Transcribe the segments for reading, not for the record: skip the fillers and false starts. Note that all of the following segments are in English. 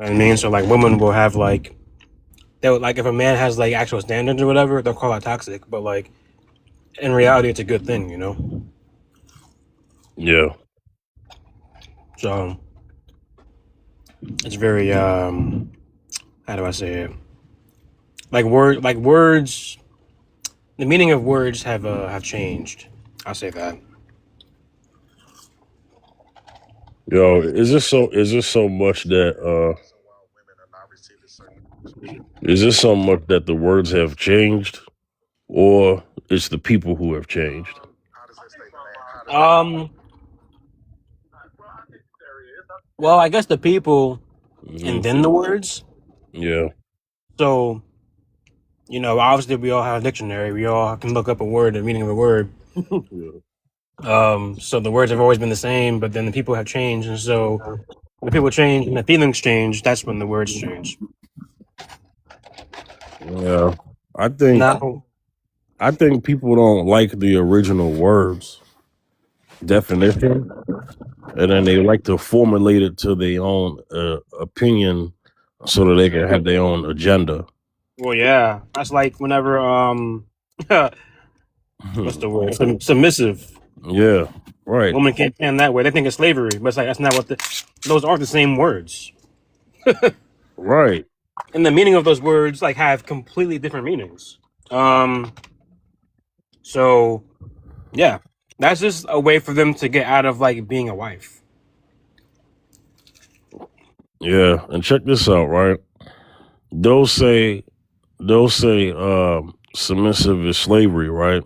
You know what I mean? So like women will have like they would like if a man has like actual standards or whatever, they'll call that toxic. But like in reality, it's a good thing, you know. Yeah. So it's very how do I say it? Like words. The meaning of words have changed. I'll say that. Yo, is this so much that is this so much that the words have changed, or it's the people who have changed? Um. Well, I guess the people and Hmm. then the words. Yeah. So obviously we all have a dictionary. We all can look up a word, the meaning of a word. Yeah. So the words have always been the same, but then the people have changed, and so when the people change and the feelings change, that's when the words change. Yeah. I think Now, I think people don't like the original words definition, and then they like to formulate it to their own opinion, so that they can have their own agenda. well, yeah, that's like whenever what's the word? Submissive. Yeah. Right. Women can't stand that way. They think it's slavery, but it's like that's not what those aren't the same words. Right. And the meaning of those words like have completely different meanings. Um, so yeah, that's just a way for them to get out of like being a wife. Yeah. And check this out. Right. They'll say submissive is slavery, right?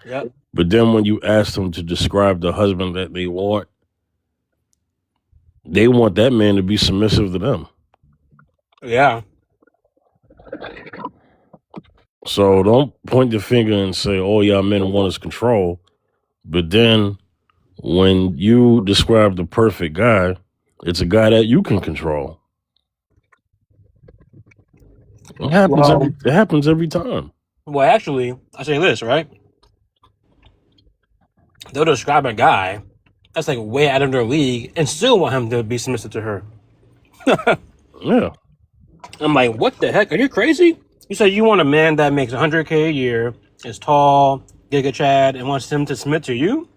Yep. But then when you ask them to describe the husband that they want that man to be submissive to them. Yeah. So don't point the finger and say, "Oh, y'all men want us control." But then when you describe the perfect guy, it's a guy that you can control. Well, It happens every time. well, actually, I say this right. They'll describe a guy that's like way out of their league and still want him to be submissive to her. Yeah. I'm like, what the heck? Are you crazy? You said you want a man that makes 100K a year, is tall, Giga Chad, and wants him to submit to you?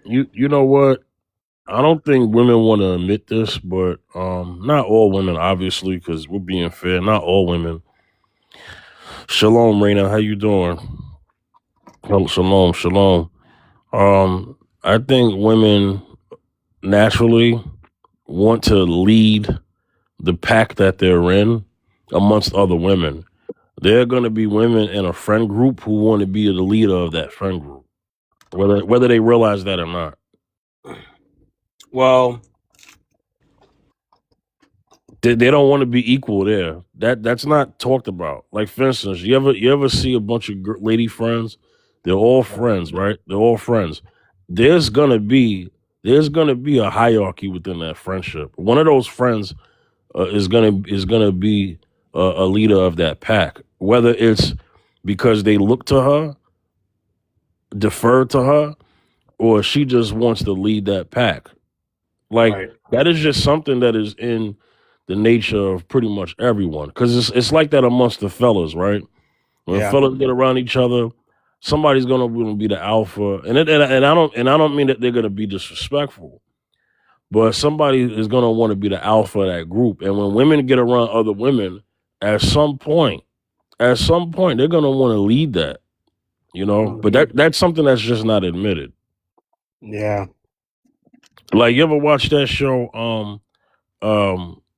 You know what? I don't think women want to admit this, but not all women, obviously, because we're being fair. Not all women. Shalom, Raina. How you doing? Shalom, shalom. I think women naturally want to lead the pack that they're in amongst other women. There are going to be women in a friend group who want to be the leader of that friend group, whether they realize that or not. Well, They don't want to be equal there. That's not talked about. Like for instance, you ever see a bunch of lady friends? They're all friends, right? They're all friends. There's gonna be there's gonna be a hierarchy within that friendship. One of those friends is gonna be a leader of that pack, whether it's because they look to her, defer to her, or she just wants to lead that pack. Like right. that is just something that is in the nature of pretty much everyone. Because it's like that amongst the fellas, right? When Yeah. fellas get around each other, somebody's gonna be the alpha, and I don't mean that they're gonna be disrespectful, but somebody is gonna want to be the alpha of that group. And when women get around other women, at some point, they're gonna want to lead that, you know. But Mhm. that's something that's just not admitted. Yeah. Like you ever watch that show?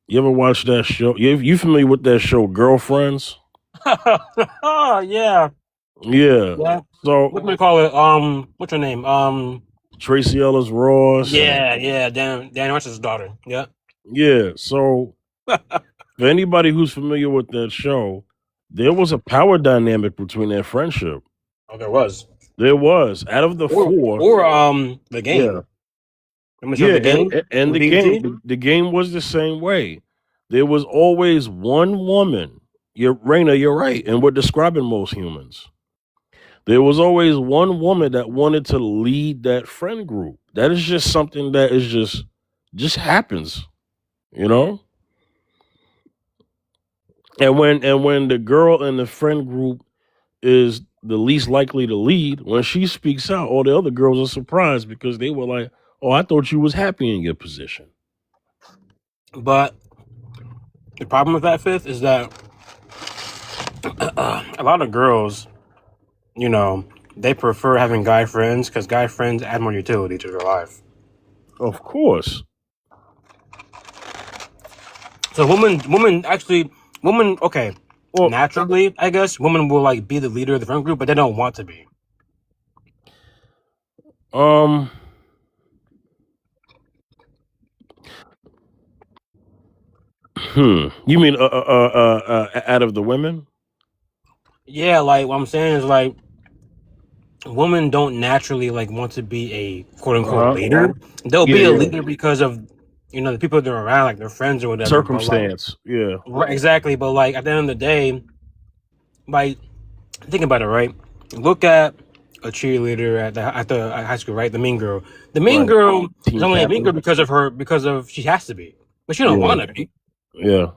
You ever watch that show? You familiar with that show, Girlfriends? Yeah. Yeah. Yeah. So What do we call it? What's her name? Tracy Ellis Ross and Yeah, yeah, Dan Archer's daughter. Yeah. yeah. So for anybody who's familiar with that show, there was a power dynamic between their friendship. Oh, there was. There was out of the four. Or the Yeah. game. Remember the show Yeah, The Game and on BET? the game was the same way. There was always one woman. Raina, you're right, and we're describing most humans. There was always one woman that wanted to lead that friend group. That is just something that is just happens. You know, and when the girl in the friend group is the least likely to lead, when she speaks out, all the other girls are surprised because they were like, "Oh, I thought you was happy in your position." But the problem with that, Fifth, is that a lot of girls, you know, they prefer having guy friends because guy friends add more utility to their life. Of course. So okay, Well, naturally, I guess, women will like be the leader of the friend group, but they don't want to be. um, you mean out of the women? Yeah, like what I'm saying is like women don't naturally like want to be a quote unquote Uh-huh. leader. They'll Yeah, be a yeah. leader because of the people they're around, like their friends or whatever. But like Circumstance. Yeah. right, exactly. But like at the end of the day, like think about it, right? Look at a cheerleader at high school, right? The mean girl. The mean Right. girl is Team only a mean girl captain. because of she has to be, but she don't Yeah. want to be. Yeah.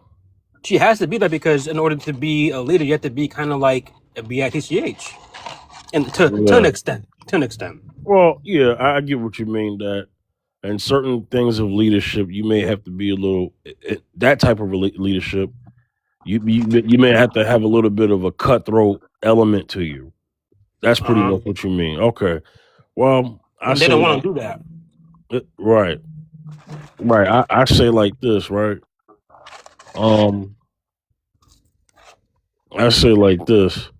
She has to be that because in order to be a leader, you have to be kind of like a bitch, and to an Yeah. extent, to an extent. Well, yeah, I get what you mean. That in certain things of leadership, you may have to be a little that type of leadership. You may have to have a little bit of a cutthroat element to you. That's pretty Uh-huh. much what you mean. Okay. Well, I And they say don't want to do that. right, right. I say like this, right? Um, I say like this.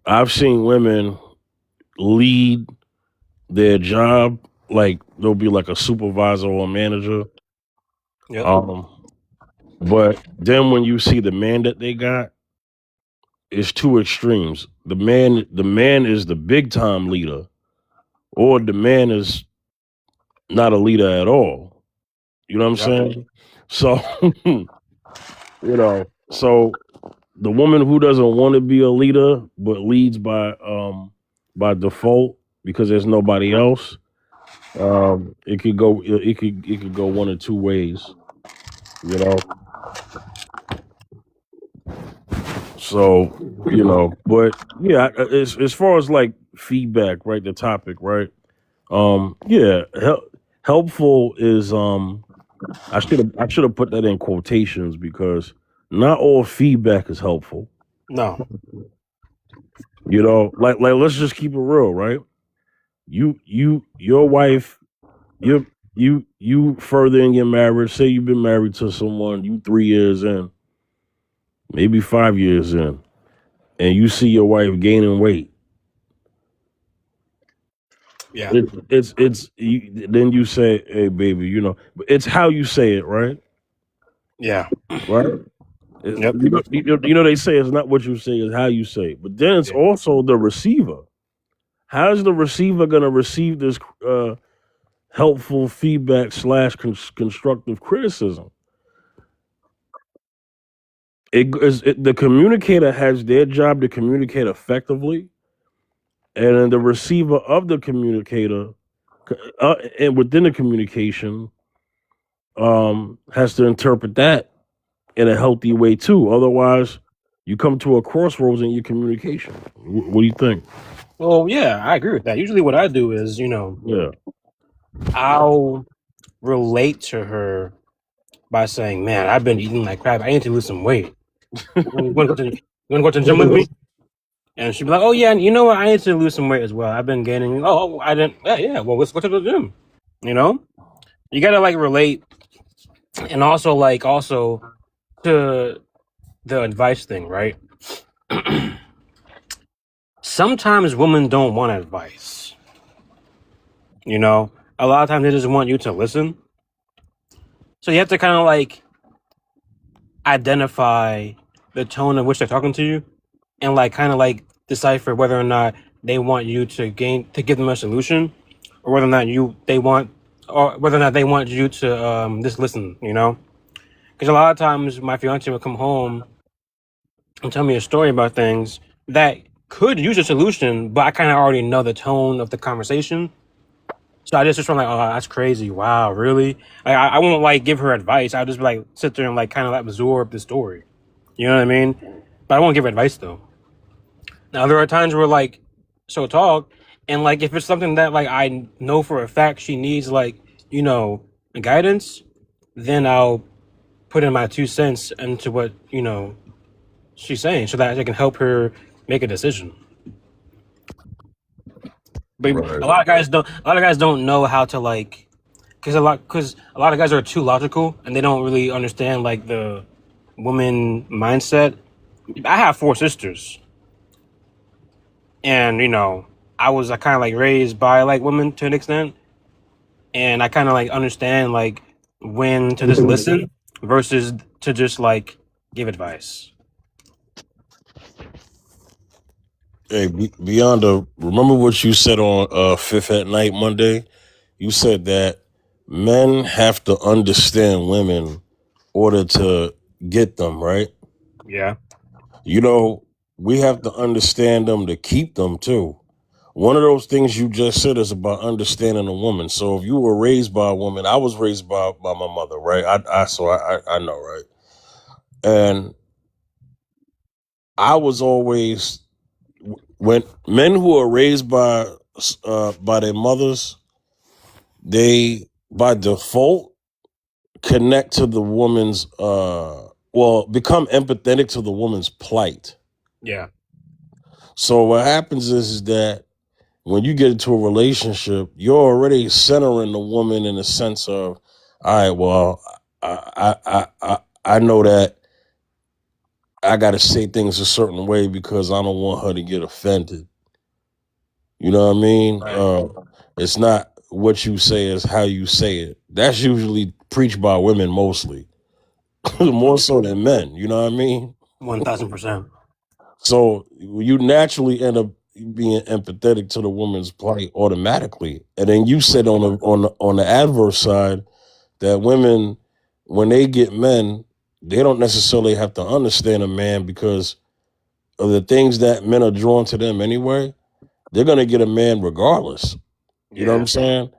I've seen women lead their job like they'll be like a supervisor or a manager. Yep. But then when you see the man that they got, it's two extremes. The man is the big time leader, or the man is not a leader at all. You know what I'm Yep. saying? So so the woman who doesn't want to be a leader but leads by default because there's nobody else, it could go one or two ways, you know. So, but yeah, as far as like feedback, right? The topic, right? Yeah, helpful is I should have put that in quotations because not all feedback is helpful. No. Like let's just keep it real, right? Your wife, you you further in your marriage. Say you've been married to someone, you 3 years in, maybe 5 years in, and you see your wife gaining weight. Yeah. Then you say, "Hey, baby," but it's how you say it, right? Yeah. Right? Yep. They say it's not what you say, it's how you say it. But then it's Yeah. also the receiver. How's the receiver going to receive this helpful feedback slash constructive criticism? The communicator has their job to communicate effectively, and then the receiver of the communicator, and within the communication, has to interpret that in a healthy way too. Otherwise, you come to a crossroads in your communication. What do you think? Well, yeah, I agree with that. Usually, what I do is, Yeah. I'll relate to her by saying, "Man, I've been eating like crap. I need to lose some weight. You want to go to the gym with me?" And she'd be like, "Oh yeah, you know what? I need to lose some weight as well. I've been gaining. Oh, I didn't. Yeah, yeah. Well, let's go to the gym. You know, you gotta like relate, and also to the advice thing, right? Sometimes women don't want advice. A lot of times they just want you to listen. So you have to kind of like identify the tone in which they're talking to you, and like kind of like decipher whether or not they want you to give them a solution, or whether or not they want you to just listen. Because a lot of times my fiance would come home and tell me a story about things that could use a solution, but I kind of already know the tone of the conversation. So I just from like, oh, that's crazy. Wow, really? I won't like give her advice. I'll just be like sit there and like kind of like absorb the story. You know what I mean? But I won't give her advice though. Now there are times where like she'll talk, and like if it's something that like I know for a fact she needs like guidance, then I'll put in my 2 cents into what she's saying, so that I can help her make a decision. But Right. a lot of guys don't know how to like, because a lot of guys are too logical and they don't really understand like the woman mindset. I have 4 sisters, and I was kind of like raised by like women to an extent, and I kind of like understand like when to just listen versus to just like give advice. Hey, Beyonda, remember what you said on Fifth at Night Monday? You said that men have to understand women in order to get them, right? Yeah, We have to understand them to keep them too. One of those things you just said is about understanding a woman. So if you were raised by a woman, I was raised by my mother, right? I know, right? And I was always, when men who are raised by their mothers, they by default connect to the woman's become empathetic to the woman's plight. yeah, So what happens is that when you get into a relationship, you're already centering the woman in the sense of, all right, well, I know that I got to say things a certain way because I don't want her to get offended. You know what I mean? right. It's not what you say, it's how you say it. That's usually preached by women mostly, more so than men. You know what I mean? 1000%. So you naturally end up being empathetic to the woman's plight automatically. And then you said on the adverse side that women, when they get men, they don't necessarily have to understand a man because of the things that men are drawn to them anyway. They're gonna get a man regardless. You know what I'm Yeah. saying?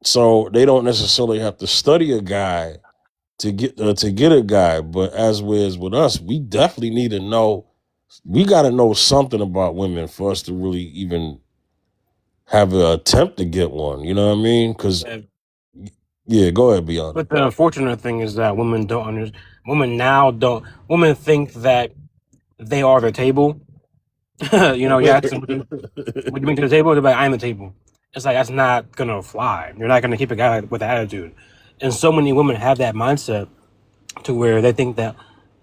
So they don't necessarily have to study a guy to get a guy. But as with us, we definitely need to know. We got to know something about women for us to really even have an attempt to get one. You know what I mean? Because Yeah. yeah, go ahead, Beyond. But the unfortunate thing is that women don't under women now don't women think that they are the table. You ask them what you bring to the table, they're like, I'm the table. It's like that's not gonna fly. You're not gonna keep a guy with attitude. And so many women have that mindset to where they think that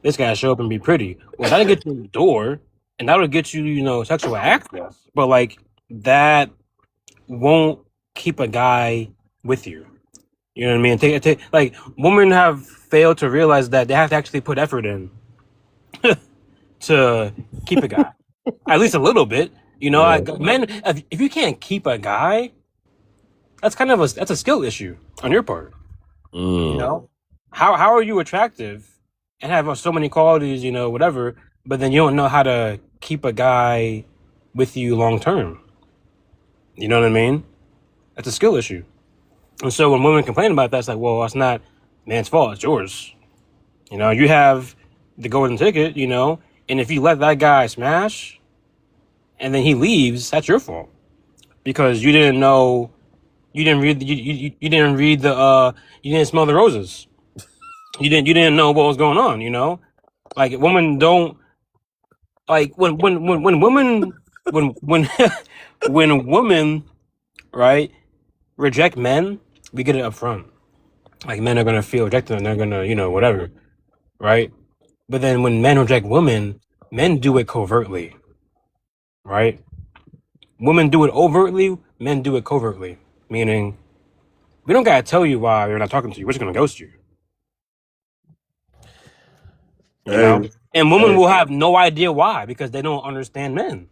this guy show up and be pretty. Well, that'll get you in the door, and that'll get you, sexual access. But like that won't keep a guy with you. You know what I mean? Like women have failed to realize that they have to actually put effort in to keep a guy, at least a little bit. Yeah. Men, if you can't keep a guy, that's a skill issue on your part. You Mm. know, how are you attractive and have so many qualities, whatever, but then you don't know how to keep a guy with you long term. You know what I mean? That's a skill issue. And so when women complain about that, it's like, well, it's not man's fault; it's yours. You have the golden ticket, and if you let that guy smash and then he leaves, that's your fault because you didn't know, you didn't read, you didn't read you didn't smell the roses. You didn't know what was going on. Like women don't like when women when when women right reject men, we get it up front. Like men are gonna feel rejected and they're gonna whatever, right? But then when men reject women, men do it covertly, right? Women do it overtly, men do it covertly. Meaning, we don't gotta tell you why we're not talking to you. We're just gonna ghost you. You know? Hey, And women hey, will have no idea why because they don't understand men.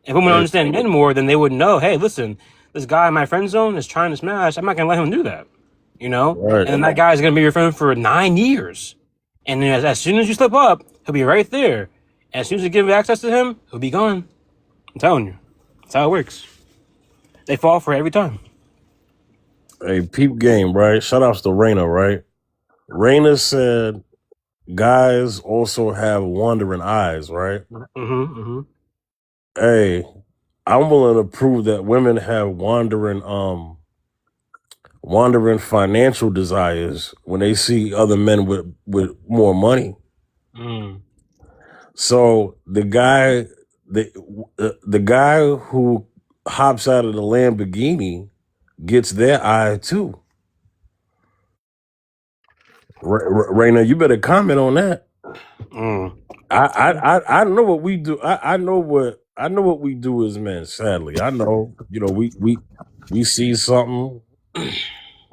If women hey, understand men more, then they would know, hey, listen, this guy in my friend zone is trying to smash. I'm not gonna let him do that. right. And then that guy's gonna be your friend for 9 years. And then as soon as you slip up, he'll be right there. And as soon as you give access to him, he'll be gone. I'm telling you. That's how it works. They fall for it every time. Hey, peep game, right? Shout outs to Raina, right? Raina said guys also have wandering eyes, right? Hey, I'm willing to prove that women have wandering financial desires when they see other men with more money. Mm. So the guy who hops out of the Lamborghini gets their eye too. Raina, you better comment on that. Mm. I know what we do. I know what we do as men. Sadly, I know. We see something.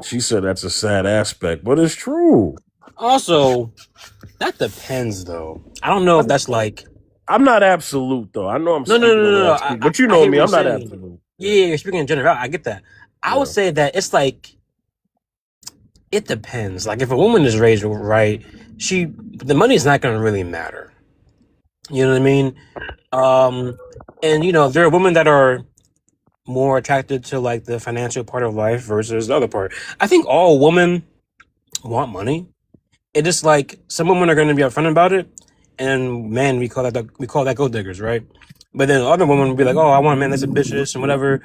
She said that's a sad aspect, but it's true. Also, that depends, though. I don't know if that's like. I'm not absolute though. I know I'm No, no, no, speaking no, on no, no. that, but you I know hear what me. you're I'm not saying. absolute. Yeah, you're speaking in general. I get that. I would Yeah. say that it's like it depends. Like if a woman is raised right, the money's not going to really matter. You know what I mean? And there are women that are more attracted to like the financial part of life versus the other part. I think all women want money. It just like some women are going to be upfront about it, and man, we call that gold diggers, right? But then other women will be like, "Oh, I want a man that's ambitious and whatever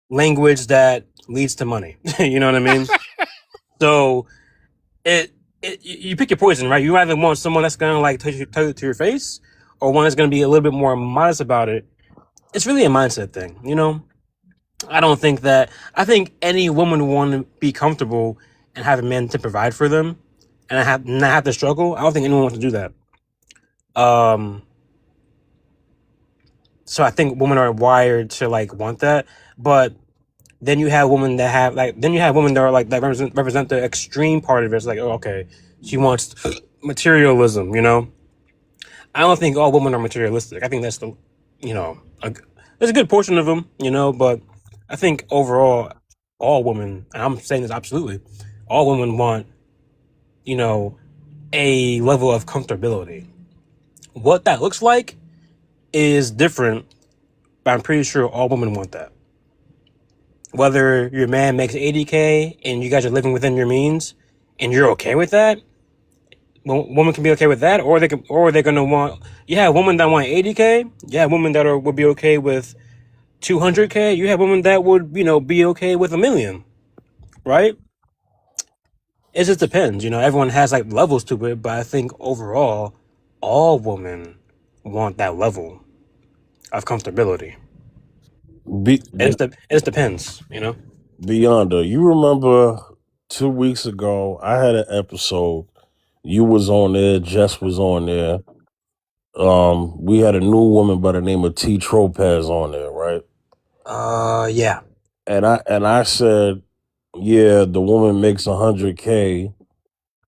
language that leads to money." You know what I mean? So you pick your poison, right? You either want someone that's going to like tell you to your face, or one that's going to be a little bit more modest about it. It's really a mindset thing, you know. I think any woman would want to be comfortable and have a man to provide for them, and not have to struggle. I don't think anyone wants to do that. So I think women are wired to like want that, but then you have women that are like that represent the extreme part of it. It's like, oh, okay, she wants materialism, you know. I don't think all women are materialistic. I think that's there's a good portion of them, you know, but I think overall, all women, and I'm saying this absolutely, all women want, you know, a level of comfortability. What that looks like is different, but I'm pretty sure all women want that. Whether your man makes 80K and you guys are living within your means, and you're okay with that, woman can be okay with that, or they're gonna want. You have women that want 80K. You have women that would be okay with 200K. You have women that would be okay with 1 million, right? It just depends. Everyone has like levels to it, but I think overall, all women want that level of comfortability. It just depends. Beyonda, you remember 2 weeks ago I had an episode. You was on there, Jess was on there. We had a new woman by the name of T Tropez on there, right? Yeah. And I said, yeah, the woman makes 100K.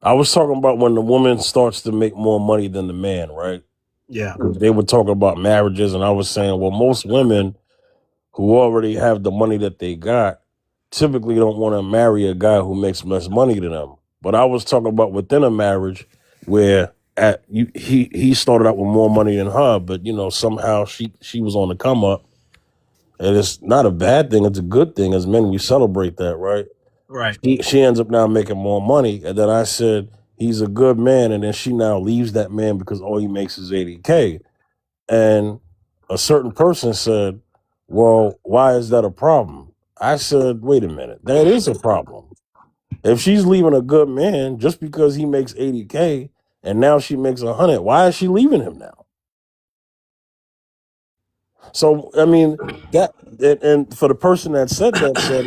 I was talking about when the woman starts to make more money than the man, right? Yeah. They were talking about marriages, and I was saying, well, most women who already have the money that they got typically don't want to marry a guy who makes less money than them. But I was talking about within a marriage where he started out with more money than her, but somehow she was on the come up, and it's not a bad thing. It's a good thing. As men, we celebrate that, right? Right. She ends up now making more money, and then I said he's a good man, and then she now leaves that man because all he makes is 80K. And a certain person said, well, why is that a problem? I said, wait a minute, that is a problem. If she's leaving a good man just because he makes 80K and now she makes 100, why is she leaving him now? So, I mean, and for the person that said,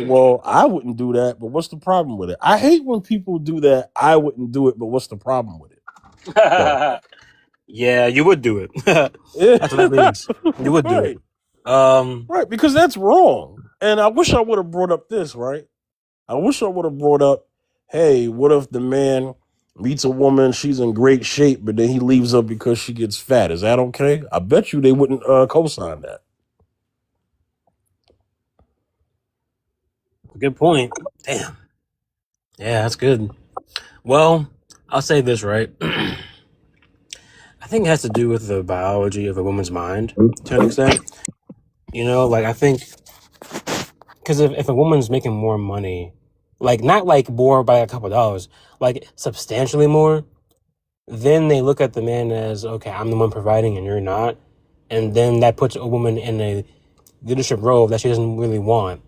well, I wouldn't do that, but what's the problem with it? I hate when people do that. I wouldn't do it, but what's the problem with it? So, yeah, you would do it. That's what that means. You would do right. it. Right, because that's wrong. And I wish I would have brought up this, right? I wish I would have brought up, hey, what if the man meets a woman, she's in great shape, but then he leaves her because she gets fat? Is that okay? I bet you they wouldn't co-sign that. Good point. Damn. Yeah, that's good. Well, I'll say this, right? I think it has to do with the biology of a woman's mind to an extent. Like I think because if a woman's making more money, like not like more by a couple of dollars, like substantially more, then they look at the man as, okay, I'm the one providing and you're not. And then that puts a woman in a leadership role that she doesn't really want.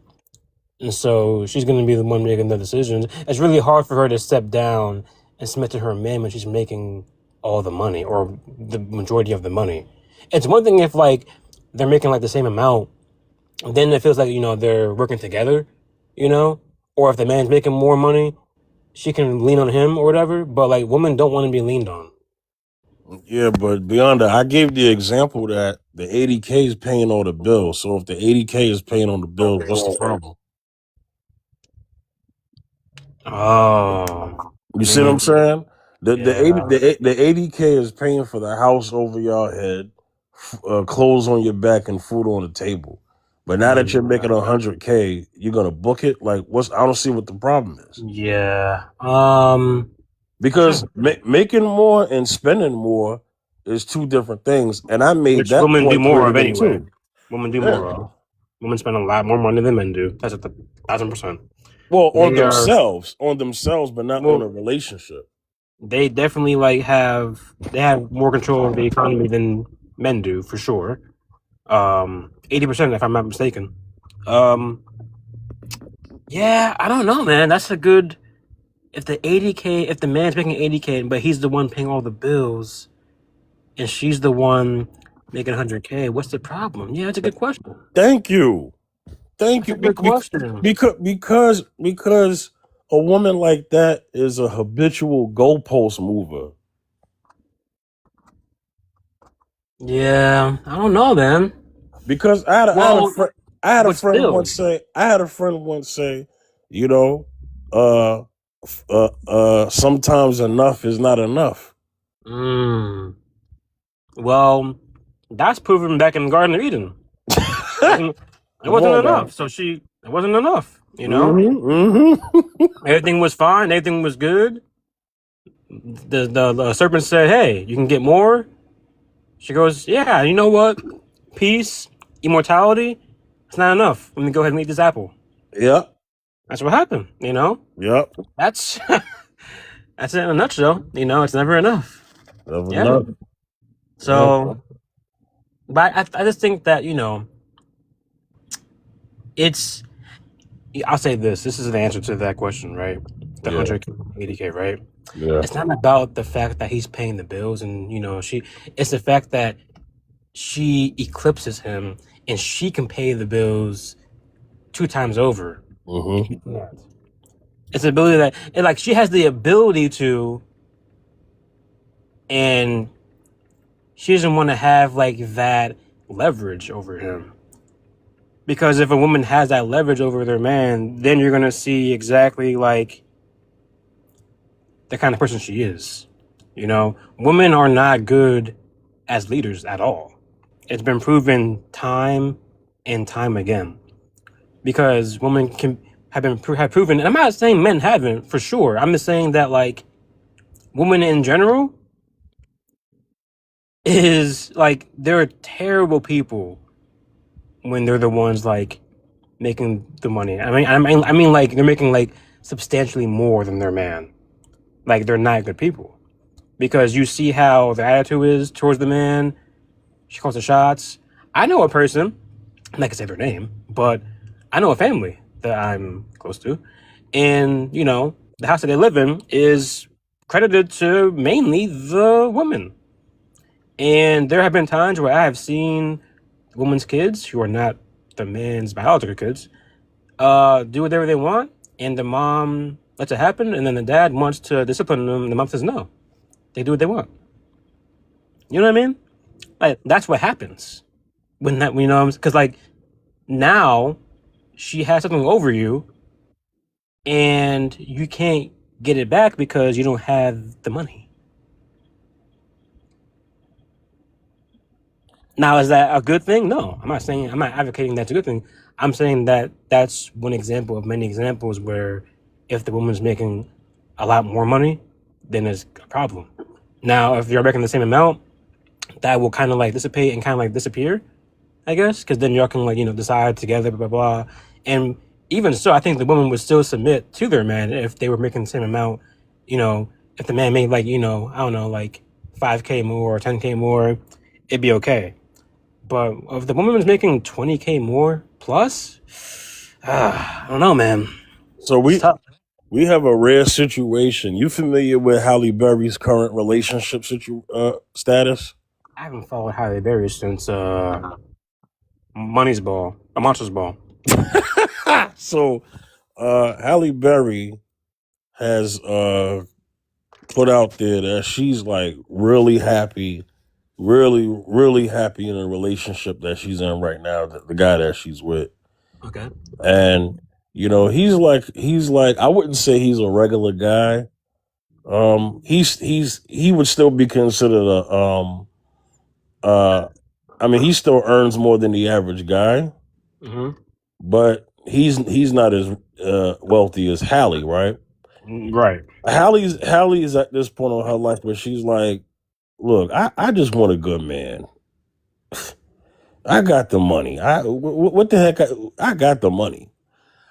And so she's going to be the one making the decisions. It's really hard for her to step down and submit to her man when she's making all the money or the majority of the money. It's one thing if like they're making like the same amount, then it feels like, they're working together, or if the man's making more money, she can lean on him or whatever. But like women don't want to be leaned on. Yeah, but beyond that, I gave the example that the 80K is paying all the bills. So if the 80K is paying on the bills, what's the problem? Oh, You see what I'm saying? The yeah. the 80K is paying for the house over your head, clothes on your back, and food on the table. But now that you're making 100K, you're gonna book it. Like, I don't see what the problem is. Yeah. Because making more and spending more is two different things, and I made Which that women do point more clear to of them anyway. too. Women do Yeah. more of. Women spend a lot more money than men do. That's at the 1,000%. Well, on They are themselves, but not on a well. relationship. They definitely have more control of the economy than men do for sure. 80% if I'm not mistaken. Yeah, I don't know, man. That's a good. If the man's making 80K, but he's the one paying all the bills, and she's the one making 100K, what's the problem? Yeah, that's a good question. Thank you. Thank That's a you. good question. Because a woman like that is a habitual goalpost mover. Yeah, I don't know, man. Because I had a Well, friend but still, say, you know, sometimes enough is not enough. mm, well, that's proven back in the Garden of Eden. It Come wasn't on now. enough. It wasn't enough. Everything was fine. Everything was good. The serpent said, "Hey, you can get more." She goes, "Yeah, you know what? Peace, immortality. It's not enough. Let me go ahead and eat this apple." Yep. That's what happened. Yep. That's that's it in a nutshell. It's never enough. Never Yeah. enough. So, but I just think that it's. I'll say this. This is an answer to that question, right? The Yeah. 180K, right? Yeah. It's not about the fact that he's paying the bills and it's the fact that she eclipses him and she can pay the bills 2 times over. Mm-hmm. It's the ability that she has the ability to, and she doesn't want to have that leverage over him. Because if a woman has that leverage over their man, then you're gonna see exactly the kind of person she is. Women are not good as leaders at all. It's been proven time and time again. Because women have proven, and I'm not saying men haven't for sure. I'm just saying that women in general is they're terrible people when they're the ones making the money. I mean they're making substantially more than their man. They're not good people. Because you see how the attitude is towards the man. She calls the shots. I know a person, I'm not gonna say their name, but I know a family that I'm close to. And, the house that they live in is credited to mainly the woman. And there have been times where I have seen women's kids, who are not the man's biological kids, do whatever they want, and the mom lets it happen, and then the dad wants to discipline them, and the mom says no. They do what they want. You know what I mean? That's what happens when that, because now she has something over you, and you can't get it back because you don't have the money. Now, is that a good thing? No, I'm not advocating that's a good thing. I'm saying that that's one example of many examples where if the woman's making a lot more money, then there's a problem. Now, if you're making the same amount, that will kind of dissipate and kind of disappear, I guess, because then y'all can decide together, blah, blah, blah. And even so, I think the woman would still submit to their man if they were making the same amount. You know, if the man made like I don't know, like 5K more or 10K more, it'd be okay. But if the woman was making 20K more plus, I don't know, man. So It's tough. we have a rare situation. You familiar with Halle Berry's current relationship status? I haven't followed Halle Berry since Money's Ball, a Monsters Ball. So Halle Berry has put out there that she's like really happy, really happy in a relationship that she's in right now, the guy that she's with. Okay. And he's like I wouldn't say he's a regular guy. He would still be considered I mean, he still earns more than the average guy, but he's not as wealthy as Halle, right? Right. Hallie's at this point in her life where she's like, look, I just want a good man. I got the money. What the heck? I got the money.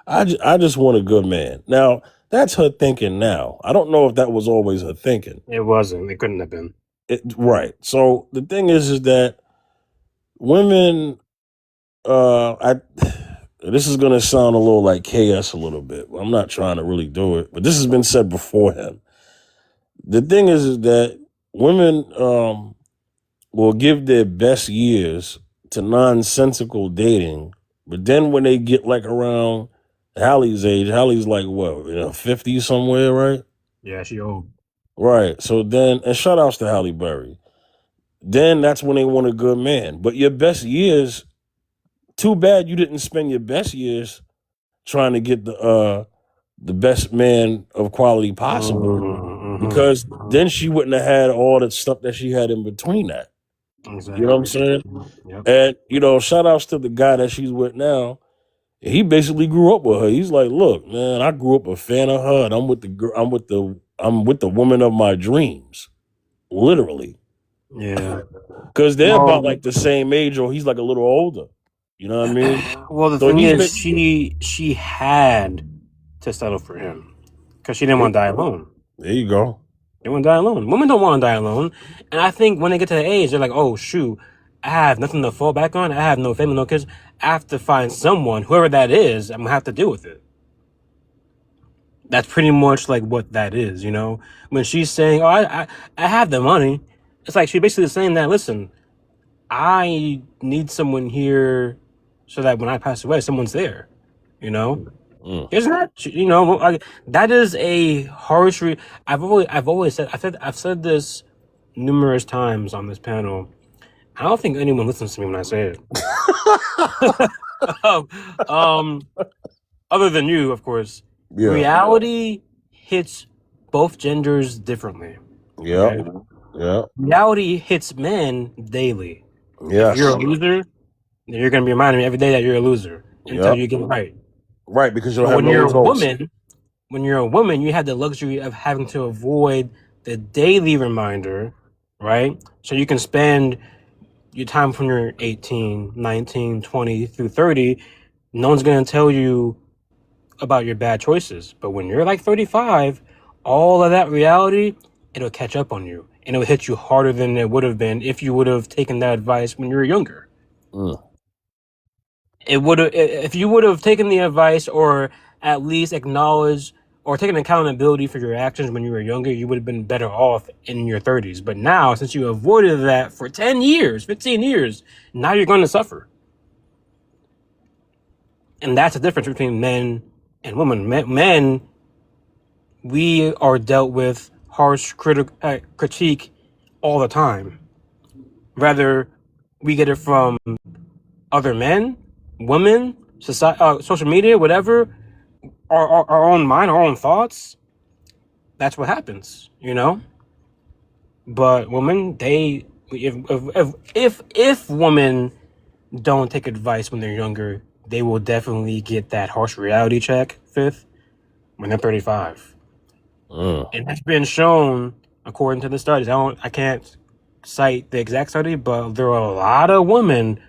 I just want a good man. Now, that's her thinking now. I don't know if that was always her thinking. It wasn't. It couldn't have been. Right. So the thing is that women, this is going to sound a little like KS a little bit. I'm not trying to really do it, but this has been said beforehand. The thing is that women will give their best years to nonsensical dating, but then when they get like around Hallie's age, Hallie's like what, 50 somewhere, right? Yeah, she old. Right. So then, and shout outs to Halle Berry. Then that's when they want a good man. But your best years, too bad you didn't spend your best years trying to get the best man of quality possible, because then she wouldn't have had all the stuff that she had in between that. Exactly. You know what I'm saying? Yep. And shout outs to the guy that she's with now. He basically grew up with her. He's like, look, man, I grew up a fan of her, and I'm with the girl. I'm with the woman of my dreams, literally. Yeah. Because they're about like the same age, or he's like a little older. You know what I mean? Well, the So thing he's is, she had to settle for him because she didn't want to die alone. There you go. They want to die alone. Women don't want to die alone. And I think when they get to the age, they're like, oh, shoot, I have nothing to fall back on. I have no family, no kids. I have to find someone, whoever that is, I'm going to have to deal with it. That's pretty much like what that is, you know? When she's saying, oh, I have the money, it's like she's basically saying that, listen, I need someone here so that when I pass away, someone's there, you know? It's not, that is a harsh. I've always said, I've said this numerous times on this panel. I don't think anyone listens to me when I say it. Other than you, of course. Yeah. Reality hits both genders differently. Yeah. Okay? Yeah. Reality hits men daily. Yeah. If you're a loser, then you're gonna be reminding me every day that you're a loser until you get it right. Right, because you'll But have when no you're results. when you're a woman, you have the luxury of having to avoid the daily reminder, right? So you can spend your time from you're 18, 19, 20 through 30. No one's going to tell you about your bad choices. But when you're like 35, all of that reality, it'll catch up on you. And it'll hit you harder than it would have been if you would have taken that advice when you were younger. It would have, if you would have taken the advice or at least acknowledged or taken accountability for your actions when you were younger, you would have been better off in your 30s. But now, since you avoided that for 10 years, 15 years, now you're going to suffer. And that's the difference between men and women. Men, we are dealt with harsh critique all the time. Whether we get it from other men, women, society, social media, whatever, our own mind, our own thoughts. That's what happens, you know. But women, if women don't take advice when they're younger, they will definitely get that harsh reality check, fifth, when they're 35. And that's been shown according to the studies. I can't cite the exact study, but there are a lot of women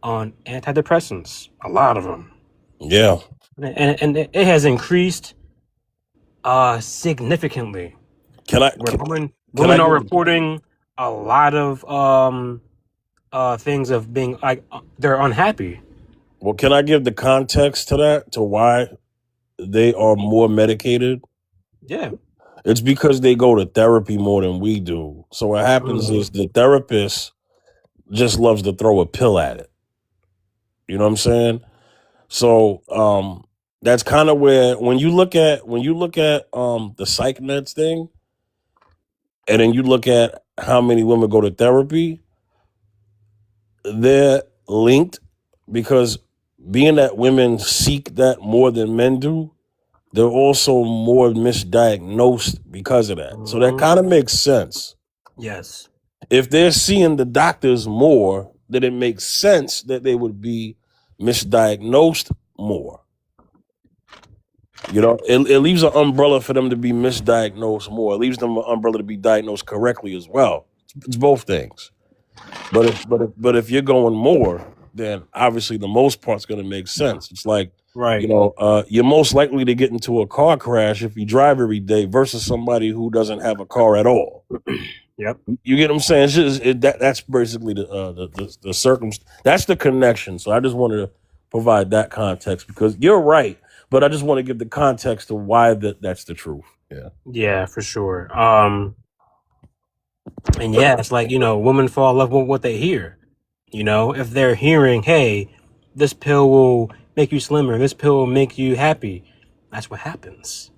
on antidepressants. A lot of them. Yeah. and it has increased significantly. Can I Where can I women are give reporting a lot of things of being like they're unhappy. can I give the context to that, to why they are more medicated? Yeah. It's because they go to therapy more than we do. So what happens Mhm. is the therapist just loves to throw a pill at it. You know what I'm saying? So that's kind of where when you look at the psych meds thing, and then you look at how many women go to therapy, they're linked because being that women seek that more than men do, they're also more misdiagnosed because of that. So that Mhm. kind of makes sense. Yes. If they're seeing the doctors more, then it makes sense that they would be misdiagnosed more. You know, it leaves an umbrella for them to be misdiagnosed more. It leaves them an umbrella to be diagnosed correctly as well. It's both things. But if you're going more, then obviously the most part's going to make sense. It's like, Right. you're most likely to get into a car crash if you drive every day versus somebody who doesn't have a car at all. Yep. You get what I'm saying? It's just that's basically the that's the connection. So I just wanted to provide that context because you're right, but I just want to give the context to why that's the truth. Yeah. Yeah, for sure. And yeah, it's like, women fall in love with what they hear. If they're hearing, hey, this pill will make you slimmer, this pill will make you happy, that's what happens.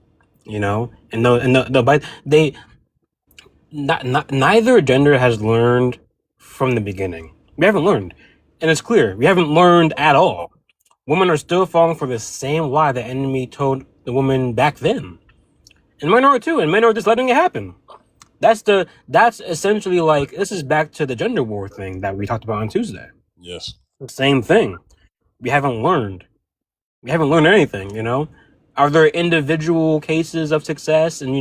But neither gender has learned from the beginning. We haven't learned. And it's clear, we haven't learned at all. Women are still falling for the same lie the enemy told the woman back then. And men are too, and men are just letting it happen. That's essentially like, this is back to the gender war thing that we talked about on Tuesday. Yes. The same thing. We haven't learned. We haven't learned anything. Are there individual cases of success? And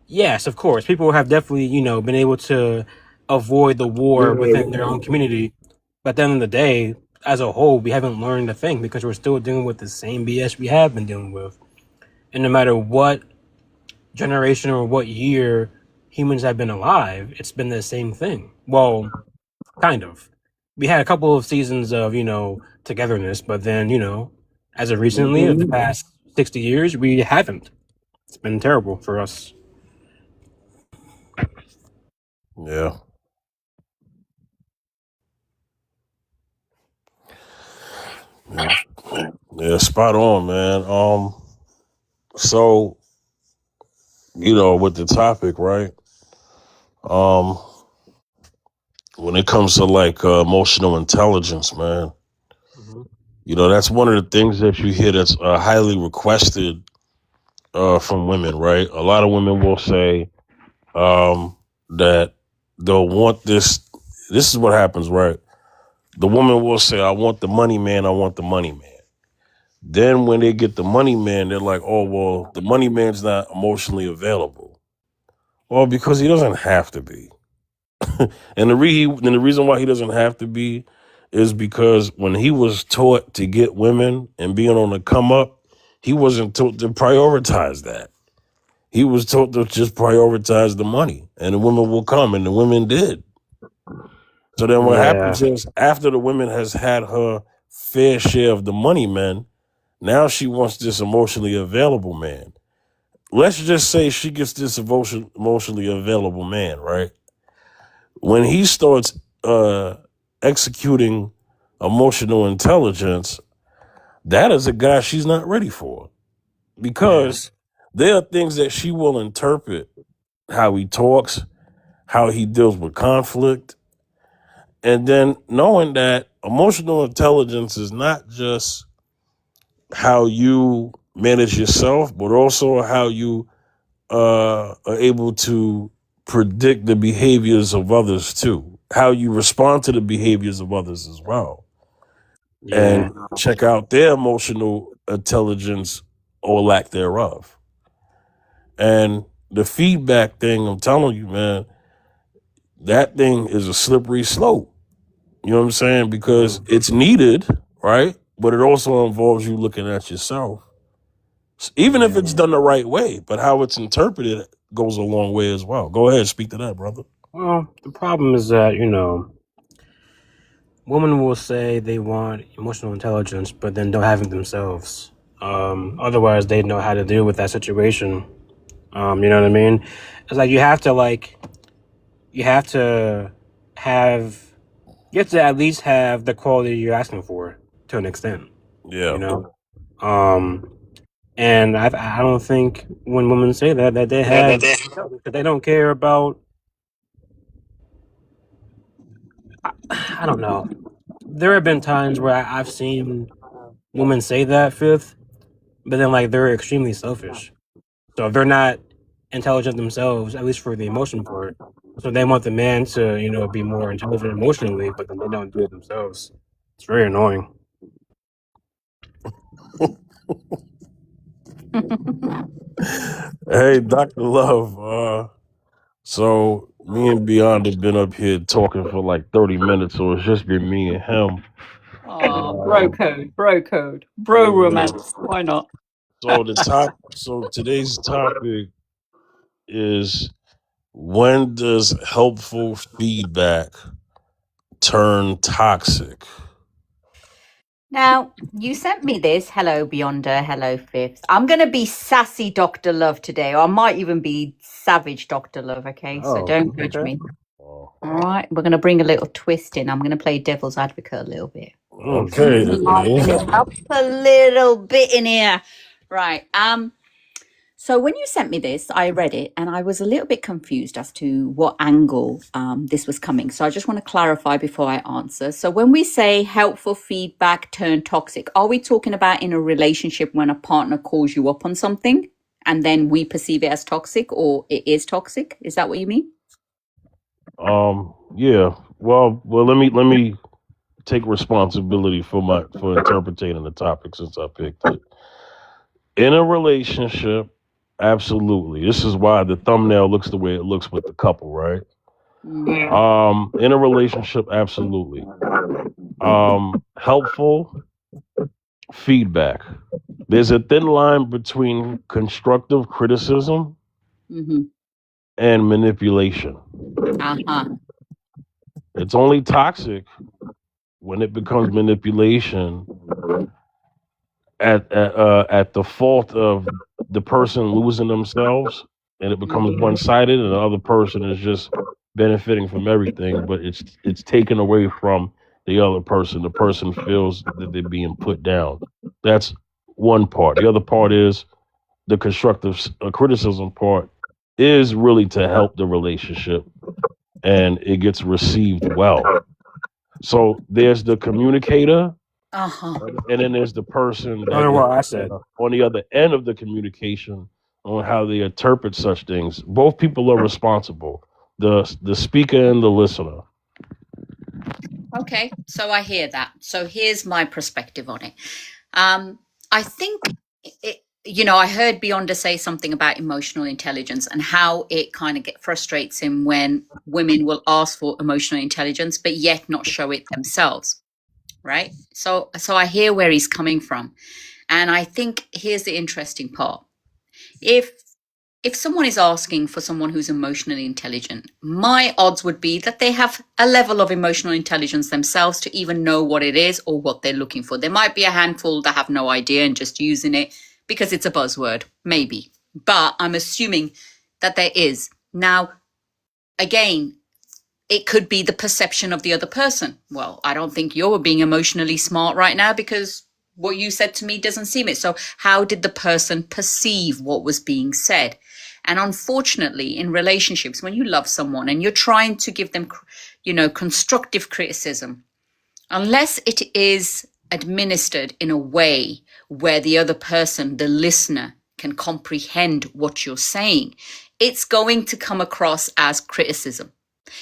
yes, of course, people have definitely been able to avoid the war within their own community. But at the end of the day, as a whole, we haven't learned a thing because we're still dealing with the same BS we have been dealing with. And no matter what generation or what year humans have been alive, it's been the same thing. Well, kind of. We had a couple of seasons of, togetherness, but then, as of recently, of the past 60 years, we haven't. It's been terrible for us. Yeah. Yeah. Yeah. Spot on, man. So with the topic, right? Um, when it comes to like emotional intelligence, man, Mm-hmm. that's one of the things that you hear that's highly requested from women, right? A lot of women will say that they'll want this. This is what happens, right? The woman will say, "I want the money man. I want the money man." Then when they get the money man, they're like, "Oh well, the money man's not emotionally available." Well, because he doesn't have to be. And the reason why he doesn't have to be is because when he was taught to get women and being on the come up, he wasn't taught to prioritize that. He was taught to just prioritize the money, and the women will come, and the women did. So then what Yeah. happens is after the woman has had her fair share of the money men, now she wants this emotionally available man. Let's just say she gets this emotionally available man, right? When he starts executing emotional intelligence, that is a guy she's not ready for Yeah. because there are things that she will interpret how he talks, how he deals with conflict, and then knowing that emotional intelligence is not just how you manage yourself, but also how you are able to predict the behaviors of others too, how you respond to the behaviors of others as well, Yeah. and check out their emotional intelligence or lack thereof. And the feedback thing, I'm telling you, man, that thing is a slippery slope. You know what I'm saying? Because Mm. it's needed, right? but it also involves you looking at yourself, even if it's done the right way. But how it's interpreted goes a long way as well. Go ahead, speak to that, brother. Well, the problem is that, women will say they want emotional intelligence, but then don't have it themselves. Otherwise, they know how to deal with that situation. You know what I mean? It's like you have to have you have to at least have the quality you're asking for to an extent. Yeah. You know, and I don't think when women say that they have that they don't care about. I don't know. There have been times where I've seen women say that, Fifth, but then like they're extremely selfish. So if they're not intelligent themselves, at least for the emotion part, so they want the man to, be more intelligent emotionally, but then they don't do it themselves. It's very annoying. Hey, Dr. Love. So me and Beyond have been up here talking for like 30 minutes, so it's just been me and him. Bro code, bro romance. Why not? So today's topic is, when does helpful feedback turn toxic? Now, you sent me this. Hello, Beyonder. Hello, Fifth. I'm going to be sassy Dr. Love today, or I might even be savage Dr. Love, okay? So don't judge me. All right? We're going to bring a little twist in. I'm going to play devil's advocate a little bit. Okay. Up a little bit in here. Right. So when you sent me this, I read it and I was a little bit confused as to what angle this was coming. So I just want to clarify before I answer. So when we say helpful feedback turn toxic, are we talking about in a relationship when a partner calls you up on something and then we perceive it as toxic, or it is toxic? Is that what you mean? Yeah. Well, let me take responsibility for interpreting the topic since I picked it. In a relationship, absolutely. This is why the thumbnail looks the way it looks with the couple, right? In a relationship, absolutely. Helpful feedback. There's a thin line between constructive criticism and manipulation. It's only toxic when it becomes manipulation at the fault of the person losing themselves, and it becomes one-sided, and the other person is just benefiting from everything, but it's taken away from the other person. The person feels that they're being put down. That's one part. The other part is the constructive criticism part is really to help the relationship, and it gets received well. So there's the communicator, and then there's the person that on the other end of the communication on how they interpret such things. Both people are responsible, the speaker and the listener. Okay, so I hear that. So here's my perspective on it. I think I heard Beyonder say something about emotional intelligence and how it kind of frustrates him when women will ask for emotional intelligence, but yet not show it themselves. Right. So I hear where he's coming from. And I think here's the interesting part. If someone is asking for someone who's emotionally intelligent, my odds would be that they have a level of emotional intelligence themselves to even know what it is or what they're looking for. There might be a handful that have no idea and just using it because it's a buzzword, maybe. But I'm assuming that there is. Now, again, it could be the perception of the other person. Well, I don't think you're being emotionally smart right now because what you said to me doesn't seem it. So how did the person perceive what was being said? And unfortunately, in relationships, when you love someone and you're trying to give them, constructive criticism, unless it is administered in a way where the other person, the listener, can comprehend what you're saying, it's going to come across as criticism.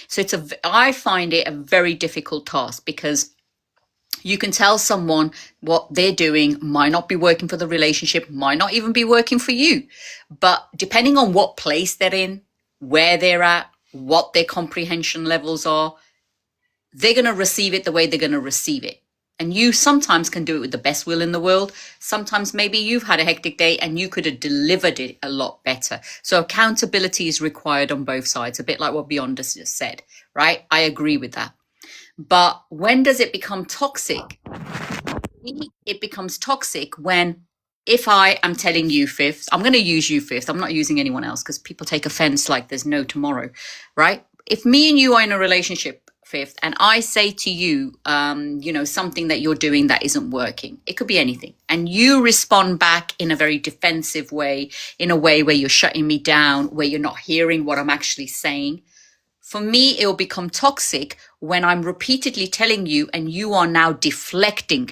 So I find it a very difficult task because you can tell someone what they're doing might not be working for the relationship, might not even be working for you. But depending on what place they're in, where they're at, what their comprehension levels are, they're going to receive it the way they're going to receive it. And you sometimes can do it with the best will in the world. Sometimes maybe you've had a hectic day and you could have delivered it a lot better. So accountability is required on both sides, a bit like what Beyond just said, right? I agree with that. But when does it become toxic? It becomes toxic when, if I am telling you fifth, I'm going to use you fifth. I'm not using anyone else because people take offense like there's no tomorrow, right? If me and you are in a relationship, fifth, and I say to you, something that you're doing that isn't working, it could be anything, and you respond back in a very defensive way, in a way where you're shutting me down, where you're not hearing what I'm actually saying. For me, it will become toxic when I'm repeatedly telling you and you are now deflecting.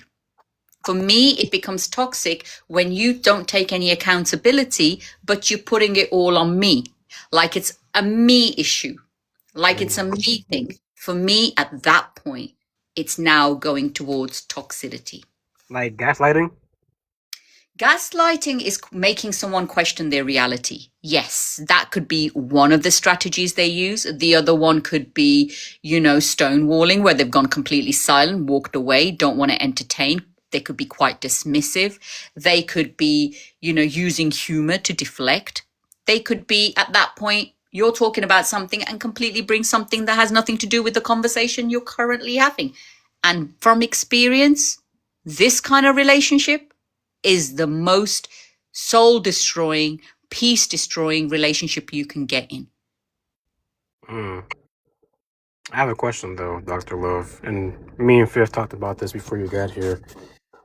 For me, it becomes toxic when you don't take any accountability, but you're putting it all on me, like it's a me issue, like it's a me thing. For me, at that point, it's now going towards toxicity. Like gaslighting? Gaslighting is making someone question their reality. Yes, that could be one of the strategies they use. The other one could be, stonewalling, where they've gone completely silent, walked away, don't want to entertain. They could be quite dismissive. They could be, using humor to deflect. They could be, at that point, you're talking about something and completely bring something that has nothing to do with the conversation you're currently having. And from experience, this kind of relationship is the most soul-destroying, peace-destroying relationship you can get in. I have a question, though, Dr. Love, and me and Fifth talked about this before you got here.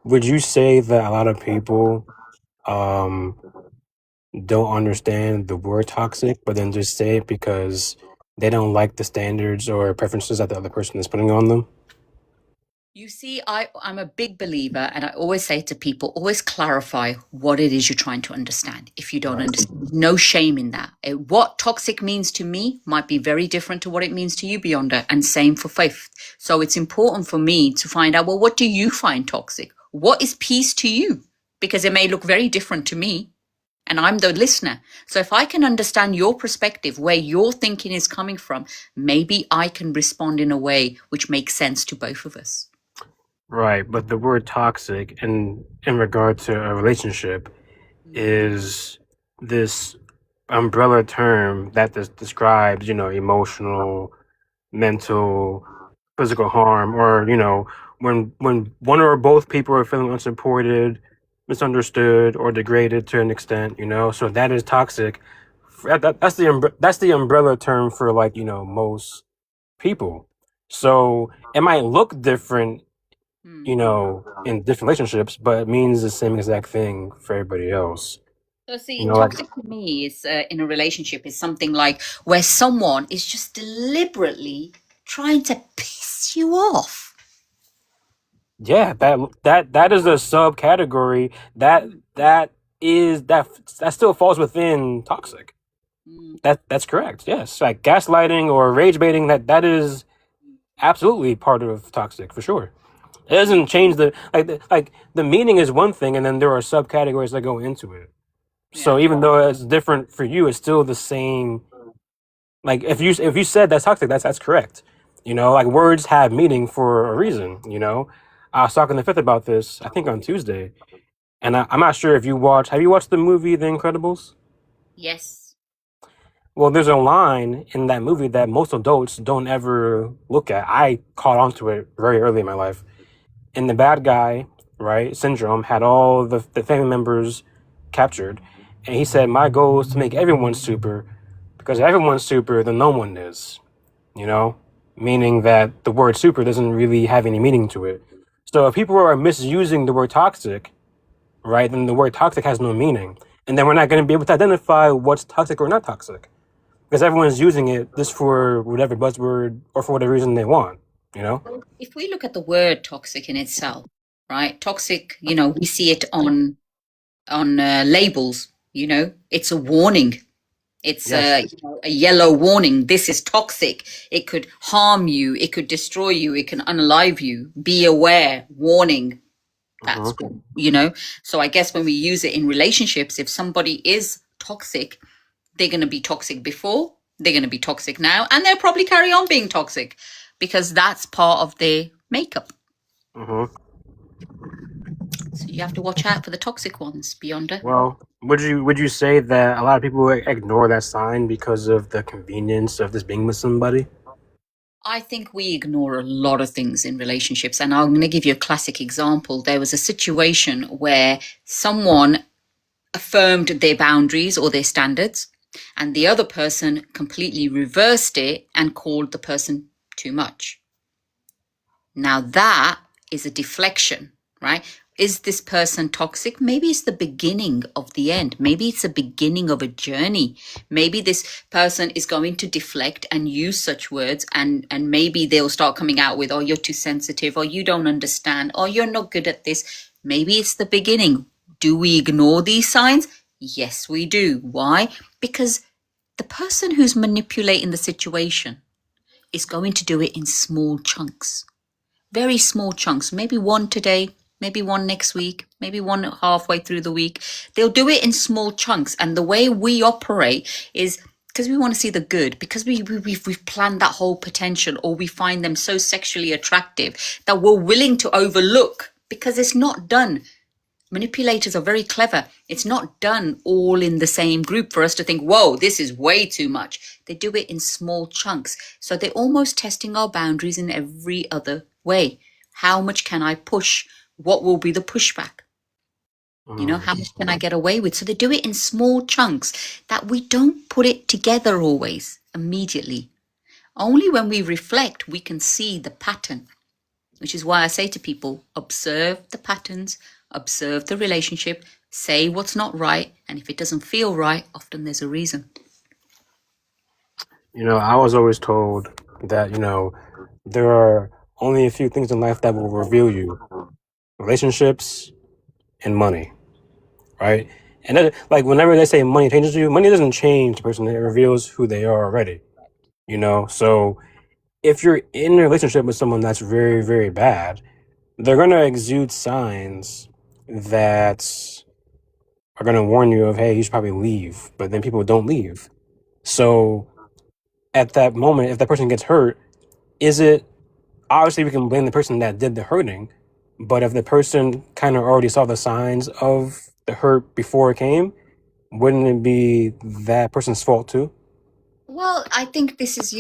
Would you say that a lot of people don't understand the word toxic, but then just say it because they don't like the standards or preferences that the other person is putting on them? You see, I'm a big believer, and I always say to people, always clarify what it is you're trying to understand. If you don't understand, no shame in that. What toxic means to me might be very different to what it means to you, Beyonder, and same for Faith. So it's important for me to find out, well, what do you find toxic? What is peace to you? Because it may look very different to me, and I'm the listener. So if I can understand your perspective, where your thinking is coming from, maybe I can respond in a way which makes sense to both of us. Right, but the word toxic in regard to a relationship is this umbrella term that describes, emotional, mental, physical harm, or when one or both people are feeling unsupported, misunderstood, or degraded to an extent, so that is toxic. That's the umbrella term for most people. So it might look different, in different relationships, but it means the same exact thing for everybody else. So see, toxic to me is in a relationship is something like where someone is just deliberately trying to piss you off. Yeah, that is a subcategory that still falls within toxic. That's correct. Yes, like gaslighting or rage baiting, that is absolutely part of toxic for sure. It doesn't change the meaning is one thing, and then there are subcategories that go into it. So even though it's different for you, it's still the same. Like if you said that's toxic, that's correct. Words have meaning for a reason. I was talking to Fifth about this, I think on Tuesday, and I'm not sure if have you watched the movie The Incredibles? Yes. Well, there's a line in that movie that most adults don't ever look at. I caught onto it very early in my life. And the bad guy, right, Syndrome, had all the family members captured. And he said, my goal is to make everyone super, because if everyone's super, then no one is, meaning that the word super doesn't really have any meaning to it. So if people are misusing the word toxic, right, then the word toxic has no meaning. And then we're not going to be able to identify what's toxic or not toxic, because everyone's using it just for whatever buzzword or for whatever reason they want. If we look at the word toxic in itself, right? Toxic, we see it on labels. It's a warning. It's a yellow warning. This is toxic. It could harm you. It could destroy you. It can unalive you. Be aware. Warning. That's So I guess when we use it in relationships, if somebody is toxic, they're going to be toxic before. They're going to be toxic now, and they'll probably carry on being toxic, because that's part of their makeup. So you have to watch out for the toxic ones, Beyonder. Well, would you say that a lot of people ignore that sign because of the convenience of just being with somebody? I think we ignore a lot of things in relationships. And I'm going to give you a classic example. There was a situation where someone affirmed their boundaries or their standards, and the other person completely reversed it and called the person too much. Now that is a deflection, right? Is this person toxic? Maybe it's the beginning of the end. Maybe it's the beginning of a journey. Maybe this person is going to deflect and use such words, and maybe they'll start coming out with, oh, you're too sensitive, or you don't understand, or you're not good at this. Maybe it's the beginning. Do we ignore these signs? Yes, we do. Why? Because the person who's manipulating the situation is going to do it in small chunks. Very small chunks, maybe one today, maybe one next week, maybe one halfway through the week. They'll do it in small chunks. And the way we operate is because we want to see the good, because we've planned that whole potential, or we find them so sexually attractive that we're willing to overlook because it's not done. Manipulators are very clever. It's not done all in the same group for us to think, whoa, this is way too much. They do it in small chunks. So they're almost testing our boundaries in every other way. How much can I push? What will be the pushback? You know, how much can I get away with? So they do it in small chunks that we don't put it together always immediately. Only when we reflect, we can see the pattern, which is why I say to people, observe the patterns, observe the relationship, say what's not right. And if it doesn't feel right, often there's a reason. I was always told that, there are only a few things in life that will reveal you: relationships and money, right? And that, like, whenever they say money changes you, money doesn't change the person, it reveals who they are already, So if you're in a relationship with someone that's very, very bad, they're going to exude signs that are going to warn you of, hey, you should probably leave. But then people don't leave. So at that moment, if that person gets hurt, is it obviously we can blame the person that did the hurting, but if the person kind of already saw the signs of the hurt before it came, wouldn't it be that person's fault too? Well, I think this is,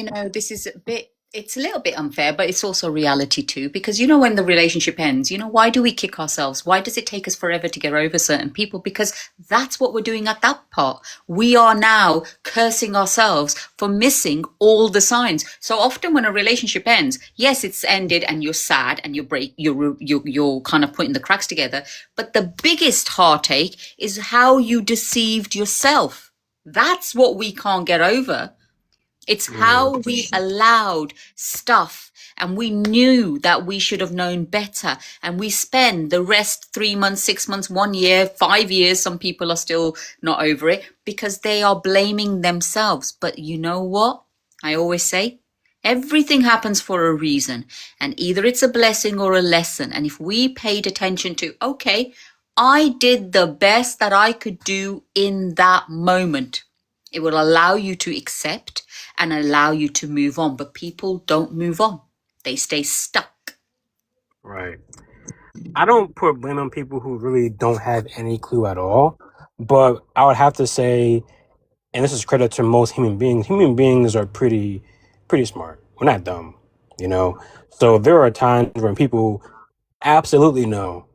it's a little bit unfair, but it's also reality too. Because, when the relationship ends, why do we kick ourselves? Why does it take us forever to get over certain people? Because that's what we're doing at that part. We are now cursing ourselves for missing all the signs. So often when a relationship ends, yes, it's ended and you're sad and you're kind of putting the cracks together. But the biggest heartache is how you deceived yourself. That's what we can't get over. It's how we allowed stuff, and we knew that we should have known better. And we spend the rest 3 months, 6 months, 1 year, 5 years. Some people are still not over it because they are blaming themselves. But you know what? I always say, everything happens for a reason, and either it's a blessing or a lesson. And if we paid attention to, okay, I did the best that I could do in that moment, it will allow you to accept and allow you to move on. But people don't move on. They stay stuck. Right. I don't put blame on people who really don't have any clue at all, but I would have to say, and this is credit to most human beings are pretty smart. We're not dumb, So there are times when people absolutely know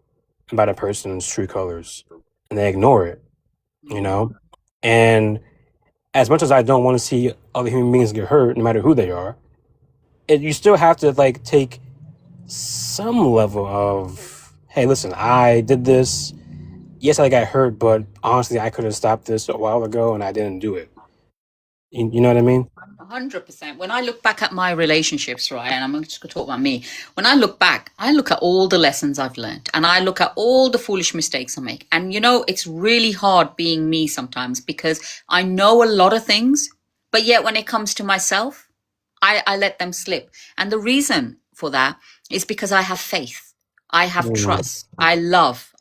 about a person's true colors and they ignore it, And as much as I don't want to see other human beings get hurt, no matter who they are, you still have to take some level of, hey, listen, I did this. Yes, I got hurt, but honestly, I could have stopped this a while ago and I didn't do it. You know what I mean? 100%. When I look back at my relationships, right, and I'm just going to talk about me. When I look back, I look at all the lessons I've learned, and I look at all the foolish mistakes I make. And, it's really hard being me sometimes because I know a lot of things, but yet when it comes to myself, I let them slip. And the reason for that is because I have faith. I have trust. I love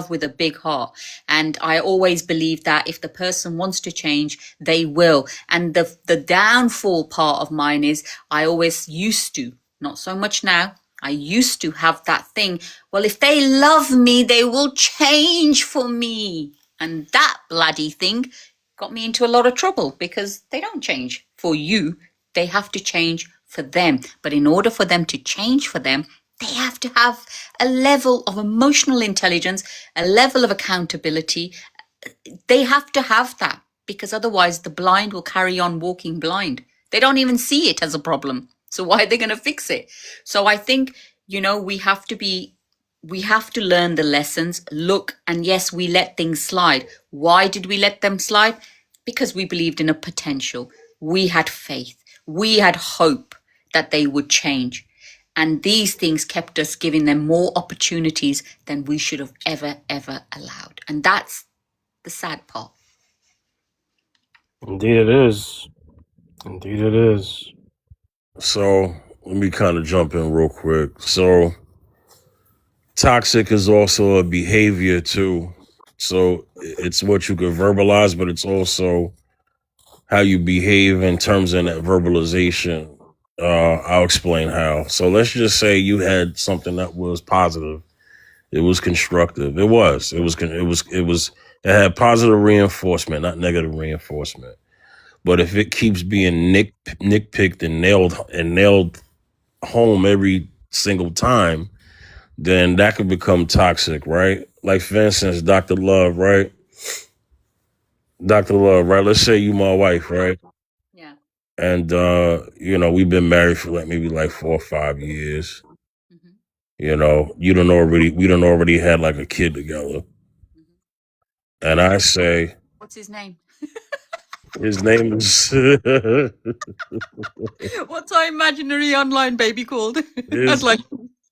with a big heart. And I always believe that if the person wants to change, they will. And the downfall part of mine is I always used to, not so much now, I used to have that thing. Well, if they love me, they will change for me. And that bloody thing got me into a lot of trouble because they don't change for you. They have to change for them. But in order for them to change for them, they have to have a level of emotional intelligence, a level of accountability. They have to have that because otherwise the blind will carry on walking blind. They don't even see it as a problem. So why are they going to fix it? So I think, we have to learn the lessons, look, and yes, we let things slide. Why did we let them slide? Because we believed in a potential. We had faith. We had hope that they would change. And these things kept us giving them more opportunities than we should have ever allowed. And that's the sad part. Indeed it is. Indeed it is. So let me kind of jump in real quick. So toxic is also a behavior too. So it's what you can verbalize, but it's also how you behave in terms of that verbalization. I'll explain how. So let's just say you had something that was positive. It was constructive. It had positive reinforcement, not negative reinforcement. But if it keeps being nitpicked and nailed home every single time, then that could become toxic, right? Like for instance, Dr. Love, right? Dr. Love, right? Let's say you my wife, right? Yeah. And we've been married for maybe 4 or 5 years. Mm-hmm. We done already had like a kid together. Mm-hmm. And I say, what's his name? His name is What's our imaginary online baby called? his,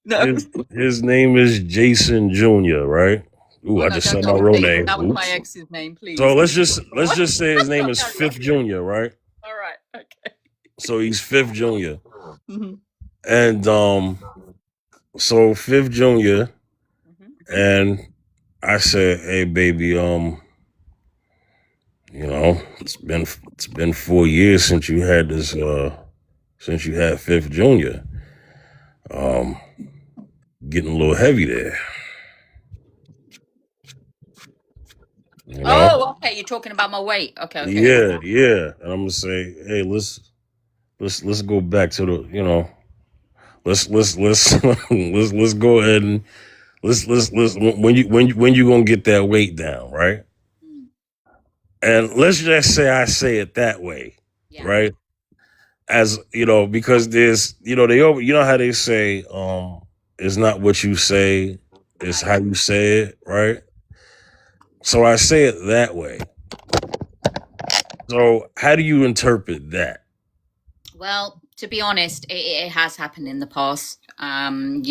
no. his name is Jason Jr., right? Ooh, I just said my real name. That was my ex's name, please. So let's just say his name is Fifth Jr., right? All right, okay. So he's Fifth Jr. Mm-hmm. And so Fifth Jr. Mm-hmm. And I said, hey baby, it's been 4 years since you had since you had Fifth Jr. Getting a little heavy there. Oh, okay. You're talking about my weight. Okay. Yeah. And I'm gonna say, hey, let's go back to the, let's let's go ahead and let's when you gonna get that weight down, right? Mm. And let's just say I say it that way, right? As because there's how they say it's not what you say, it's how you say it, right? So I say it that way. So how do you interpret that? Well, to be honest, it has happened in the past. So I'm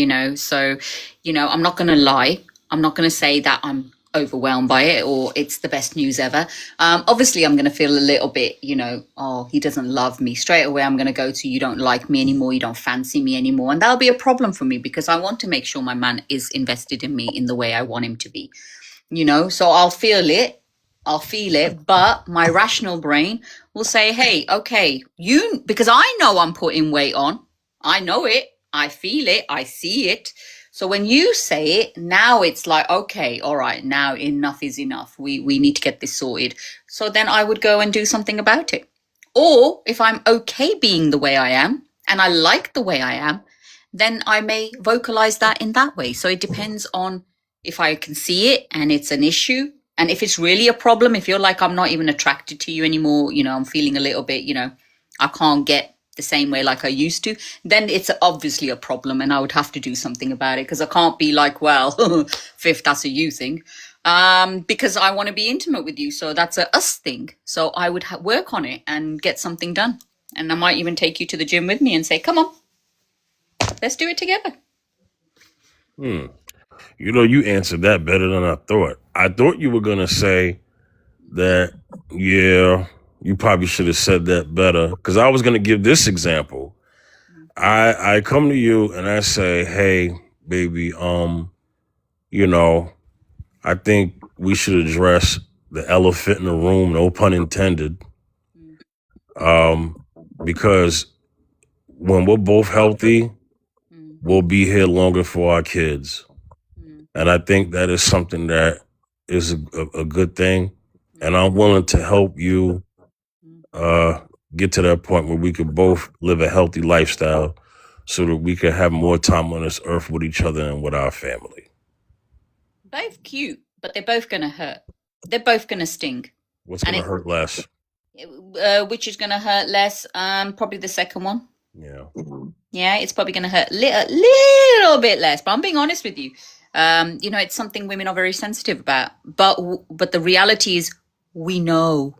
not going to lie. I'm not going to say that I'm overwhelmed by it or it's the best news ever. Obviously, I'm going to feel a little bit, oh, he doesn't love me. Straight away, I'm going to go to, you don't like me anymore. You don't fancy me anymore. And that'll be a problem for me because I want to make sure my man is invested in me in the way I want him to be. So I'll feel it, but my rational brain will say, hey, okay, because I know I'm putting weight on. I know it. I feel it. I see it. So when you say it, now it's like, okay, all right, now enough is enough. We need to get this sorted. So then I would go and do something about it. Or if I'm okay being the way I am and I like the way I am, then I may vocalize that in that way. So it depends on if I can see it and it's an issue. And if it's really a problem, if you're like, I'm not even attracted to you anymore, I'm feeling a little bit, I can't get the same way like I used to, then it's obviously a problem and I would have to do something about it because I can't be like, well, Fifth, that's a you thing. Because I want to be intimate with you. So that's a us thing. So I would work on it and get something done. And I might even take you to the gym with me and say, come on, let's do it together. You answered that better than I thought. I thought you were going to say that, yeah, you probably should have said that better. Because I was going to give this example. I come to you and I say, hey, baby, I think we should address the elephant in the room, no pun intended. Because when we're both healthy, we'll be here longer for our kids. Mm, And I think that is something that is a good thing. And mm, I'm willing to help you mm. get to that point where we could both live a healthy lifestyle so that we can have more time on this earth with each other and with our family. Both cute, but they're both going to hurt. They're both going to sting. What's And going to hurt less? which is going to hurt less? Probably the second one. Yeah. Yeah, it's probably going to hurt little bit less. But I'm being honest with you. It's something women are very sensitive about. But the reality is, we know.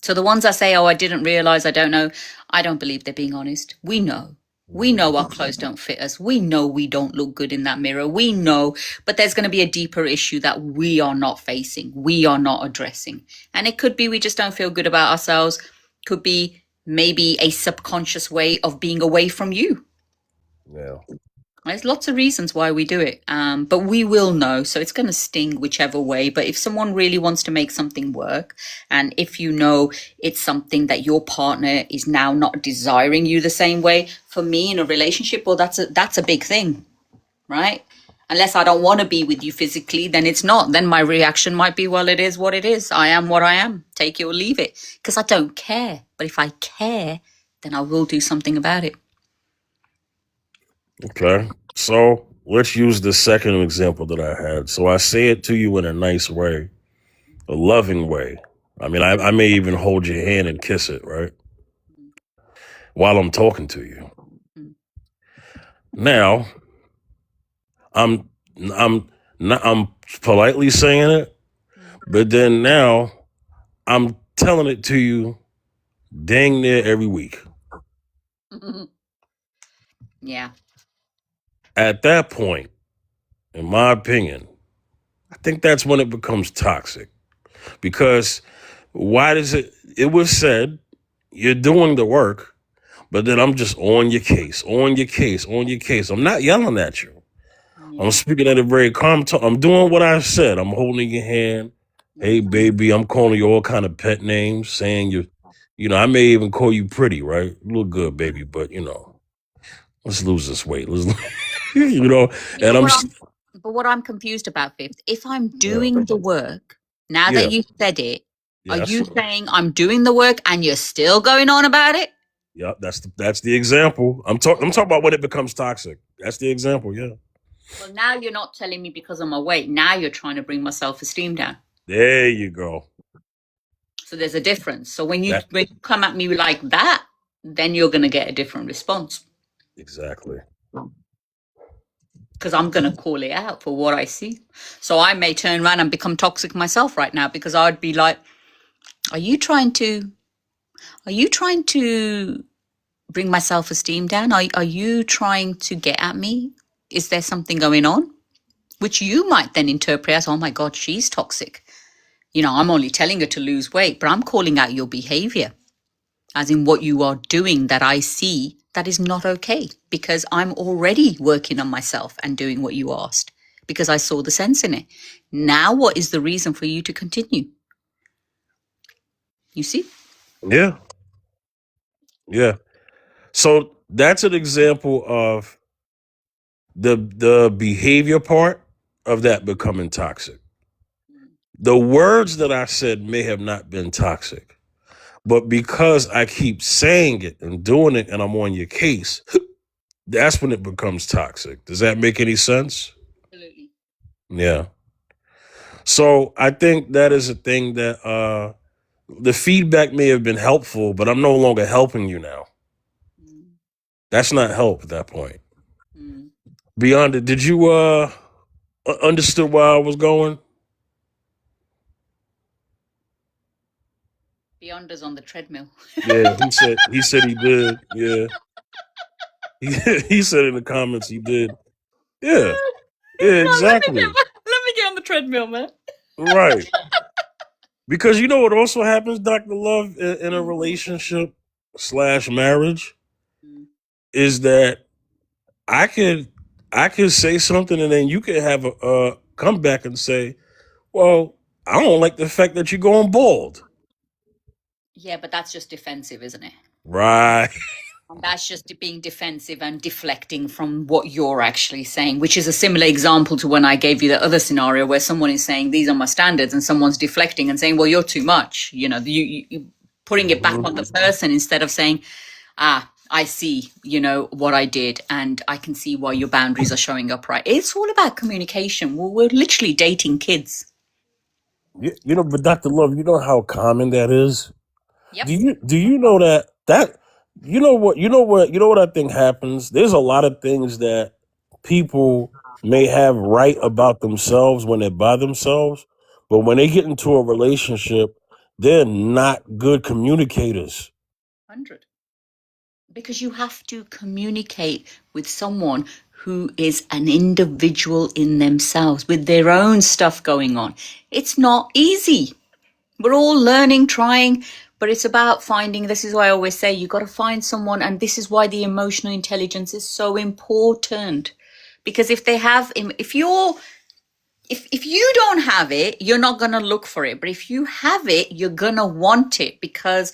So the ones that say, "Oh, I didn't realize, I don't know," I don't believe they're being honest. We know. We know our clothes don't fit us. We know we don't look good in that mirror. We know, but there's going to be a deeper issue that we are not facing. We are not addressing. And it could be we just don't feel good about ourselves. Could be maybe a subconscious way of being away from you. Yeah. There's lots of reasons why we do it, but we will know. So it's going to sting whichever way. But if someone really wants to make something work, and if you know it's something that your partner is now not desiring you the same way, for me in a relationship, well, that's a big thing, right? Unless I don't want to be with you physically, then it's not. Then my reaction might be, well, it is what it is. I am what I am. Take it or leave it. Because I don't care. But if I care, then I will do something about it. Okay. So let's use the second example that I had. So I say it to you in a nice way, a loving way. I mean, I may even hold your hand and kiss it, right? While I'm talking to you. Mm. Now, I'm I'm politely saying it, but then now I'm telling it to you dang near every week. Yeah. At that point, in my opinion, I think that's when it becomes toxic. Because why does it was said you're doing the work, but then I'm just on your case, on your case, on your case. I'm not yelling at you. Yeah. I'm speaking at a very calm tone. I'm doing what I said. I'm holding your hand. Hey, baby, I'm calling you all kind of pet names, saying I may even call you pretty, right? You look good, baby, but let's lose this weight. Let's, and I'm But what I'm confused about, Fifth, if I'm yeah, doing the work, now yeah, that you said it, are yes, you saying I'm doing the work and you're still going on about it? yeah. That's the example. I'm talking about when it becomes toxic. That's the example. Yeah. Well, now you're not telling me because of my weight. Now you're trying to bring my self-esteem down. There you go. So there's a difference. So when you That come at me like that, then you're going to get a different response exactly. because I'm going to call it out for what I see. So I may turn around and become toxic myself right now because I'd be like, are you trying to bring my self-esteem down? Are you trying to get at me? Is there something going on? Which you might then interpret as, oh my God, she's toxic. I'm only telling her to lose weight, but I'm calling out your behavior, as in what you are doing that I see that is not okay, because I'm already working on myself and doing what you asked because I saw the sense in it. Now, what is the reason for you to continue? You see? Yeah. Yeah. So that's an example of the behavior part of that becoming toxic. The words that I said may have not been toxic, but because I keep saying it and doing it and I'm on your case, that's when it becomes toxic. Does that make any sense? Absolutely. Yeah. So I think that is a thing that the feedback may have been helpful, but I'm no longer helping you now. That's not help at that point. Beyond it, did you understood where I was going? Beyond us on the treadmill. Yeah, he said he did. Yeah. He said in the comments he did. Yeah. Yeah, exactly. Let me get on the treadmill, man. Right. Because you know what also happens, Dr. Love, in a relationship / marriage is that I could say something and then you could have a come back and say, well, I don't like the fact that you're going bald. Yeah, but that's just defensive, isn't it? Right. And that's just being defensive and deflecting from what you're actually saying, which is a similar example to when I gave you the other scenario where someone is saying, these are my standards, and someone's deflecting and saying, well, you're too much. You putting it back on the person instead of saying, I see, what I did, and I can see why your boundaries are showing up right. It's all about communication. We're literally dating kids. But Dr. Love, you know how common that is? Yep. Do you know that you know what I think happens? There's a lot of things that people may have right about themselves when they're by themselves, but when they get into a relationship, they're not good communicators. 100. Because you have to communicate with someone who is an individual in themselves with their own stuff going on. It's not easy. We're all learning, trying, but it's about finding. This is why I always say you got to find someone, and this is why the emotional intelligence is so important. Because if you don't have it, you're not going to look for it. But if you have it, you're going to want it, because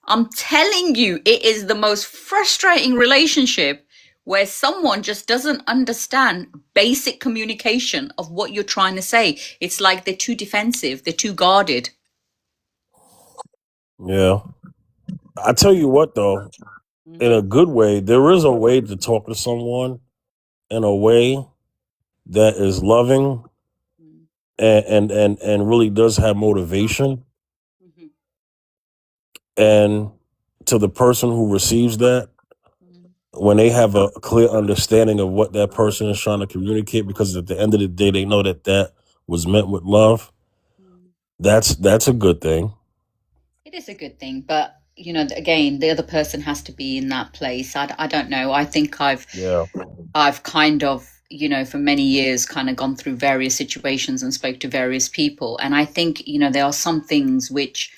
I'm telling you, it is the most frustrating relationship where someone just doesn't understand basic communication of what you're trying to say. It's like they're too defensive, they're too guarded. Yeah. I tell you what, though, in a good way, there is a way to talk to someone in a way that is loving and really does have motivation. And to the person who receives that, when they have a clear understanding of what that person is trying to communicate, because at the end of the day, they know that was meant with love, that's a good thing. It is a good thing, but again, the other person has to be in that place. I don't know. I think I've kind of, for many years kind of gone through various situations and spoke to various people. And I think, there are some things which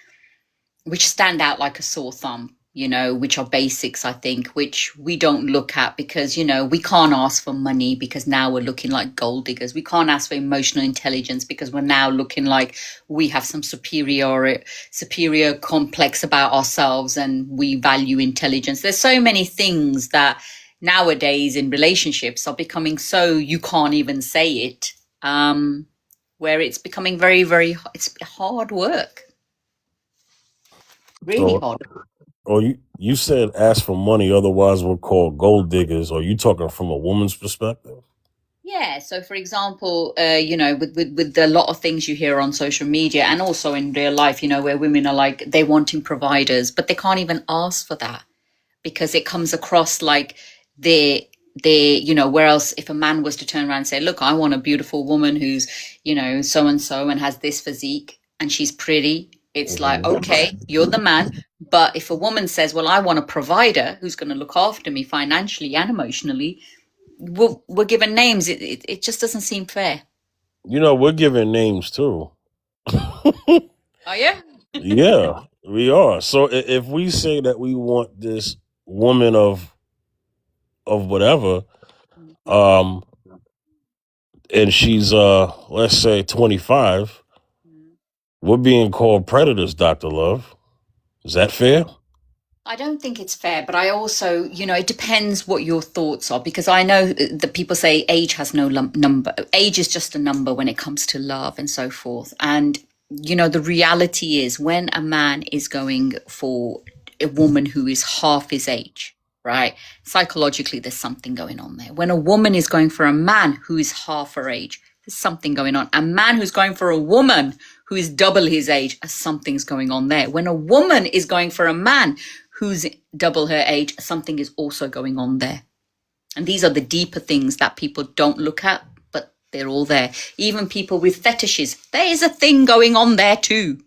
stand out like a sore thumb, which are basics, I think, which we don't look at because, we can't ask for money because now we're looking like gold diggers. We can't ask for emotional intelligence because we're now looking like we have some superior complex about ourselves and we value intelligence. There's so many things that nowadays in relationships are becoming so you can't even say it, where it's becoming very, very, it's hard work. Really hard. Or you said ask for money, otherwise we're called gold diggers. Are you talking from a woman's perspective? Yeah. So, for example, with a lot of things you hear on social media and also in real life, where women are like, they're wanting providers, but they can't even ask for that because it comes across like whereas if a man was to turn around and say, look, I want a beautiful woman who's, so-and-so and has this physique and she's pretty. It's like, okay, you're the man. But if a woman says, well, I want a provider who's going to look after me financially and emotionally, we're given names. It just doesn't seem fair. We're given names too. Are you? Yeah, we are. So if we say that we want this woman of whatever, and she's let's say 25, we're being called predators, Dr. Love. Is that fair? I don't think it's fair, but I also, it depends what your thoughts are, because I know that people say age has no number. Age is just a number when it comes to love and so forth. And, the reality is when a man is going for a woman who is half his age, right? Psychologically, there's something going on there. When a woman is going for a man who is half her age, there's something going on. A man who's going for a woman who is double his age, something's going on there. When a woman is going for a man who's double her age, something is also going on there. And these are the deeper things that people don't look at, but they're all there. Even people with fetishes, there is a thing going on there too.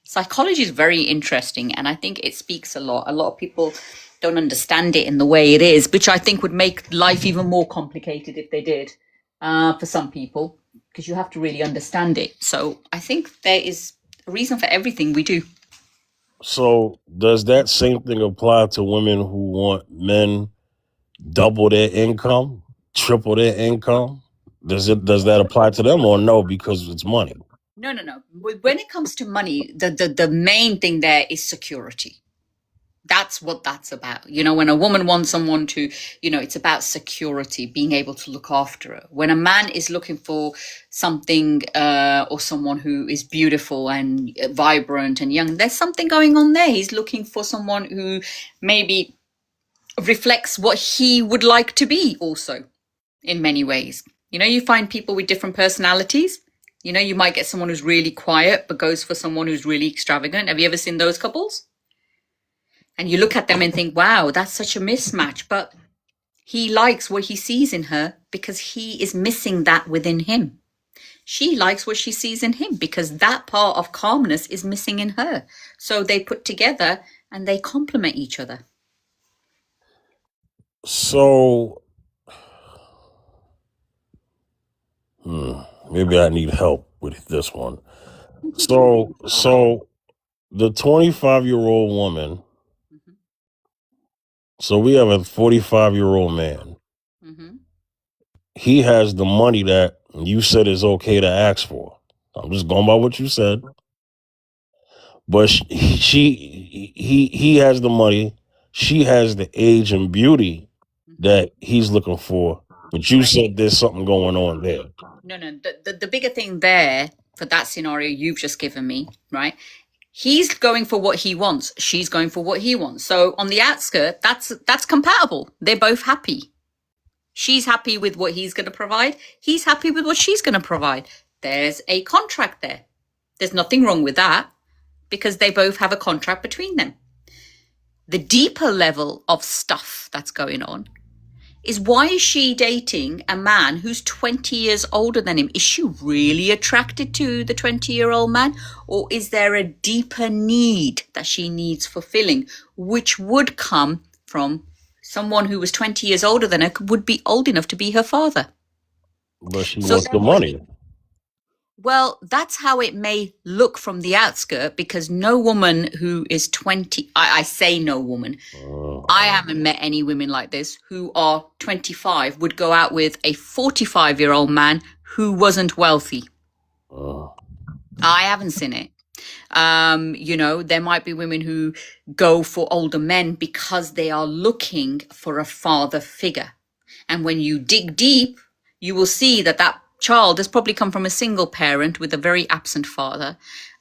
Psychology is very interesting, and I think it speaks a lot. A lot of people don't understand it in the way it is, which I think would make life even more complicated if they did, for some people, because you have to really understand it. So I think there is a reason for everything we do. So does that same thing apply to women who want men double their income, triple their income? Does that apply to them or no, because it's money? No. When it comes to money, the main thing there is security. That's what that's about. When a woman wants someone to, it's about security, being able to look after her. When a man is looking for something or someone who is beautiful and vibrant and young, there's something going on there. He's looking for someone who maybe reflects what he would like to be also in many ways. You find people with different personalities. You might get someone who's really quiet but goes for someone who's really extravagant. Have you ever seen those couples? And you look at them and think, wow, that's such a mismatch. But he likes what he sees in her because he is missing that within him. She likes what she sees in him because that part of calmness is missing in her. So they put together and they complement each other. So maybe I need help with this one. So the 25-year-old woman. Mhm. So we have a 45-year-old man. Mhm. He has the money that you said is okay to ask for. I'm just going by what you said. But he has the money. She has the age and beauty that he's looking for. But you said there's something going on there. No. The bigger thing there for that scenario you've just given me, right? He's going for what he wants. She's going for what he wants. So on the outskirt, that's compatible. They're both happy. She's happy with what he's going to provide. He's happy with what she's going to provide. There's a contract there. There's nothing wrong with that because they both have a contract between them. The deeper level of stuff that's going on is, why is she dating a man who's 20 years older than him? Is she really attracted to the 20-year-old man? Or is there a deeper need that she needs fulfilling, which would come from someone who was 20 years older than her, would be old enough to be her father? But she wants the money. Well, that's how it may look from the outskirt, because no woman who is 20, I say no woman, I haven't met any women like this who are 25 would go out with a 45-year-old man who wasn't wealthy. I haven't seen it. There might be women who go for older men because they are looking for a father figure. And when you dig deep, you will see that child has probably come from a single parent with a very absent father,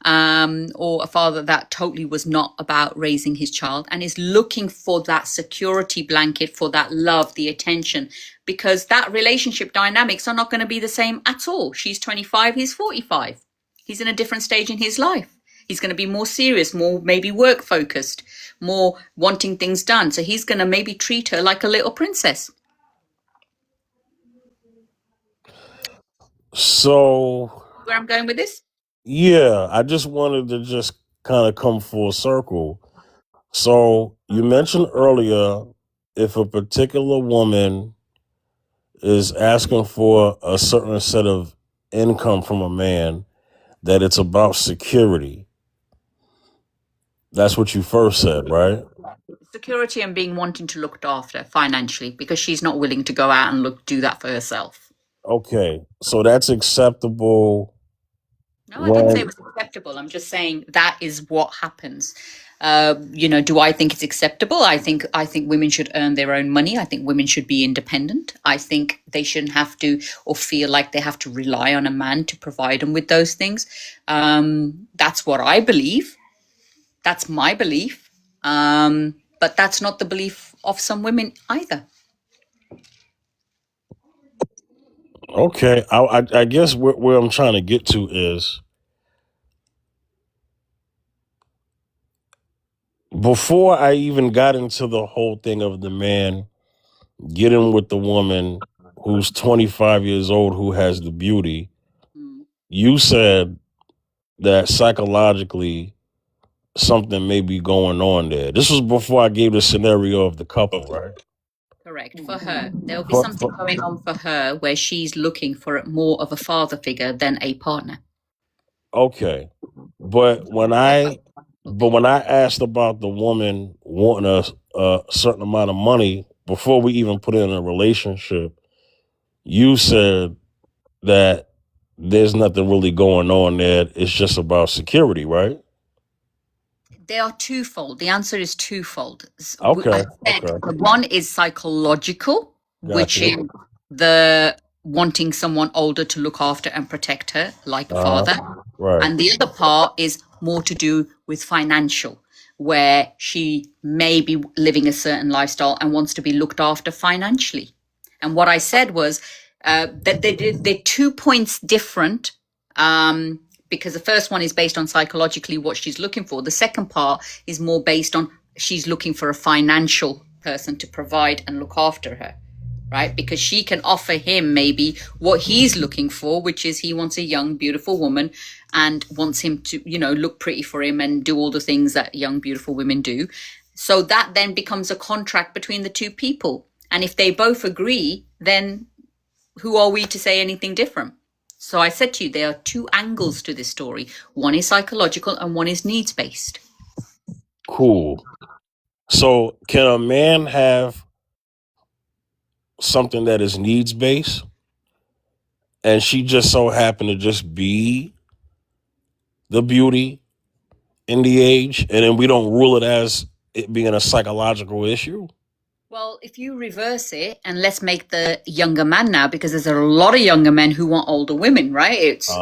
or a father that totally was not about raising his child, and is looking for that security blanket, for that love, the attention, because that relationship dynamics are not going to be the same at all. She's 25, he's 45. He's in a different stage in his life. He's going to be more serious, more maybe work focused, more wanting things done. So he's going to maybe treat her like a little princess. So Where I'm going with this? Yeah, I just wanted to just kind of come full circle. So you mentioned earlier, if a particular woman is asking for a certain set of income from a man, that it's about security. That's what you first said, right? Security and being wanting to look after financially, because she's not willing to go out and do that for herself. Okay, so that's acceptable. No, I didn't say it was acceptable. I'm just saying that is what happens. Do I think it's acceptable? I think women should earn their own money. I think women should be independent. I think they shouldn't have to or feel like they have to rely on a man to provide them with those things. That's what I believe. That's my belief. But that's not the belief of some women either. Okay, I guess where I'm trying to get to is, before I even got into the whole thing of the man getting with the woman who's 25 years old who has the beauty, you said that psychologically something may be going on there. This was before I gave the scenario of the couple, right? Correct. For her, there'll be something going on for her where she's looking for more of a father figure than a partner. Okay, but when I asked about the woman wanting a certain amount of money before we even put in a relationship, you said that there's nothing really going on there. It's just about security, right? They are twofold. The answer is twofold. Okay. I said Okay. the one is psychological, which Gotcha. is the wanting someone older to look after and protect her, like a father. Right. And the other part is more to do with financial, where she may be living a certain lifestyle and wants to be looked after financially. And what I said was that they're 2 points different, because the first one is based on psychologically what she's looking for. The second part is more based on she's looking for a financial person to provide and look after her, right? Because she can offer him maybe what he's looking for, which is he wants a young, beautiful woman and wants him to, look pretty for him and do all the things that young, beautiful women do. So that then becomes a contract between the two people. And if they both agree, then who are we to say anything different? So I said to you, there are two angles to this story. One is psychological and one is needs-based. Cool. So can a man have something that is needs based, and she just so happened to just be the beauty in the age, and then we don't rule it as it being a psychological issue? Well, if you reverse it, and let's make the younger man now, because there's a lot of younger men who want older women, right? It's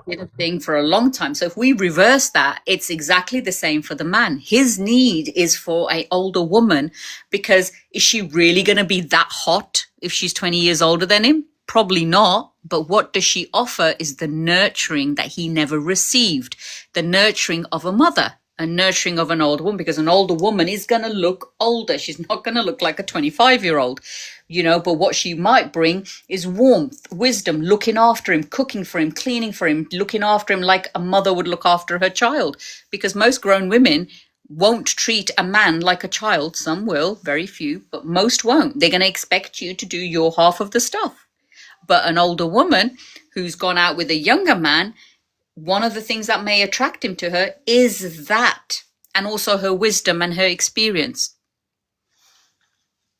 been a thing for a long time. So if we reverse that, it's exactly the same for the man. His need is for an older woman, because is she really going to be that hot if she's 20 years older than him? Probably not. But what does she offer is the nurturing that he never received, the nurturing of a mother, a nurturing of an older woman, because an older woman is going to look older. She's not going to look like a 25-year-old, but what she might bring is warmth, wisdom, looking after him, cooking for him, cleaning for him, looking after him like a mother would look after her child. Because most grown women won't treat a man like a child. Some will, very few, but most won't. They're going to expect you to do your half of the stuff. But an older woman who's gone out with a younger man, one of the things that may attract him to her is that, and also her wisdom and her experience.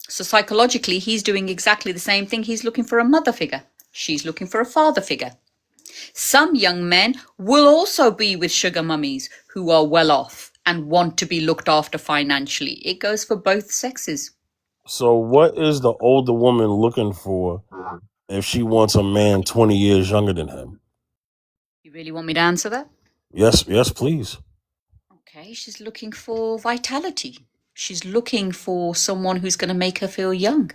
So psychologically, he's doing exactly the same thing. He's looking for a mother figure. She's looking for a father figure. Some young men will also be with sugar mummies who are well off and want to be looked after financially. It goes for both sexes. So what is the older woman looking for if she wants a man 20 years younger than him? You really want me to answer that? Yes, please. Okay, she's looking for vitality. She's looking for someone who's going to make her feel young.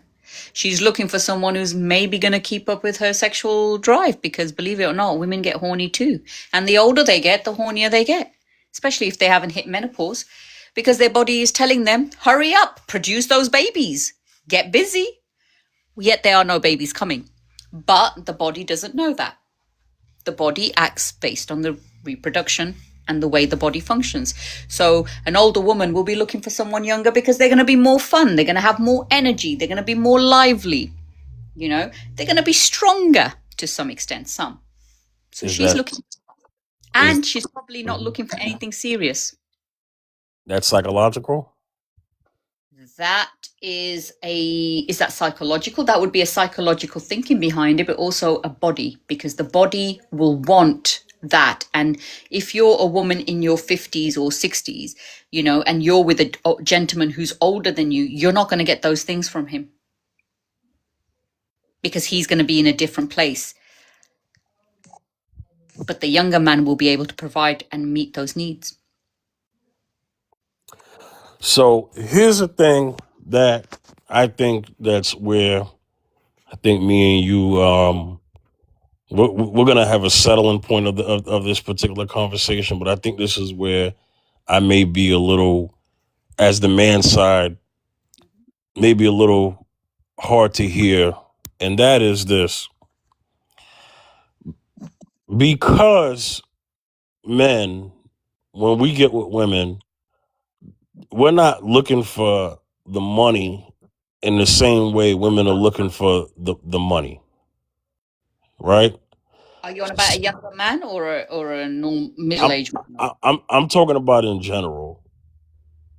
She's looking for someone who's maybe going to keep up with her sexual drive, because believe it or not, women get horny too. And the older they get, the hornier they get, especially if they haven't hit menopause, because their body is telling them, hurry up, produce those babies, get busy. Yet there are no babies coming. But the body doesn't know that. The body acts based on the reproduction and the way the body functions. So an older woman will be looking for someone younger because they're going to be more fun. They're going to have more energy. They're going to be more lively. They're going to be stronger to some extent, some. So she's looking, and she's probably not looking for anything serious. That's psychological? Is that psychological? That would be a psychological thinking behind it, but also a body, because the body will want that. And if you're a woman in your 50s or 60s, and you're with a gentleman who's older than you, you're not going to get those things from him, because he's going to be in a different place. But the younger man will be able to provide and meet those needs. So here's the thing that I think that's where I think me and you, we're gonna have a settling point of this particular conversation. But I think this is where I may be a little, as the man side, maybe a little hard to hear, and that is this: because men, when we get with women, we're not looking for the money in the same way women are looking for the money, right? Are you on about a younger man or a middle-aged man? I'm talking about in general,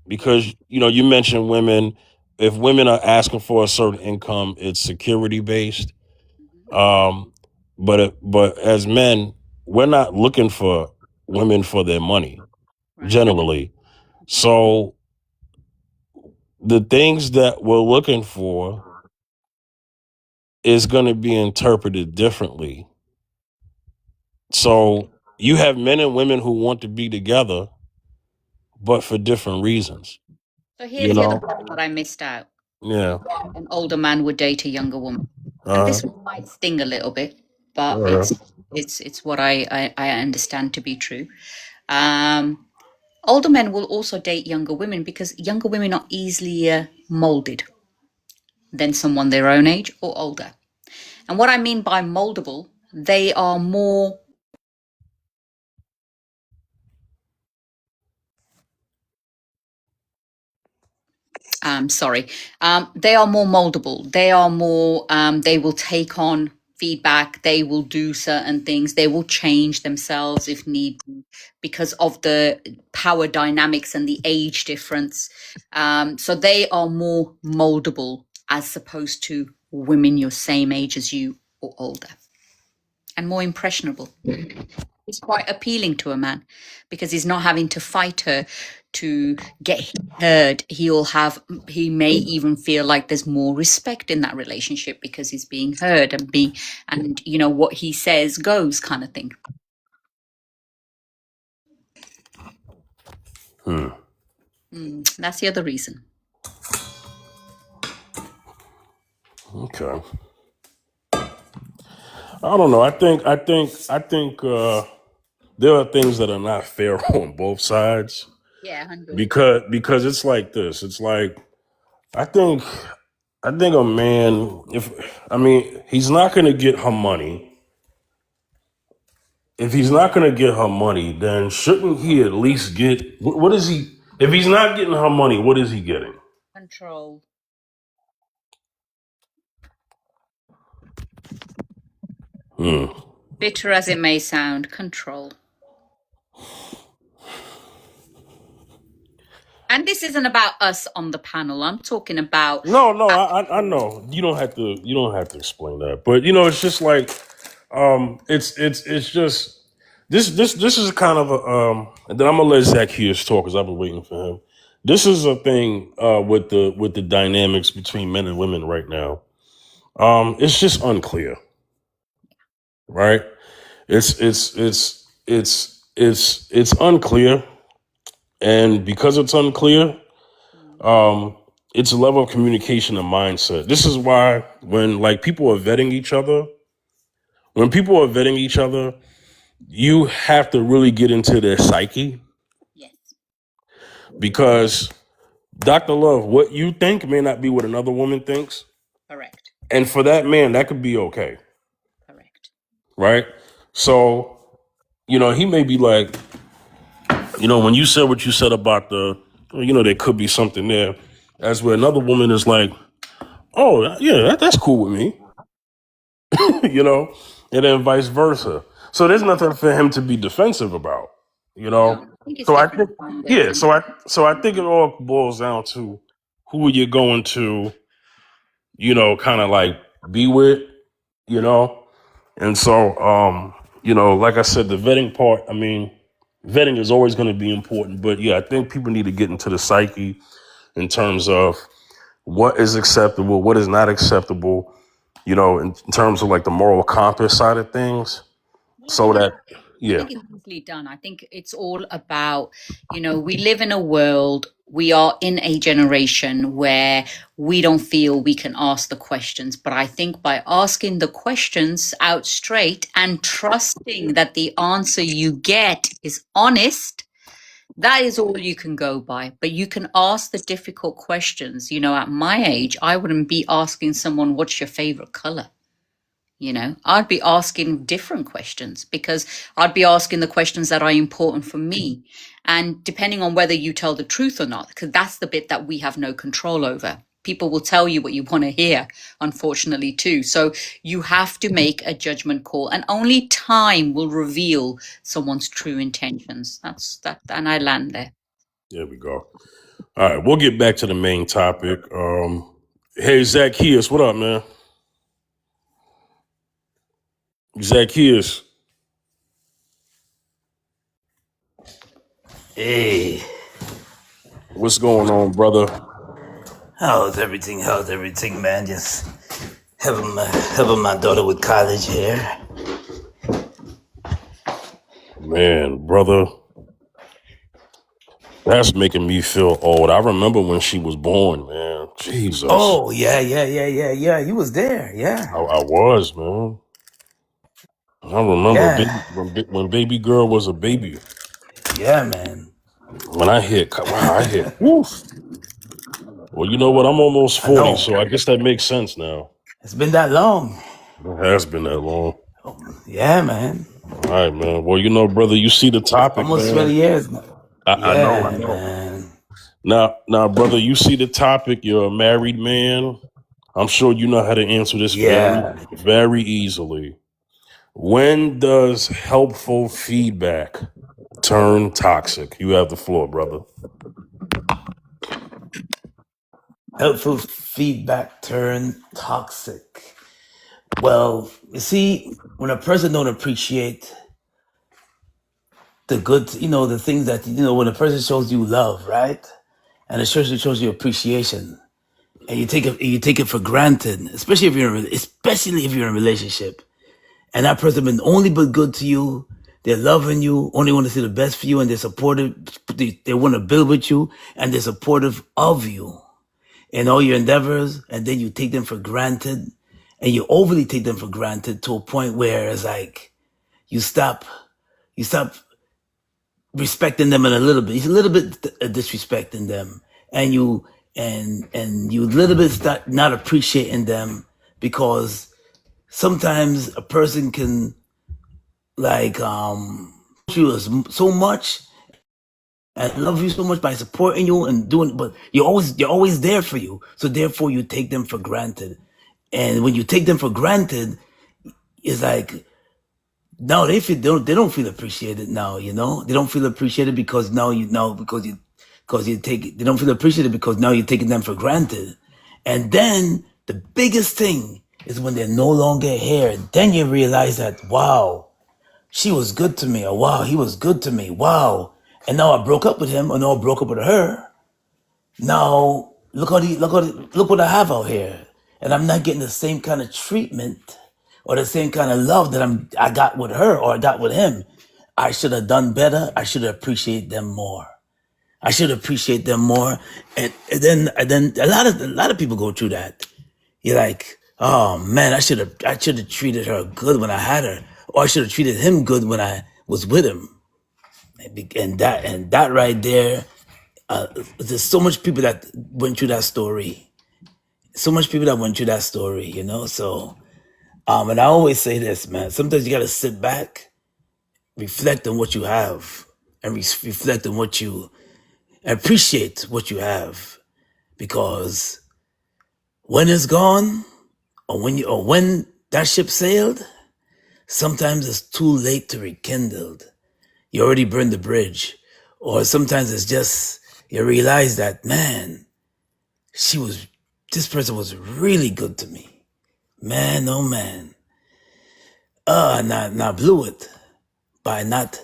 because you mentioned women. If women are asking for a certain income, it's security based. But as men, we're not looking for women for their money, Right. generally. So the things that we're looking for is going to be interpreted differently. So you have men and women who want to be together, but for different reasons. So You here's the other know? part that I missed out. Yeah. An older man would date a younger woman. And Uh this might sting a little bit, but huh. it's what I understand to be true. Um, older men will also date younger women because younger women are easier molded than someone their own age or older. And what I mean by moldable, they are more sorry, they are more moldable. They are more, they will take on feedback. They will do certain things. They will change themselves if need be because of the power dynamics and the age difference. So they are more moldable as opposed to women your same age as you or older and more impressionable. It's quite appealing to a man because he's not having to fight her to get heard. He may even feel like there's more respect in that relationship because he's being heard and you know what he says goes kind of thing. That's the other reason. Okay. I don't know. I think there are things that are not fair on both sides Yeah, 100. because it's like this. It's like I think I think a man, if I mean, he's not going to get her money. If he's not going to get her money, then shouldn't he at least get what is he? If he's not getting her money, what is he getting? Control. Hmm. Bitter as it may sound, control. And this isn't about us on the panel. I'm talking about No, I know you don't have to explain that, but it's just like it's just this is kind of a and then I'm gonna let Zacchaeus talk because I've been waiting for him. This is a thing with the dynamics between men and women right now. It's just unclear, right? It's unclear, and because it's unclear, it's a level of communication and mindset. This is why when like people are vetting each other, when people are vetting each other, you have to really get into their psyche yes, because Dr. Love, what you think may not be what another woman thinks. correct, And for that man, that could be okay. correct. Right. So, he may be like, when you said what you said about there could be something there. As where another woman is like, oh, yeah, that's cool with me. you know, and then vice versa. So there's nothing for him to be defensive about, you No, know. I think it's So I different think, standards yeah. and So I think it all boils down to who you're going to, kind of like be with, you know. And so, like I said, the vetting part. I mean, vetting is always going to be important, but yeah, I think people need to get into the psyche in terms of what is acceptable, what is not acceptable, in terms of like the moral compass side of things. yeah, So that, I yeah, think it's easily done. I think it's all about, we live in a world, we are in a generation where we don't feel we can ask the questions. But I think by asking the questions out straight and trusting that the answer you get is honest, that is all you can go by. But you can ask the difficult questions. At my age, I wouldn't be asking someone, what's your favorite color? I'd be asking different questions because I'd be asking the questions that are important for me. And depending on whether you tell the truth or not, because that's the bit that we have no control over. People will tell you what you want to hear, unfortunately, too. So you have to make a judgment call, and only time will reveal someone's true intentions. That's that, and I land there. there we go. All right, we'll get back to the main topic. Hey, Zacchaeus, what up, man? Zacchaeus. Hey, What's going on, brother? How's everything, man? Just helping my daughter with college here. Man, brother, that's making me feel old. I remember when she was born, man. Jesus. Oh, yeah. You was there, yeah. I was, man. I remember Yeah. when baby girl was a baby. Yeah, man. When I hit, woof. Well, you know what? I'm almost I 40, know. so I guess that makes sense now. It's been that long. It has been that long. Yeah, man. All right, man. Well, you know, brother, you see the topic, Almost man. 20 years now. I know. Man. Now, brother, you see the topic. You're a married man. I'm sure you know how to answer this very easily. When does helpful feedback turn toxic? You have the floor, brother. Helpful feedback turn toxic. Well, you see, when a person don't appreciate the good, the things that, when a person shows you love, right? And it shows you appreciation, and you take it for granted, especially if you're in a relationship, and that person been only but good to you. They're loving you, only want to see the best for you, and they're supportive. They want to build with you, and they're supportive of you in all your endeavors. And then you take them for granted, and you overly take them for granted to a point where it's like you stop respecting them in a little bit. He's a little bit disrespecting them, and you a little bit start not appreciating them, because sometimes a person can like you so much and love you so much by supporting you and doing, but you're always there for you. So therefore, you take them for granted, and when you take them for granted, it's like no, they don't feel appreciated now. They don't feel appreciated because now because they don't feel appreciated because now you're taking them for granted. And then the biggest thing is when they're no longer here. Then you realize that wow, she was good to me, or wow, he was good to me, wow. And now I broke up with him, or now I broke up with her. Now look what I have out here, and I'm not getting the same kind of treatment or the same kind of love that I got with her or I got with him. I should have done better. I should appreciate them more. And then a lot of people go through that. You're like, oh man, I should have treated her good when I had her, or I should have treated him good when I was with him. And that right there, there's so much people that went through that story. So and I always say this, man. Sometimes you gotta sit back, reflect on what you have, and reflect on appreciate what you have, because when it's gone, or when that ship sailed, sometimes it's too late to rekindle. You already burned the bridge, or sometimes it's just you realize that man, this person was really good to me, man. Oh man, and I blew it by not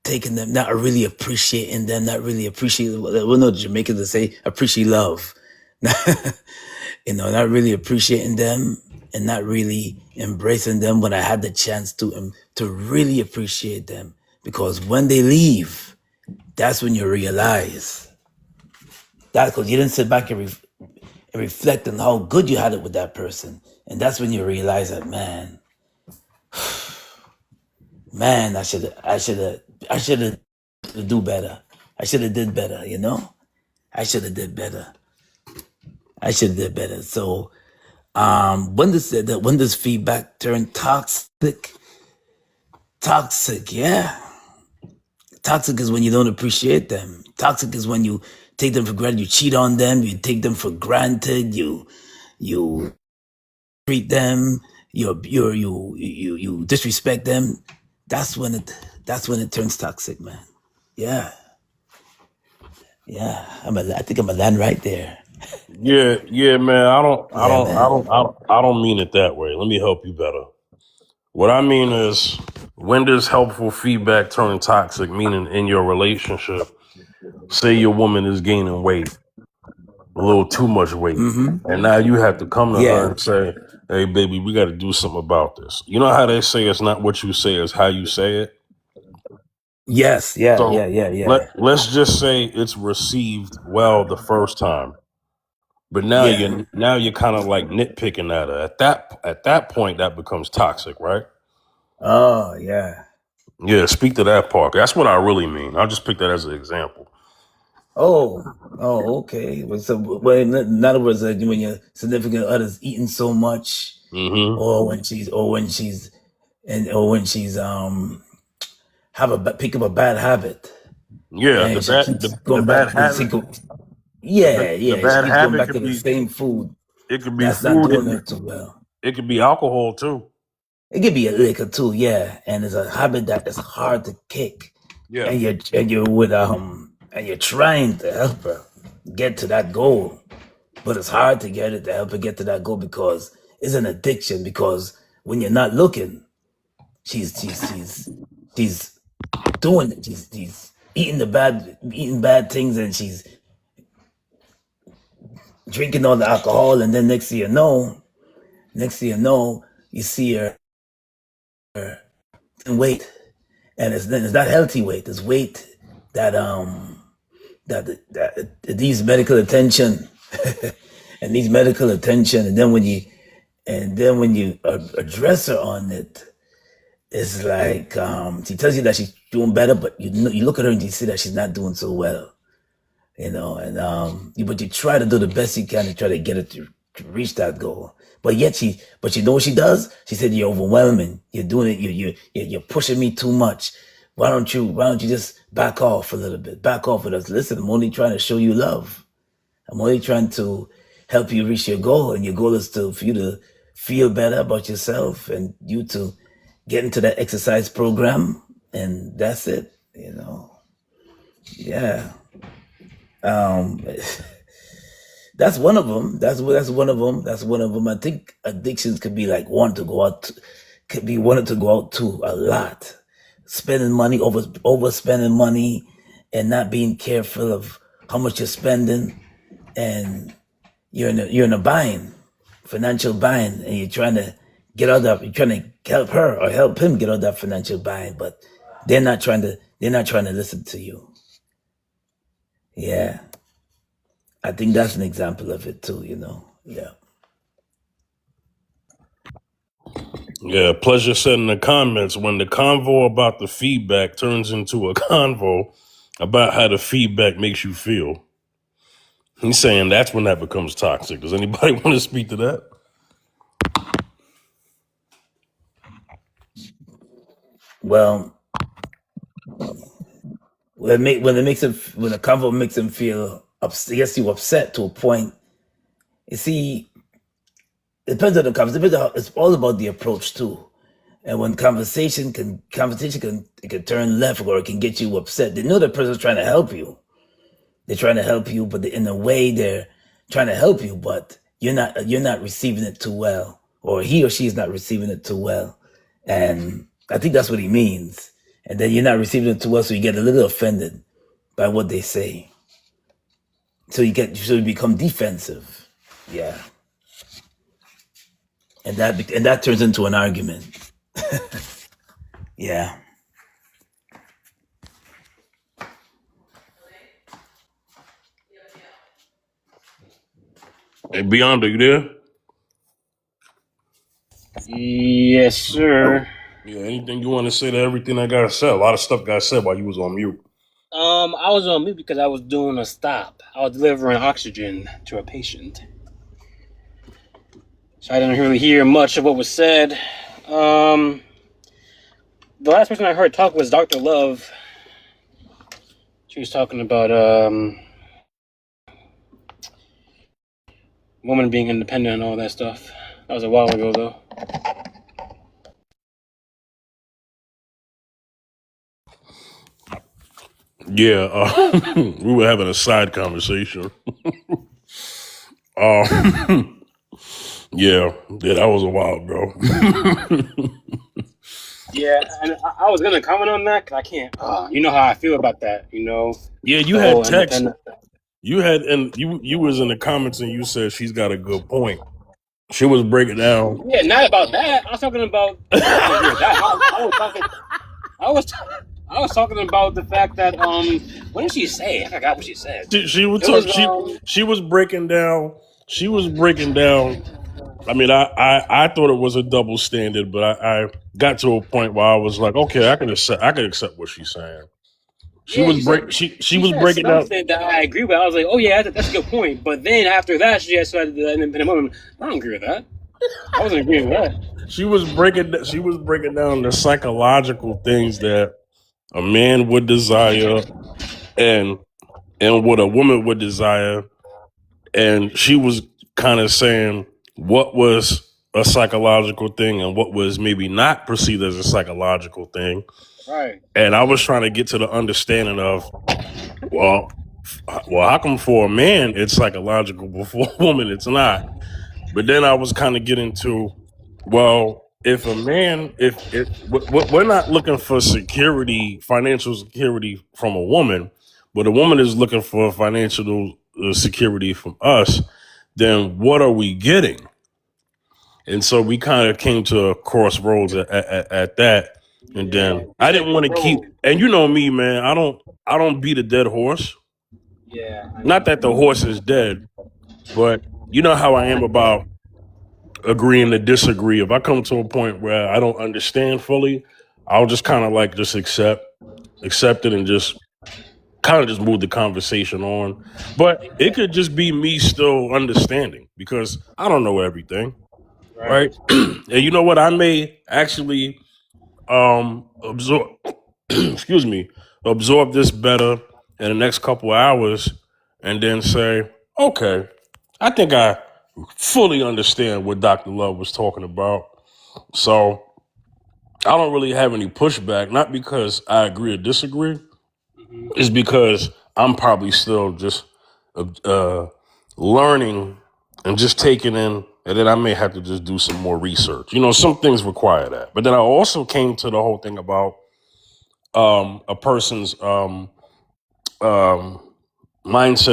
taking them, not really appreciating them, not really appreciating. Well, no, Jamaicans that say appreciate love. Not really appreciating them and not really embracing them when I had the chance to really appreciate them. Because when they leave, that's when you realize that's because you didn't sit back and reflect on how good you had it with that person, and that's when you realize that man, I should have do better. I should have did better. I should have did better. So when does feedback turn toxic? Yeah. Toxic is when you don't appreciate them. Toxic is when you take them for granted. You cheat on them. You take them for granted. You treat them. You disrespect them. That's when it turns toxic, man. Yeah. I think I'm a land right there. Yeah, man. I don't mean it that way. Let me help you better. What I mean is, when does helpful feedback turn toxic? Meaning in your relationship, say your woman is gaining weight, a little too much weight, and now you have to come to her and say, "Hey, baby, we got to do something about this." You know how they say it's not what you say, it's how you say it. Yes, So yeah. let's just say it's received well the first time, but now you're kind of like nitpicking at her. At that point, that becomes toxic, right? Oh, yeah. Yeah, speak to that part. That's what I really mean. I'll just pick that as an example. Oh, okay. Well, in other words, when your significant other's eating so much, or when she's pick up a bad habit, Yeah, and she keeps the going bad back to habit. The she bad keeps going habit back could to the be same food it could be that's not food. doing her too well. It could be alcohol too. It could be a liquor too, yeah. And it's a habit that is hard to kick. Yeah. And you're trying to help her get to that goal. But it's hard to help her get to that goal because it's an addiction. Because when you're not looking, she's doing it. She's eating bad things, and she's drinking all the alcohol, and then next thing you know, you see her weight, and it's not healthy weight. It's weight that needs medical attention, and needs medical attention. And then when you address her on it, it's like she tells you that she's doing better, but you look at her and you see that she's not doing so well, but you try to do the best you can to try to get her to reach that goal. But you know what she does? She said, "You're overwhelming. You're doing it. You're pushing me too much. Why don't you just back off a little bit? Back off with us. Listen, I'm only trying to show you love. I'm only trying to help you reach your goal, and your goal is for you to feel better about yourself and you to get into that exercise program, and that's it. Yeah." That's one of them. That's one of them. I think addictions could be like wanting to go out too a lot, spending money, overspending money, and not being careful of how much you're spending, and you're in a bind, financial bind, and you're trying to help her or help him get out of that financial bind, but they're not trying to listen to you. Yeah. I think that's an example of it too, Yeah. Yeah, Pleasure said in the comments, when the convo about the feedback turns into a convo about how the feedback makes you feel. He's saying that's when that becomes toxic. Does anybody want to speak to that? Well, when the convo makes him feel gets you upset to a point. You see, it depends on the conversation. It's all about the approach too. And when conversation can turn left, or it can get you upset. They know the person's trying to help you. They're trying to help you, but in a way they're trying to help you, but you're not receiving it too well, or he or she is not receiving it too well. And I think that's what he means. And then you're not receiving it too well, so you get a little offended by what they say. So you become defensive. Yeah. And that turns into an argument. Yeah. Hey, Beyond, are you there? Yes, sir. Yeah, anything you want to say to everything I got said? A lot of stuff got said while you was on mute. I was on mute because I was doing a stop. I was delivering oxygen to a patient. So I didn't really hear much of what was said. The last person I heard talk was Dr. Love. She was talking about women being independent and all that stuff. That was a while ago, though. Yeah, we were having a side conversation. Yeah, that was a while ago. Yeah, and I was gonna comment on that because I can't. You know how I feel about that. You know, Yeah, you the had whole text. independent. You had and you was in the comments and you said she's got a good point. She was breaking down. Yeah, not about that. I was talking about. I don't agree with that. I was talking. I was talking about the fact that what did she say? I forgot what she said. She was It was she was breaking down. She was breaking down. I mean, I thought it was a double standard, but I got to a point where I was like, okay, I can accept what she's saying. She was she was said breaking down. something that I agree with. I was like, oh yeah, that's a good point. But then after that, she just said in a moment, I don't agree with that. I wasn't agreeing with that. She was breaking down the psychological things that a man would desire and what a woman would desire, and she was kind of saying what was a psychological thing and what was maybe not perceived as a psychological thing. Right. And I was trying to get to the understanding of, well, how come for a man it's psychological, but for a woman it's not? But then I was kind of getting to, well, if a man, if we're not looking for security, financial security from a woman, but a woman is looking for financial security from us, then what are we getting? And so we kind of came to a crossroads at that. And then I didn't want to keep, and you know me, man, I don't beat a dead horse. Yeah. Not that the horse is dead, but you know how I am about agreeing to disagree. If I come to a point where I don't understand fully, I'll just kind of like just accept it and just kind of just move the conversation on. But it could just be me still understanding because I don't know everything, right? And you know what? I may actually absorb absorb this better in the next couple hours and then say, okay, I think I fully understand what Dr. Love was talking about. So I don't really have any pushback, not because I agree or disagree. It's because I'm probably still just learning and just taking in, and then I may have to just do some more research. You know, some things require that. But then I also came to the whole thing about a person's mindset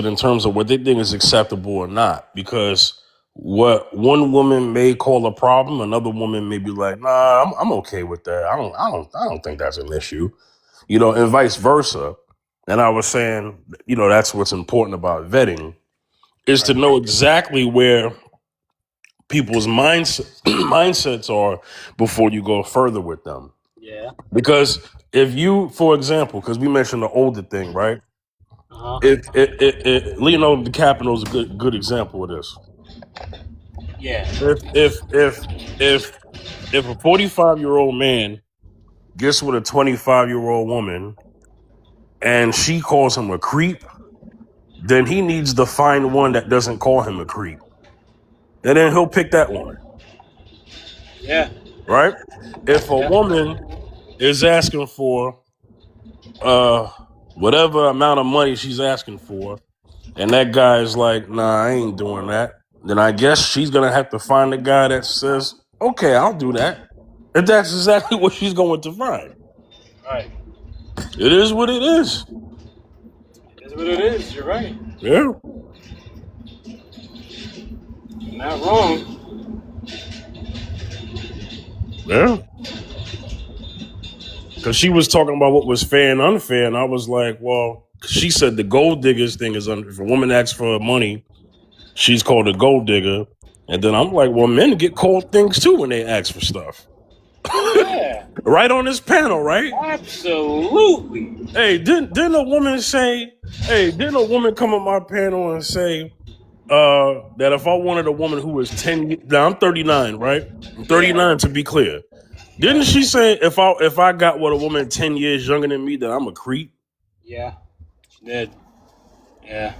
in terms of what they think is acceptable or not. Because what one woman may call a problem, another woman may be like, "Nah, I'm okay with that. I don't think that's an issue." You know, and vice versa. And I was saying, you know, that's what's important about vetting is to know exactly where people's mindsets are before you go further with them. Yeah. Because if you, for example, because we mentioned the older thing, right? If Leonardo DiCaprio is a good example of this. Yeah. If a 45-year-old man gets with a 25-year-old woman and she calls him a creep, then he needs to find one that doesn't call him a creep. And then he'll pick that one. Yeah. Right? If a woman is asking for whatever amount of money she's asking for, and that guy is like, nah, I ain't doing that, then I guess she's going to have to find a guy that says, okay, I'll do that. And that's exactly what she's going to find. Right. It is what it is. It is what it is. You're right. Yeah. You're not wrong. Yeah. Because she was talking about what was fair and unfair, and I was like, well, she said the gold diggers thing is if a woman asks for money, she's called a gold digger. And then I'm like, well, men get called things too when they ask for stuff. Yeah. Right on this panel, right? Absolutely. Hey, didn't a woman come on my panel and say that if I wanted a woman who was 10, now I'm 39, right? I'm 39 to be clear. Didn't she say if I got with a woman 10 years younger than me, that I'm a creep? Yeah, she did. Yeah.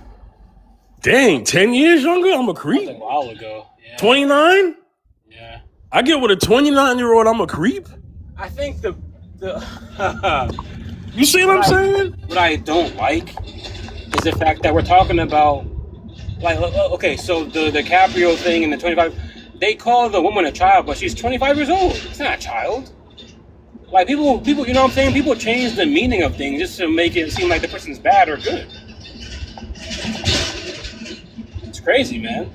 Dang, 10 years younger? I'm a That creep? was a while ago. Yeah. 29? Yeah. I get with a 29-year-old, I'm a creep? I think the You see what I'm saying? what I don't like is the fact that we're talking about, like, okay, so the DiCaprio thing and the 25, they call the woman a child, but she's 25 years old. It's not a child. Like people, you know what I'm saying? People change the meaning of things just to make it seem like the person's bad or good. It's crazy, man.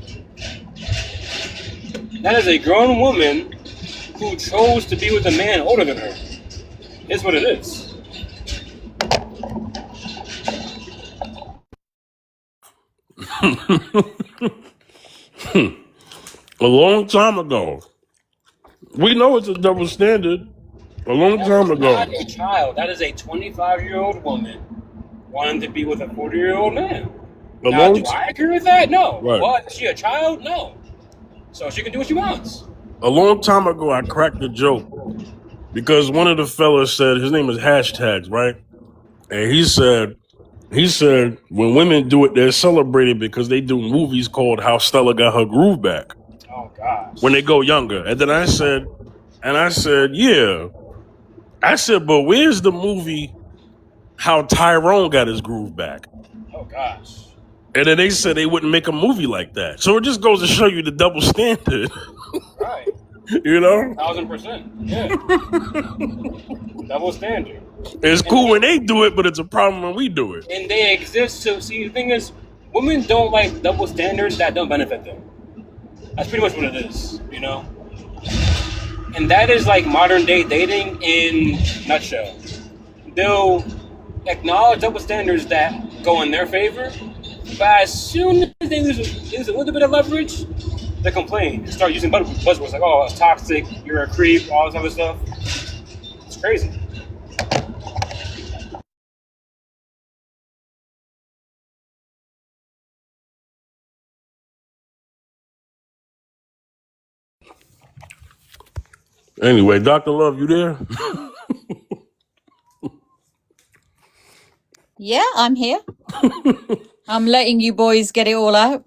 That is a grown woman who chose to be with a man older than her. It's what it is. A long time ago. We know it's a double standard. A long time ago. Not a child. That is a 25-year-old woman wanting to be with a 40-year-old man. Now, do I agree with that? No. Right. But is she a child? No. So she can do what she wants. A long time ago, I cracked a joke because one of the fellas said, his name is Hashtags, right? And he said, when women do it, they're celebrated because they do movies called How Stella Got Her Groove Back. Oh, gosh. When they go younger. And then I said, yeah. I said, but where's the movie How Tyrone Got His Groove Back? Oh, gosh. And then they said they wouldn't make a movie like that. So it just goes to show you the double standard. Right. You know? 1,000%. Yeah. Double standard. It's cool when they do it, but it's a problem when we do it. And they exist to see. The thing is, women don't like double standards that don't benefit them. That's pretty much what it is, you know? And that is like modern day dating in a nutshell. They'll acknowledge double standards that go in their favor, but as soon as they lose a little bit of leverage, they complain and start using buzzwords like, oh, it's toxic, you're a creep, all this other stuff. It's crazy. Anyway, Dr. Love, you there? Yeah, I'm here. I'm letting you boys get it all out.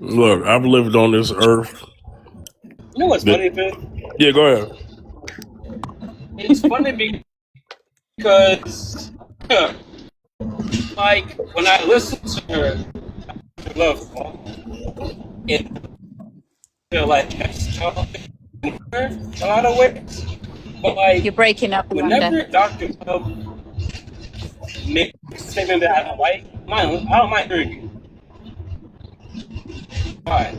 Look, I've lived on this earth. You know what's funny, Finn? Yeah, go ahead. It's funny because, like, when I listen to her, Love, it feel like that's talking a lot of ways. But like, You're breaking up, whenever Wanda. Dr. Love makes a statement that I don't like, I don't mind hearing you. Why?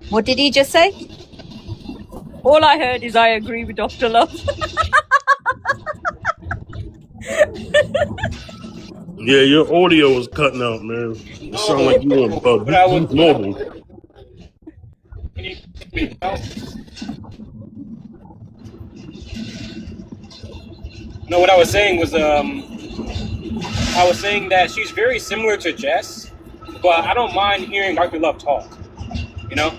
What did he just say? All I heard is I agree with Dr. Love. Yeah, your audio is cutting out, man. It sounds like you on mobile. Can you hear me now? No, what I was saying was, I was saying that she's very similar to Jess, but I don't mind hearing Dr. Love talk, you know?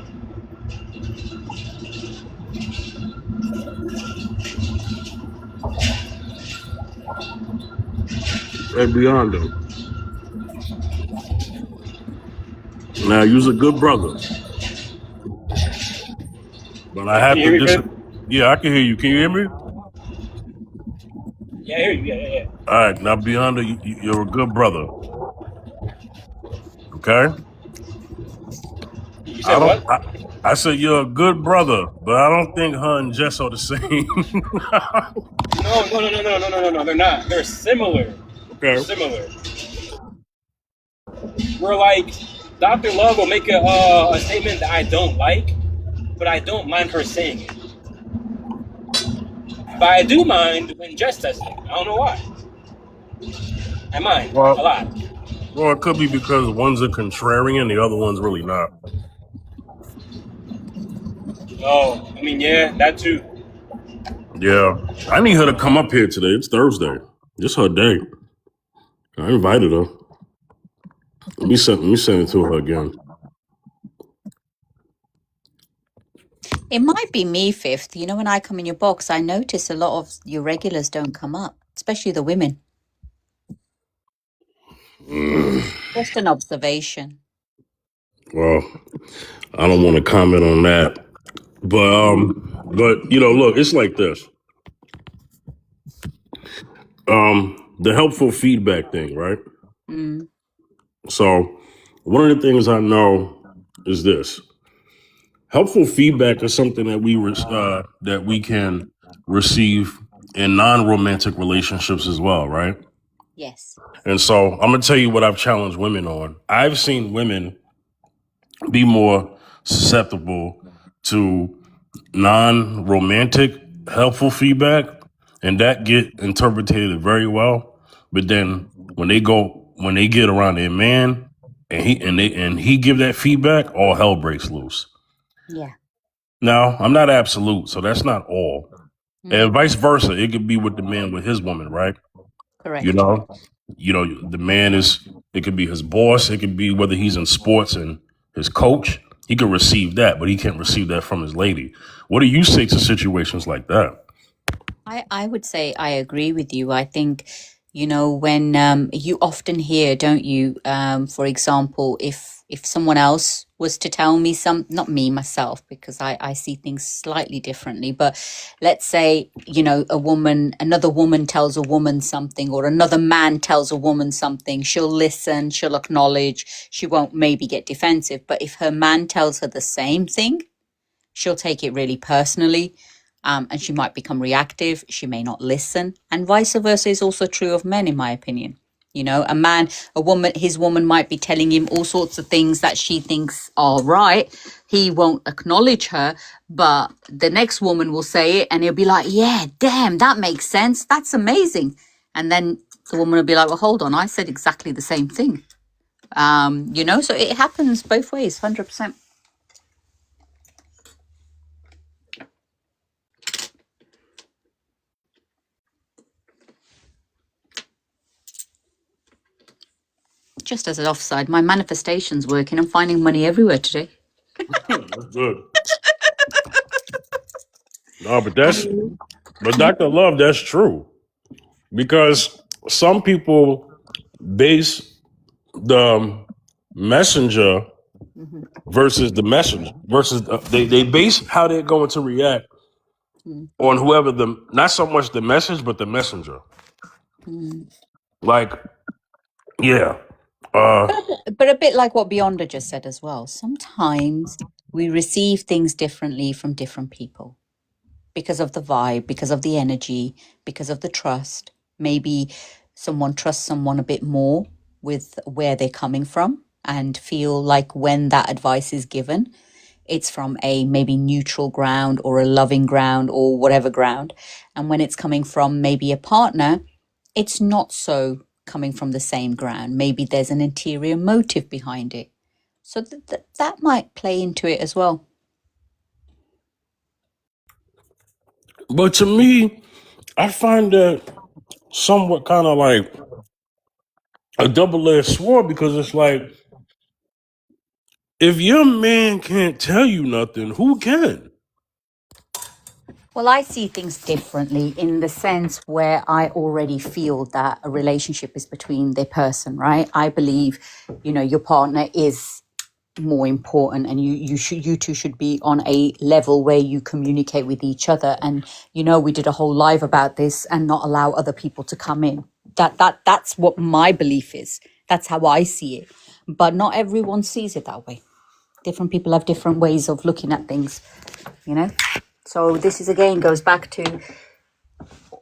Hey, Beyond. Now, you're a good brother. But I have Can you hear me, to yeah, I can hear you. Can you hear me? Yeah, I hear you. Yeah. All right, now Beyond, you're a good brother. Okay? You said what? I said you're a good brother, but I don't think her and Jess are the same. No. They're not. They're similar. Okay. They're similar. We're like, Dr. Love will make a statement that I don't like, but I don't mind her saying it. But I do mind when Jess does it. I don't know why. I mind a lot. Well, it could be because one's a contrarian, the other one's really not. Oh, I mean, yeah, that too. Yeah. I need her to come up here today. It's Thursday. It's her day. I invited her. Let me send it to her again. It might be me, Fifth. You know, when I come in your box, I notice a lot of your regulars don't come up, especially the women. Just an observation. Well, I don't want to comment on that. But you know, look, it's like this. the helpful feedback thing, right? Mm. So one of the things I know is this: helpful feedback is something that we can receive in non-romantic relationships as well, right? Yes. And so I'm gonna tell you what I've challenged women on. I've seen women be more susceptible to non-romantic helpful feedback, and that get interpreted very well. But then when they get around their man and he give that feedback, all hell breaks loose. Yeah. Now, I'm not absolute, so that's not all. Mm. And vice versa, it could be with the man with his woman, right? You Correct. know, the man it could be his boss, it could be whether he's in sports and his coach. He could receive that, but he can't receive that from his lady. What do you say to situations like that? I would say I agree with you. I think, when you often hear, don't you, for example, if someone else was to tell me not me myself, because I see things slightly differently, but let's say, another woman tells a woman something, or another man tells a woman something, she'll listen, she'll acknowledge, she won't maybe get defensive. But if her man tells her the same thing, she'll take it really personally, and she might become reactive. She may not listen, and vice versa is also true of men, in my opinion. His woman might be telling him all sorts of things that she thinks are right. He won't acknowledge her, but the next woman will say it, and he'll be like, yeah, damn, that makes sense, that's amazing. And then the woman will be like, well, hold on, I said exactly the same thing. So it happens both ways, 100%. Just as an offside, my manifestation's working. I'm finding money everywhere today. That's good. No, but Dr. Love, that's true. Because some people base the messenger Mhm. versus the messenger versus they base how they're going to react Mm. on whoever not so much the message but the messenger. Mm. Like, yeah. But a bit like what Beyonda just said as well. Sometimes we receive things differently from different people because of the vibe, because of the energy, because of the trust. Maybe someone trusts someone a bit more with where they're coming from, and feel like when that advice is given, it's from a maybe neutral ground or a loving ground or whatever ground. And when it's coming from maybe a partner, it's not so coming from the same ground. Maybe there's an interior motive behind it. So that might play into it as well. But to me, I find that somewhat kind of like a double-edged sword, because it's like, if your man can't tell you nothing, who can? Well, I see things differently in the sense where I already feel that a relationship is between the person, right? I believe, your partner is more important, and you two should be on a level where you communicate with each other. And we did a whole live about this, and not allow other people to come in. That's what my belief is. That's how I see it. But not everyone sees it that way. Different people have different ways of looking at things, So this is, again, goes back to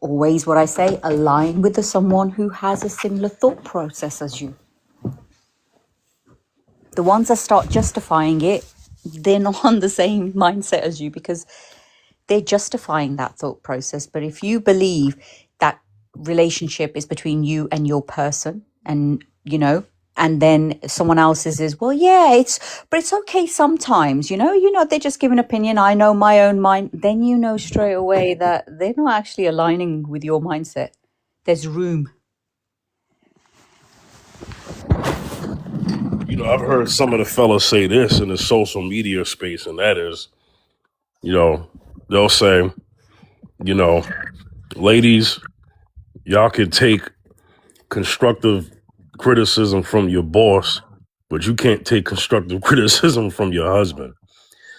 always what I say: align with someone who has a similar thought process as you. The ones that start justifying it, they're not on the same mindset as you, because they're justifying that thought process. But if you believe that relationship is between you and your person, and and then someone else's is, well, yeah, but it's okay sometimes, they just give an opinion, I know my own mind, then straight away that they're not actually aligning with your mindset. There's room. I've heard some of the fellas say this in the social media space, and that is, they'll say, ladies, y'all can take constructive criticism from your boss, but you can't take constructive criticism from your husband.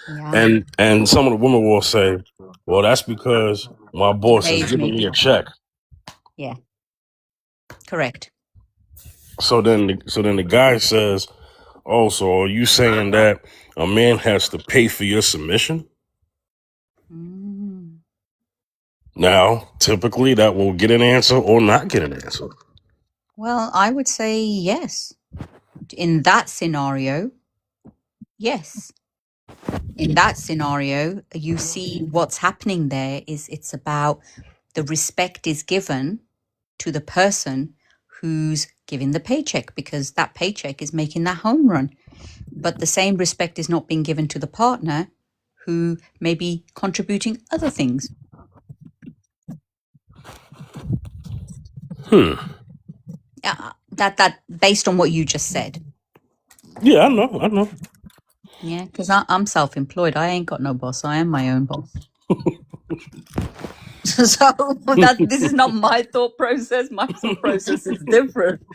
Yeah. And some of the women will say, well, that's because my boss is Pays giving me. me a check. Yeah. Correct. So then the guy says, "Oh, so are you saying that a man has to pay for your submission?" Mm. Now, typically that will get an answer or not get an answer. Well, I would say yes. In that scenario, yes. In that scenario, you see what's happening there is it's about the respect is given to the person who's giving the paycheck, because that paycheck is making that home run. But the same respect is not being given to the partner who may be contributing other things. That based on what you just said. Yeah, I know. Yeah, because I'm self-employed. I ain't got no boss. I am my own boss. So this is not my thought process. My thought process is different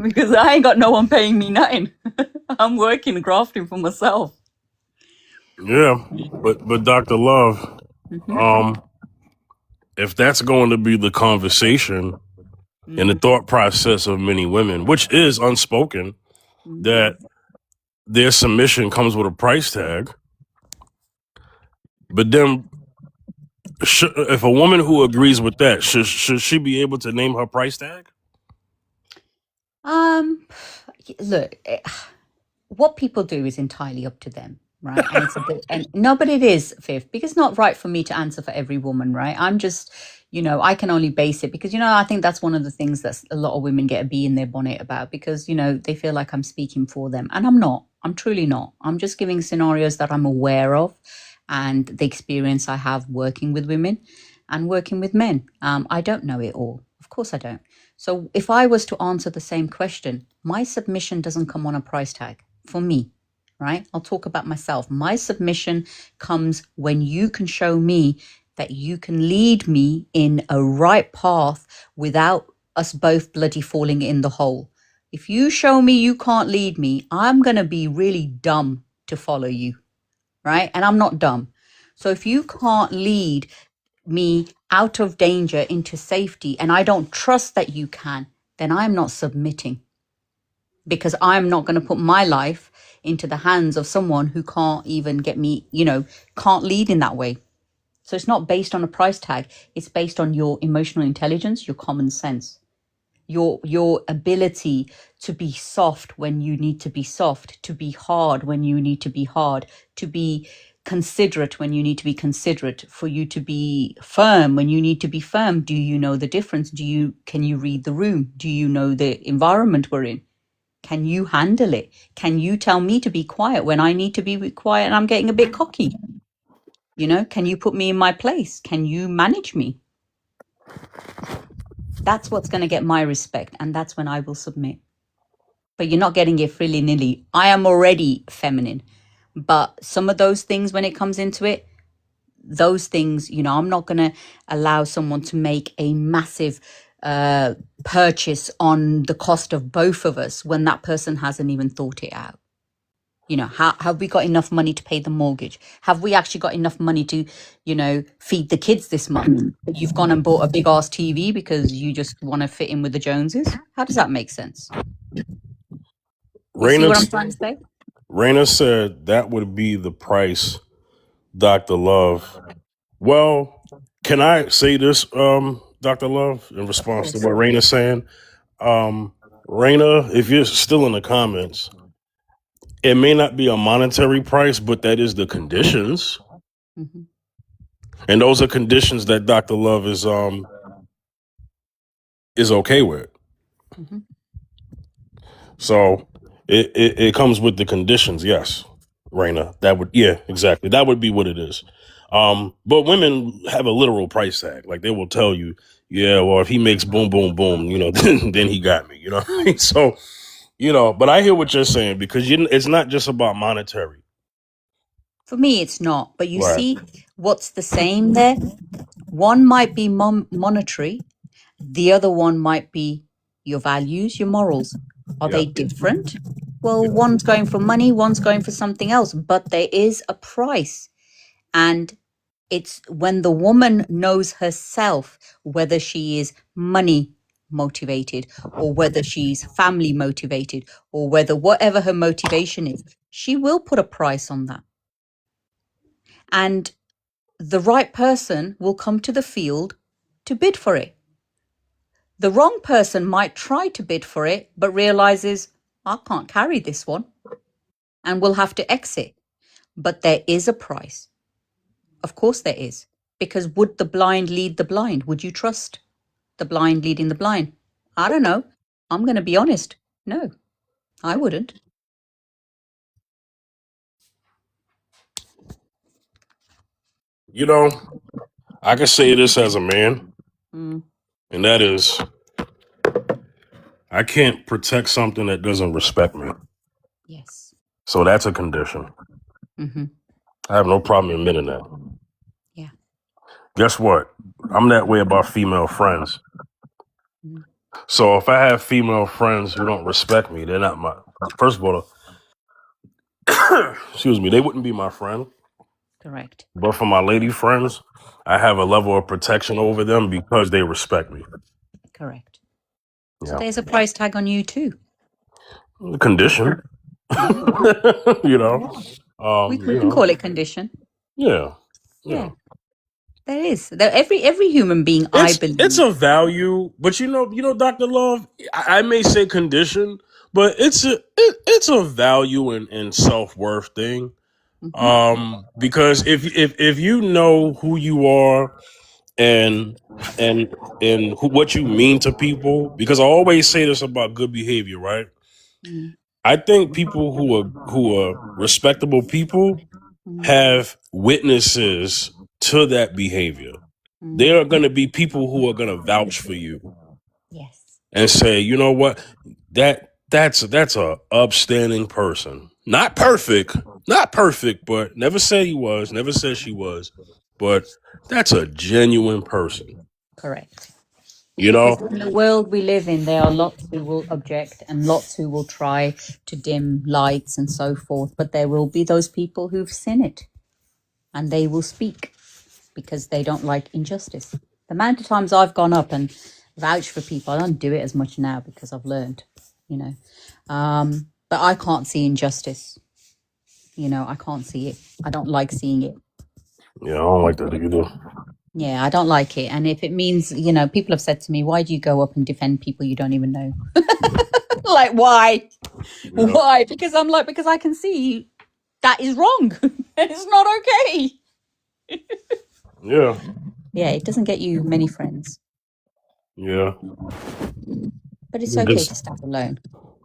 because I ain't got no one paying me nothing. I'm working, grafting for myself. Yeah, but Dr. Love, Mm-hmm. if that's going to be the conversation and the thought process of many women, which is unspoken, that their submission comes with a price tag, but then if a woman who agrees with that, should she be able to name her price tag? Look, what people do is entirely up to them, right? And it's a bit, and no, but it is, Fifth, because it's not right for me to answer for every woman, right? I'm just, I can only base it because, I think that's one of the things that a lot of women get a bee in their bonnet about because, they feel like I'm speaking for them. And I'm not. I'm truly not. I'm just giving scenarios that I'm aware of and the experience I have working with women and working with men. I don't know it all. Of course I don't. So if I was to answer the same question, my submission doesn't come on a price tag for me, right? I'll talk about myself. My submission comes when you can show me that you can lead me in a right path without us both bloody falling in the hole. If you show me you can't lead me, I'm going to be really dumb to follow you, right? And I'm not dumb. So if you can't lead me out of danger into safety and I don't trust that you can, then I'm not submitting because I'm not going to put my life into the hands of someone who can't even get me, can't lead in that way. So it's not based on a price tag. It's based on your emotional intelligence, your common sense, your ability to be soft when you need to be soft, to be hard when you need to be hard, to be considerate when you need to be considerate, for you to be firm when you need to be firm. Do you know the difference? Can you read the room? Do you know the environment we're in? Can you handle it? Can you tell me to be quiet when I need to be quiet and I'm getting a bit cocky? Can you put me in my place? Can you manage me? That's what's going to get my respect, and that's when I will submit. But you're not getting it frilly-nilly. I am already feminine, but some of those things, when it comes into it, those things, I'm not going to allow someone to make a massive purchase on the cost of both of us when that person hasn't even thought it out. Have we got enough money to pay the mortgage? Have we actually got enough money to, feed the kids this month? You've gone and bought a big ass TV because you just want to fit in with the Joneses. How does that make sense? You see what I'm trying to say? Raina said that would be the price, Dr. Love. Well, can I say this, Dr. Love, in response to what Raina's saying? Raina, if you're still in the comments, it may not be a monetary price, but that is the conditions. Mm-hmm. And those are conditions that Dr. Love is okay with. Mm-hmm. So it comes with the conditions, yes, Raina. Exactly. That would be what it is. But women have a literal price tag. Like they will tell you, yeah, well, if he makes boom, boom, boom, then he got me, So, but I hear what you're saying because it's not just about monetary. For me, it's not. But you Right. see what's the same there? One might be monetary. The other one might be your values, your morals. Are they different? Well, one's going for money, one's going for something else, but there is a price. And it's when the woman knows herself whether she is money motivated, or whether she's family motivated, or whether whatever her motivation is, she will put a price on that. And the right person will come to the field to bid for it. The wrong person might try to bid for it, but realizes, I can't carry this one, and will have to exit. But there is a price. Of course there is. Because would the blind lead the blind? Would you trust the blind leading the blind? I don't know. I'm going to be honest. No, I wouldn't. You know, I can say this as a man, Mm, and that is, I can't protect something that doesn't respect me. yes. So that's a condition. Mm-hmm. I have no problem admitting that. Yeah. Guess what? I'm that way about female friends. Mm. So if I have female friends who don't respect me, they're not my. First of all, excuse me, they wouldn't be my friend. Correct. But for my lady friends, I have a level of protection over them because they respect me. Correct. So Yeah. there's a price tag on you too. Condition. You know. We You can know. call it condition. Yeah. Yeah. There is. There, every human being, I believe. It's a value, but you know, Dr. Love, I may say condition, but it's a value and self-worth thing. Mhm. Because if you know who you are and what you mean to people, because I always say this about good behavior, right? Mm. I think people who are respectable people have witnesses to that behavior. There are going to be people who are going to vouch for you Yes. and say, you know what, that's a upstanding person. Not perfect, but never said he was, never said she was, but that's a genuine person. Correct. You Because know? in the world we live in, there are lots who will object and lots who will try to dim lights and so forth. But there will be those people who've seen it, and they will speak because they don't like injustice. The amount of times I've gone up and vouched for people, I don't do it as much now because I've learned, you know. But I can't see injustice. You know, I can't see it. I don't like seeing it. Yeah, I don't like that either. Yeah, I don't like it. And if it means, you know, people have said to me, why do you go up and defend people you don't even know? Like, why? Yeah. Why? Because I'm like, because I can see that is wrong. It's not okay. Yeah. Yeah, it doesn't get you many friends. Yeah. But it's okay to stand alone.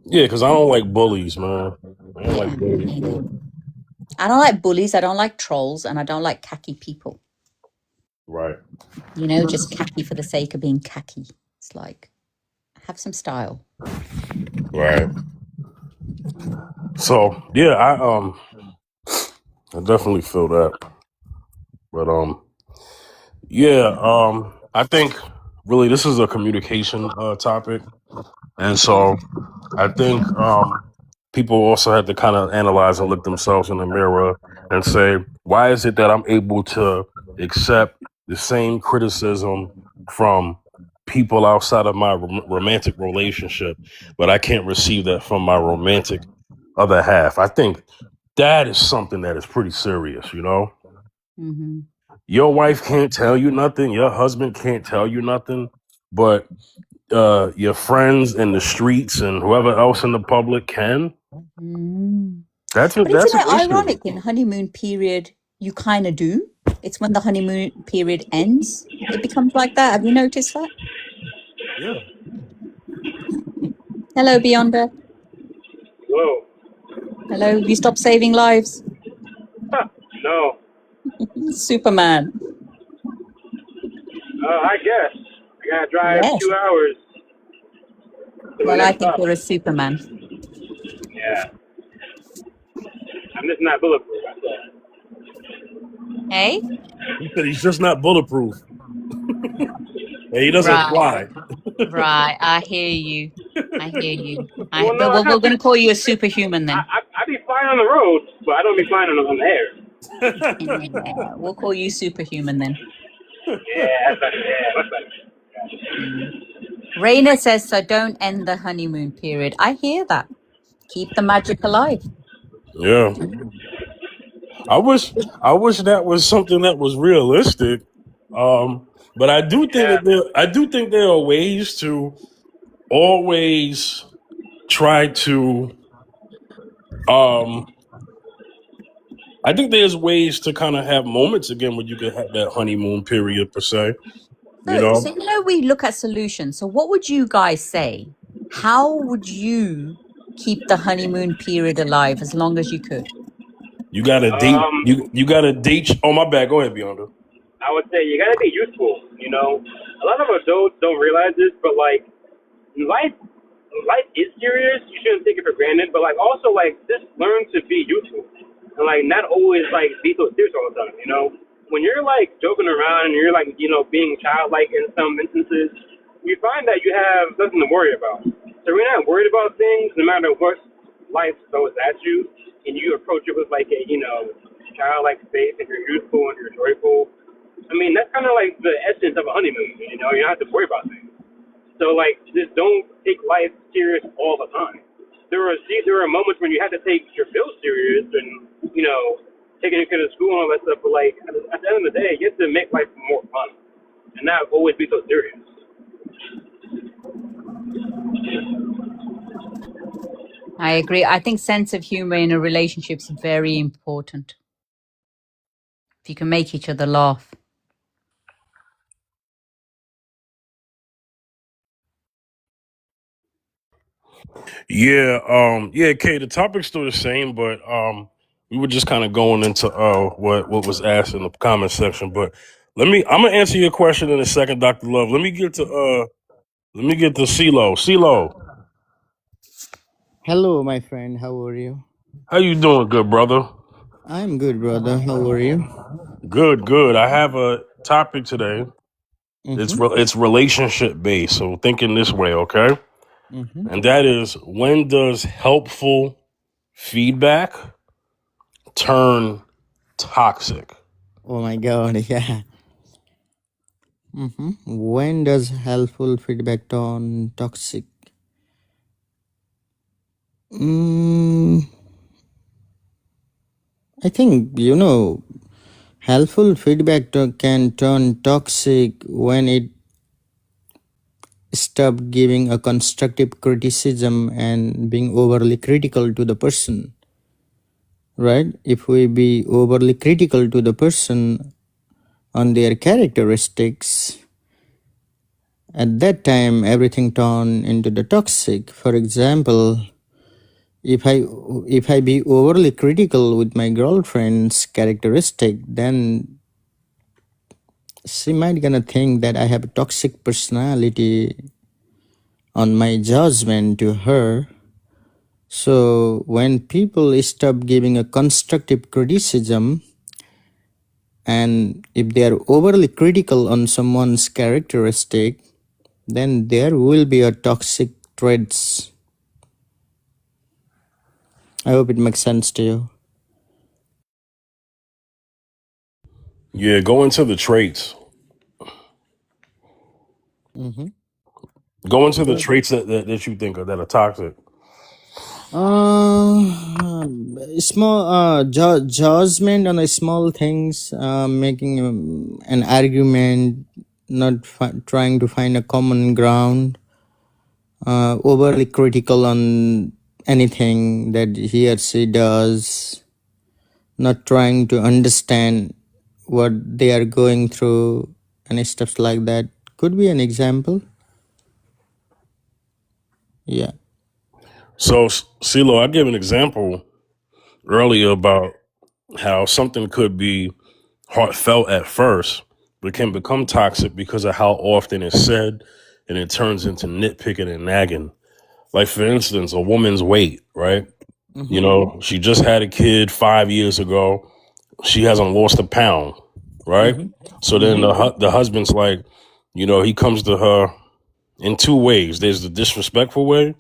Yeah, because I don't like bullies, man. I don't like bullies. Man. I don't like bullies. I don't like trolls, and I don't like khaki people. Right. You know, just khaki for the sake of being khaki. It's like, have some style. Right. So yeah, I definitely feel that. But yeah, I think really this is a communication topic. And so I think people also have to kind of analyze and look themselves in the mirror and say, why is it that I'm able to accept the same criticism from people outside of my romantic relationship, but I can't receive that from my romantic other half? I think that is something that is pretty serious, you know? Mm-hmm. Your wife can't tell you nothing. Your husband can't tell you nothing, but your friends in the streets and whoever else in the public can. That's But that's isn't it an issue. ironic? In honeymoon period, you kind of do. It's when the honeymoon period ends, it becomes like that. Have you noticed that? Yeah. Hello, Beyonder. Whoa. Hello. You stopped saving lives. No. Superman. I guess. I gotta drive Yes. 2 hours. to Well, the I next think stop. you're a Superman. Yeah. I'm just not bulletproof. I said. Hey? He said he's just not bulletproof. And he doesn't Right. fly. Right. I hear you. I hear you. Well, no, But I we're going to call you a superhuman then. I be flying on the road, but I don't be flying on the air. Yeah, we'll call you superhuman then. Yeah, that's better. Yeah, that's better. Raina says, so don't end the honeymoon period. I hear that. Keep the magic alive. Yeah. I wish that was something that was realistic. But I do think Yeah. that there are ways to always try to I think there's ways to kind of have moments again where you could have that honeymoon period per se. You So know, we look at solutions. So what would you guys say? How would you keep the honeymoon period alive as long as you could? you gotta date. Um, You gotta date. Oh my bad. Go ahead, Beyonda. I would say you gotta be useful. You know, a lot of adults don't realize this, but like life, life is serious. You shouldn't take it for granted. But like also like just learn to be useful and like not always like be so serious all the time. You know, when you're like joking around and you're like being childlike in some instances, you find that you have nothing to worry about. So we're not worried about things no matter what life throws at you, and you approach it with like a childlike space, and you're youthful and you're joyful. I mean, that's kind of like the essence of a honeymoon. You know, you don't have to worry about things. So like, just don't take life serious all the time. There are moments when you have to take your bills serious and taking your kid to school and all that stuff. But like at the end of the day, you have to make life more fun and not always be so serious. I agree. I think sense of humor in a relationship is very important. If you can make each other laugh. Yeah, Kay, the topic's still the same, but we were just kind of going into what was asked in the comment section. But I'm gonna answer your question in a second, Dr. Love. Let me get to CeeLo. CeeLo, Hello, my friend. How are you? how you doing, good brother? I'm good, brother. How are you? Good. I have a topic today. Mm-hmm. It's relationship based. So thinking this way, okay? Mm-hmm. And that is, when does helpful feedback turn toxic? Oh my God. Yeah. Mm-hmm. When does helpful feedback turn toxic? I think helpful feedback can turn toxic when it stop giving a constructive criticism and being overly critical to the person. Right? If we be overly critical to the person on their characteristics, at that time everything turned into the toxic. For example, if I be overly critical with my girlfriend's characteristic, then she might gonna think that I have a toxic personality on my judgment to her. So when people stop giving a constructive criticism, and if they are overly critical on someone's characteristic, then there will be a toxic traits. I hope it makes sense to you. Yeah, go into the traits. Mm-hmm. Go into the traits that you think that are toxic. Small judgment on the small things, making an argument, not trying to find a common ground, overly critical on anything that he or she does, not trying to understand what they are going through, and stuff like that could be an example. Yeah. So, CeeLo, I gave an example earlier about how something could be heartfelt at first, but can become toxic because of how often it's said, and it turns into nitpicking and nagging. Like, for instance, a woman's weight, right? Mm-hmm. You know, she just had a kid 5 years ago. She hasn't lost a pound, right? Mm-hmm. So then the husband's like, he comes to her in two ways. There's the disrespectful way,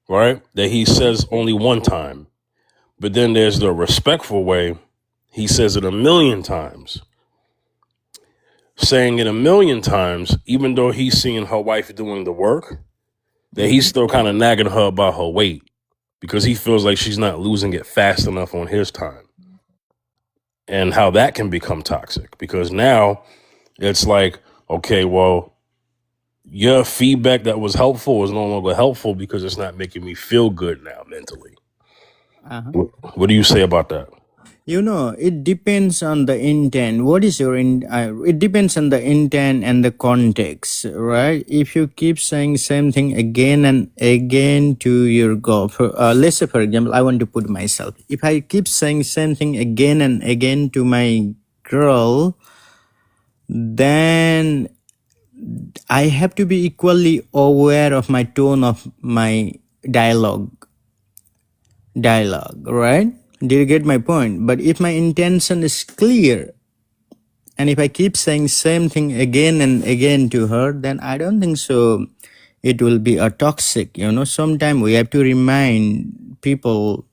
right? That he says only one time. But then there's the respectful way. He says it 1,000,000 times. saying it a million times, even though he's seeing her wife doing the work, that he's still kind of nagging her about her weight because he feels like she's not losing it fast enough on his time. And how that can become toxic, because now it's like, okay, well, your feedback that was helpful is no longer helpful because it's not making me feel good now mentally. Uh-huh. What do you say about that? You know, it depends on the intent. What is your it depends on the intent and the context, right? If you keep saying same thing again and again to your girlfriend, let's say for example, I want to put myself. If I keep saying same thing again and again to my girl, then I have to be equally aware of my tone of my dialogue, right? Do you get my point? But if my intention is clear, and if I keep saying same thing again and again to her, then I don't think so it will be a toxic. Sometimes we have to remind people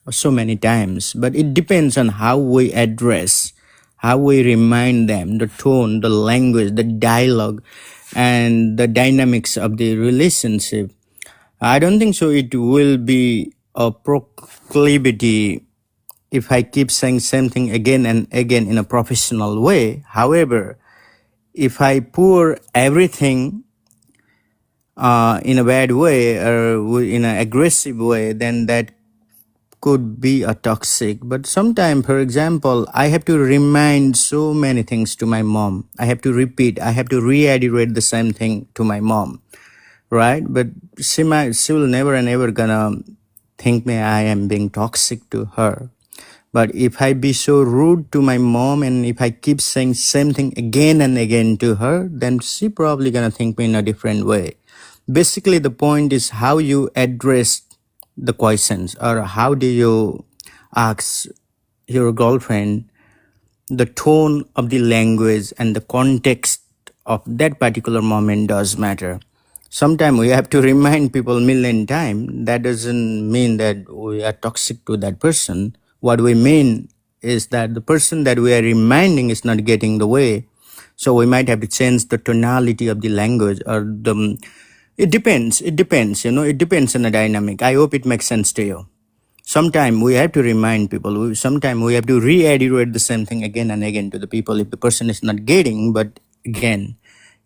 so many times, but it depends on how we address, how we remind them, the tone, the language, the dialogue, and the dynamics of the relationship. I don't think so it will be a proclivity if I keep saying same thing again and again in a professional way. However, if I pour everything in a bad way or in an aggressive way, then that could be a toxic. But sometimes, for example, I have to remind so many things to my mom. I have to repeat, I have to reiterate the same thing to my mom, right? But she will never and ever gonna think me I am being toxic to her. But if I be so rude to my mom and if I keep saying same thing again and again to her, then she probably gonna think me in a different way. Basically, the point is how you address the questions, or how do you ask your girlfriend. The tone of the language and the context of that particular moment does matter. Sometimes we have to remind people million times. That doesn't mean that we are toxic to that person. What we mean is that the person that we are reminding is not getting the way. So we might have to change the tonality of the language, or it depends, it depends on the dynamic. I hope it makes sense to you. Sometimes we have to remind people. Sometimes we have to reiterate the same thing again and again to the people if the person is not getting. But again,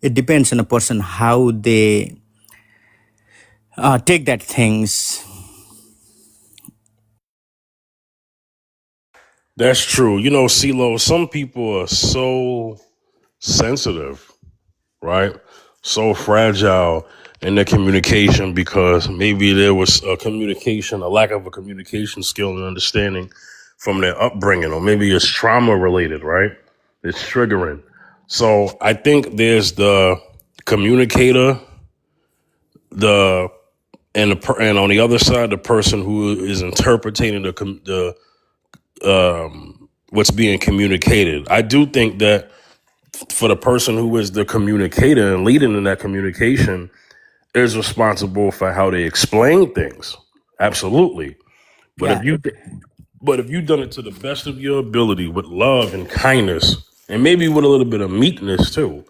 it depends on a person how they take that things. That's true. CeeLo, some people are so sensitive, right? So fragile in their communication because maybe there was a lack of a communication skill and understanding from their upbringing, or maybe it's trauma related, right? It's triggering. So I think there's the communicator, and on the other side, the person who is interpreting the what's being communicated. I do think that for the person who is the communicator and leading in that communication is responsible for how they explain things. Absolutely. But Yeah, if you've done it to the best of your ability with love and kindness and maybe with a little bit of meekness too,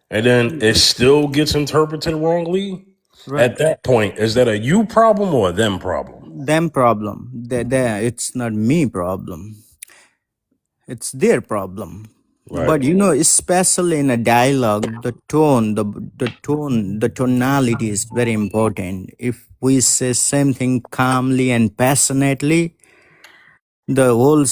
and then it still gets interpreted wrongly, right. at that point, is that a you problem or a them problem? Them problem. It's not me problem. It's their problem. Right. But especially in a dialogue, the tone, the tonality is very important. If we say same thing calmly and passionately, the whole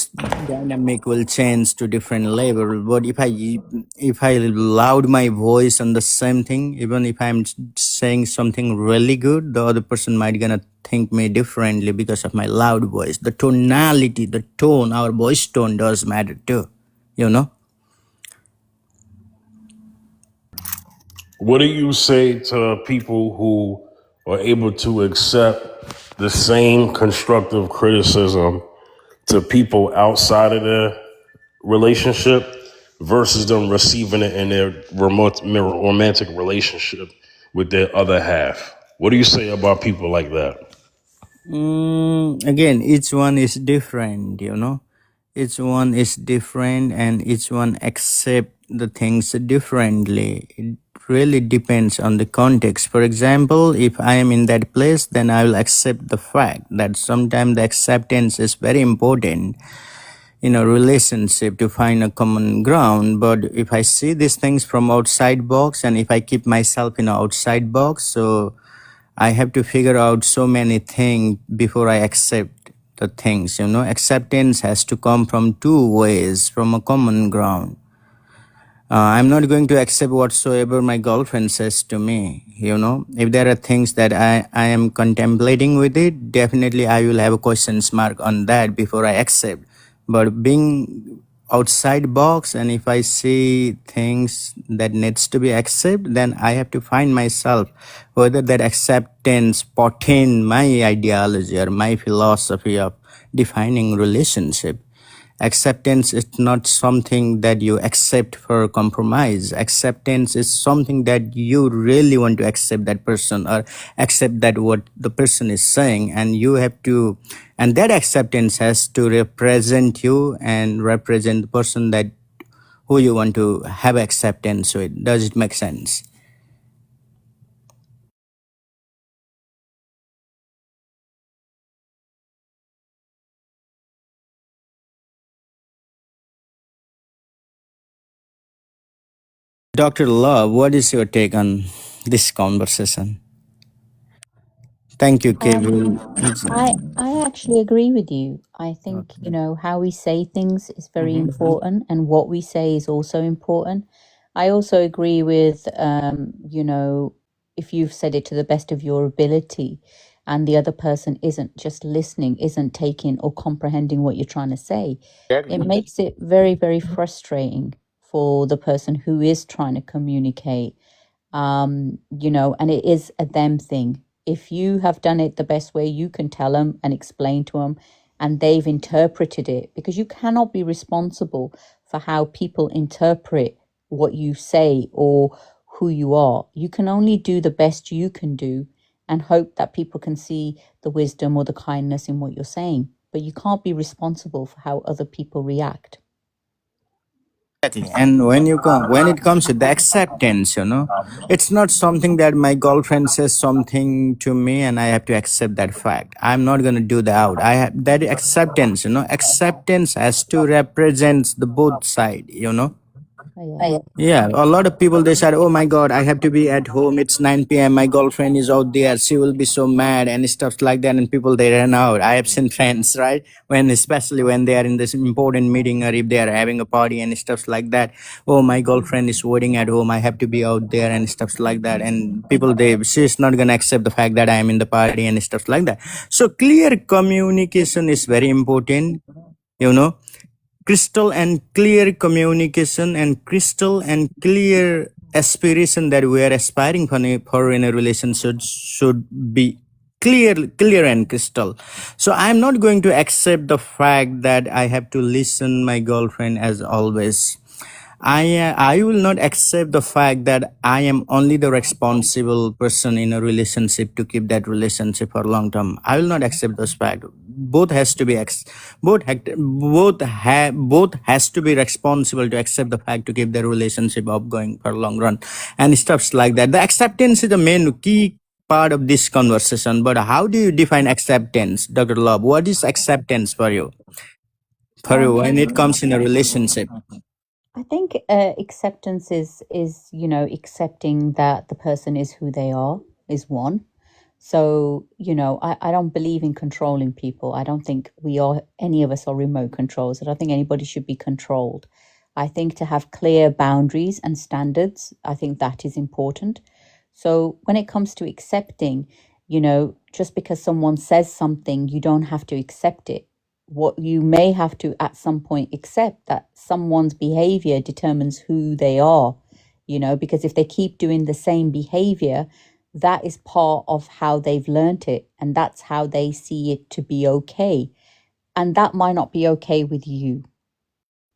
dynamic will change to different level. But if I loud my voice on the same thing, even if I'm saying something really good, the other person might gonna think me differently because of my loud voice. The tonality, the tone, our voice tone does matter too. What do you say to people who are able to accept the same constructive criticism to people outside of their relationship versus them receiving it in their romantic relationship with their other half? What do you say about people like that? Again, each one is different. Each one is different, and each one accept the things differently. It really depends on the context. For example, if I am in that place, then I will accept the fact that sometimes the acceptance is very important in a relationship to find a common ground. But if I see these things from outside box, and if I keep myself in an outside box, so I have to figure out so many things before I accept the things. Acceptance has to come from two ways, from a common ground. I'm not going to accept whatsoever my girlfriend says to me. If there are things that I am contemplating with it, definitely I will have a questions mark on that before I accept. But being outside box, and if I see things that needs to be accepted, then I have to find myself whether that acceptance pertain my ideology or my philosophy of defining relationship. Acceptance is not something that you accept for compromise. Acceptance is something that you really want to accept that person, or accept that what the person is saying, and you have to, and that acceptance has to represent you and represent the person that who you want to have acceptance with. Does it make sense? Dr. Love, what is your take on this conversation? Thank you, Kevin. I actually agree with you. I think, you know, how we say things is very important, and what we say is also important. I also agree with, you know, if you've said it to the best of your ability and the other person isn't just listening, isn't taking or comprehending what you're trying to say, it makes it very, very frustrating for the person who is trying to communicate. You know, and it is a them thing. If you have done it the best way, you can tell them and explain to them, and they've interpreted it, because you cannot be responsible for how people interpret what you say or who you are. You can only do the best you can do and hope that people can see the wisdom or the kindness in what you're saying. But you can't be responsible for how other people react. Exactly. And when it comes to the acceptance, it's not something that my girlfriend says something to me and I have to accept that fact. I'm not gonna do that. I have that acceptance. Acceptance has to represent the both side. Oh, yeah. Yeah, a lot of people they said, "Oh my God, I have to be at home. It's 9 p.m. My girlfriend is out there. She will be so mad," and stuff like that. And people they run out. I have seen friends, right? Especially when they are in this important meeting, or if they are having a party and stuff like that. "Oh, my girlfriend is waiting at home. I have to be out there," and stuff like that. And people she's not gonna accept the fact that I am in the party and stuff like that. So clear communication is very important. You know crystal and clear communication and crystal and clear aspiration that we are aspiring for in a relationship should be clear and crystal. So I'm not going to accept the fact that I have to listen my girlfriend as always. I will not accept the fact that I am only the responsible person in a relationship to keep that relationship for long term. I will not accept those fact. Both has to be both has to be responsible to accept the fact to keep the relationship up going for long run and stuffs like that. The acceptance is the main key part of this conversation. But how do you define acceptance, Dr. Love? What is acceptance for you? When it comes in a relationship? I think acceptance is, you know, accepting that the person is who they are is one. So, you know, I don't believe in controlling people. I don't think any of us are remote controls. I don't think anybody should be controlled. I think to have clear boundaries and standards, I think that is important. So when it comes to accepting, you know, just because someone says something, you don't have to accept it. What you may have to at some point accept that someone's behavior determines who they are, you know, because if they keep doing the same behavior, that is part of how they've learned it, and that's how they see it to be okay. And that might not be okay with you,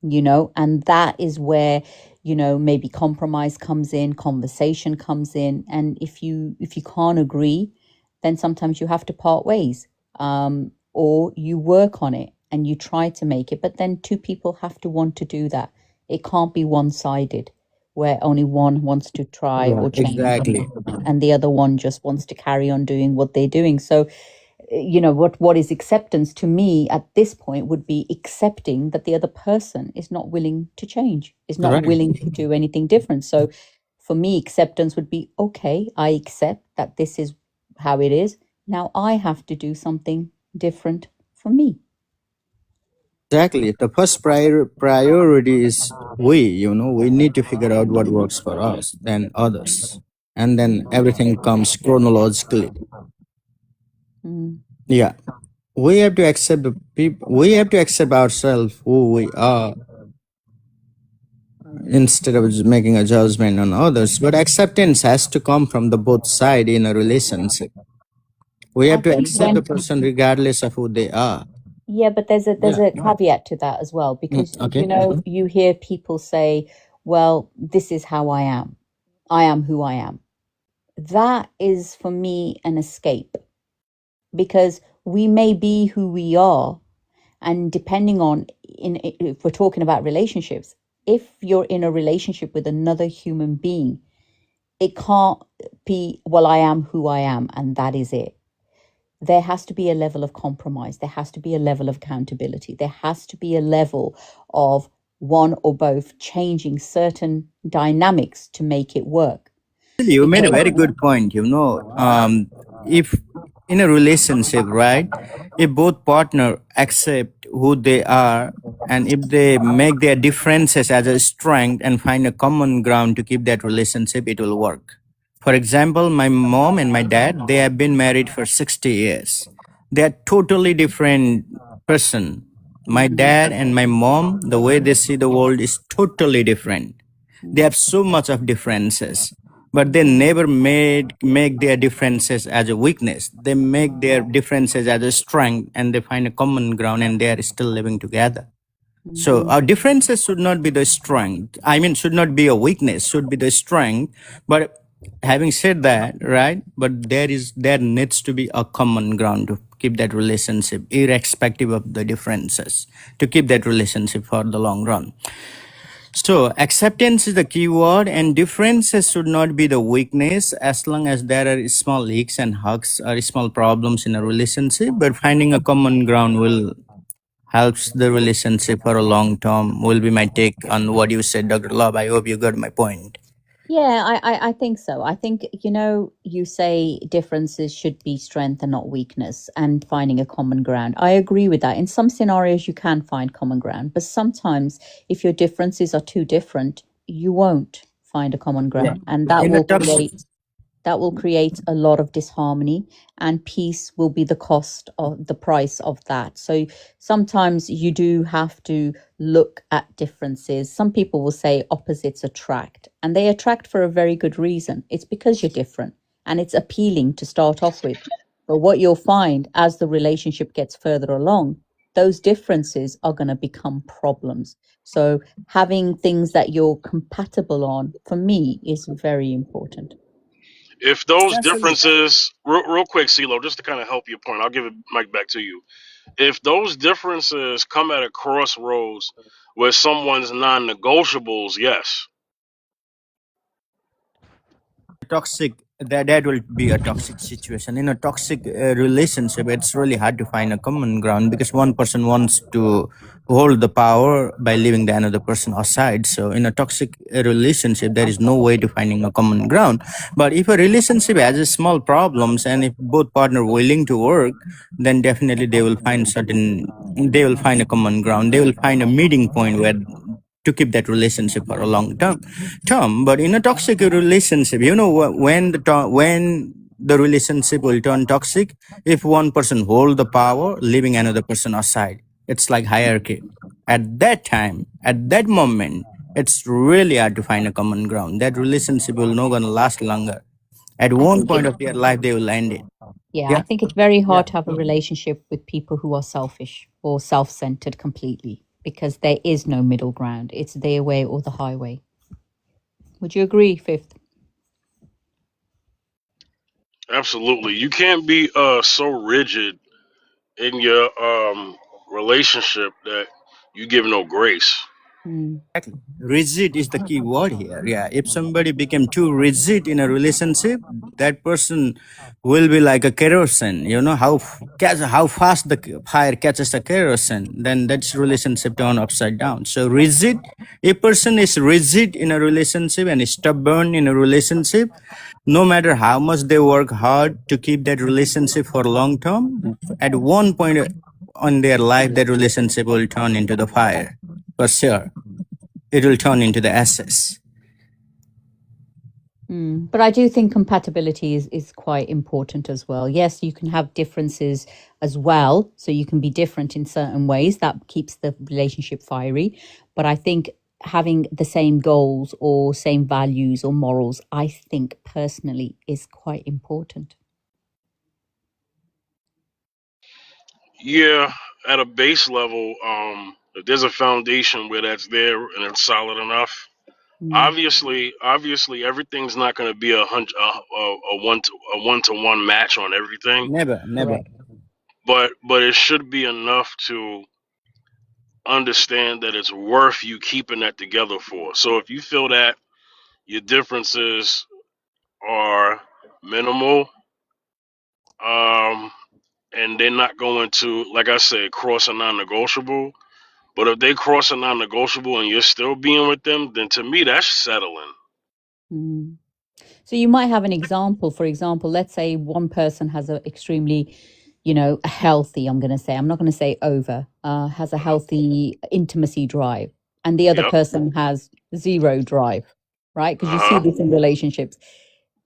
you know, and that is where, you know, maybe compromise comes in, conversation comes in. And if you can't agree, then sometimes you have to part ways, or you work on it and you try to make it, but then two people have to want to do that. It can't be one-sided, where only one wants to try or change Exactly. and the other one just wants to carry on doing what they're doing. So, what is acceptance to me at this point would be accepting that the other person is not willing to change, is not Right. willing to do anything different. So for me, acceptance would be, okay, I accept that this is how it is. Now I have to do something different for me. Exactly. The first priority is we need to figure out what works for us, then others. And then everything comes chronologically. Mm. Yeah. We have to accept the people, we have to accept ourselves, who we are, instead of just making a judgment on others. But acceptance has to come from the both side in a relationship. We I have to think accept the when person regardless of who they are. Yeah, but there's Yeah. a caveat to that as well, because Okay. you hear people say, well, this is how I am. I am who I am. That is for me an escape, because we may be who we are, and depending on if we're talking about relationships, if you're in a relationship with another human being, it can't be, well, I am who I am and that is it. There has to be a level of compromise. There has to be a level of accountability. There has to be a level of one or both changing certain dynamics to make it work. You made a very good point. If in a relationship, right, if both partner accept who they are, and if they make their differences as a strength and find a common ground to keep that relationship, it will work. For example, my mom and my dad, they have been married for 60 years. They are totally different person. My dad and my mom, the way they see the world is totally different. They have so much of differences, but they never make their differences as a weakness. They make their differences as a strength, and they find a common ground, and they are still living together. So our differences should not be the strength. I mean, should not be a weakness, should be the strength. But having said that, right, but there needs to be a common ground to keep that relationship, irrespective of the differences, to keep that relationship for the long run. So acceptance is the key word, and differences should not be the weakness, as long as there are small leaks and hugs or small problems in a relationship. But finding a common ground will helps the relationship for a long term. Will be my take on what you said, Dr. Love. I hope you got my point. Yeah, I think so. I think, you say differences should be strength and not weakness, and finding a common ground. I agree with that. In some scenarios, you can find common ground, but sometimes if your differences are too different, you won't find a common ground. And that In a will toxic create a lot of disharmony, and peace will be the cost of the price of that. So sometimes you do have to look at differences. Some people will say opposites attract, and they attract for a very good reason. It's because you're different, and it's appealing to start off with. But what you'll find as the relationship gets further along, those differences are going to become problems. So having things that you're compatible on, for me, is very important. If those differences, real quick, CeeLo, just to kind of help your point, I'll give it Mike back to you. If those differences come at a crossroads where someone's non-negotiables, yes. toxic, that will be a toxic situation. In a toxic relationship, it's really hard to find a common ground, because one person wants to hold the power by leaving the another person aside. So in a toxic relationship, there is no way to finding a common ground. But if a relationship has a small problems, and if both partner willing to work, then definitely they will find a common ground. They will find a meeting point where to keep that relationship for a long term. But in a toxic relationship, when the relationship will turn toxic, if one person hold the power, leaving another person aside. It's like hierarchy. At that time, at that moment, it's really hard to find a common ground. That relationship will not gonna last longer. At one point of their life, they will end it. Yeah, I think it's very hard to have a relationship with people who are selfish or self-centered completely, because there is no middle ground. It's their way or the highway. Would you agree, Fifth? Absolutely. You can't be so rigid in your relationship that you give no grace. Mm. Exactly. Rigid is the key word here. Yeah. If somebody became too rigid in a relationship, that person will be like a kerosene. You know how fast the fire catches the kerosene, then that's relationship turn upside down. So rigid, a person is rigid in a relationship and is stubborn in a relationship, no matter how much they work hard to keep that relationship for long term, at one point on their life, that relationship will turn into the fire for sure. It will turn into the ashes. But I do think compatibility is quite important as well. Yes, you can have differences as well. So you can be different in certain ways. That keeps the relationship fiery. But I think having the same goals or same values or morals, I think personally is quite important. Yeah, at a base level, if there's a foundation where that's there and it's solid enough, Mm. obviously, everything's not going to be a one to one match on everything, Never, never. Correct. but it should be enough to understand that it's worth you keeping that together for. So if you feel that your differences are minimal, um, and they're not going to, like I said, cross a non-negotiable. But if they cross a non-negotiable and you're still being with them, then to me that's settling. Mm. So you might have an example. For example, let's say one person has a extremely, a healthy, I'm going to say, I'm not going to say over, has a healthy intimacy drive, and the other Yep. person has zero drive, right? Because you see Uh huh. this in relationships.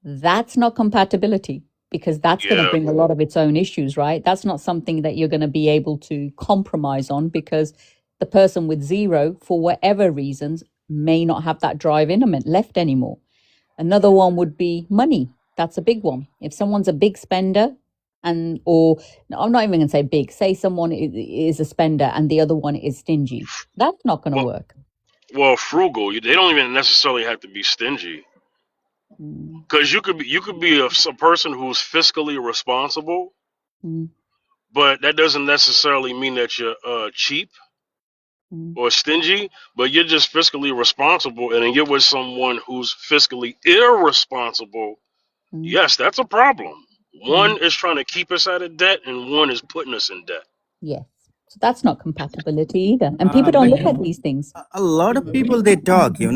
That's not compatibility, because that's going to Yeah. bring a lot of its own issues, right? That's not something that you're going to be able to compromise on, because the person with zero, for whatever reasons, may not have that drive in them left anymore. Another one would be money. That's a big one. If someone's a big spender, or no, I'm not even going to say big, say someone is a spender and the other one is stingy, that's not going to Well, work. well, frugal. They don't even necessarily have to be stingy, Mm, because you could be a person who's fiscally responsible, mm, but that doesn't necessarily mean that you're cheap mm, or stingy. But you're just fiscally responsible, and then you're with someone who's fiscally irresponsible. mm, Yes, that's a problem. mm. One is trying to keep us out of debt, and one is putting us in debt. Yes. So that's not compatibility either. And people don't look at these things. A lot of people they talk, a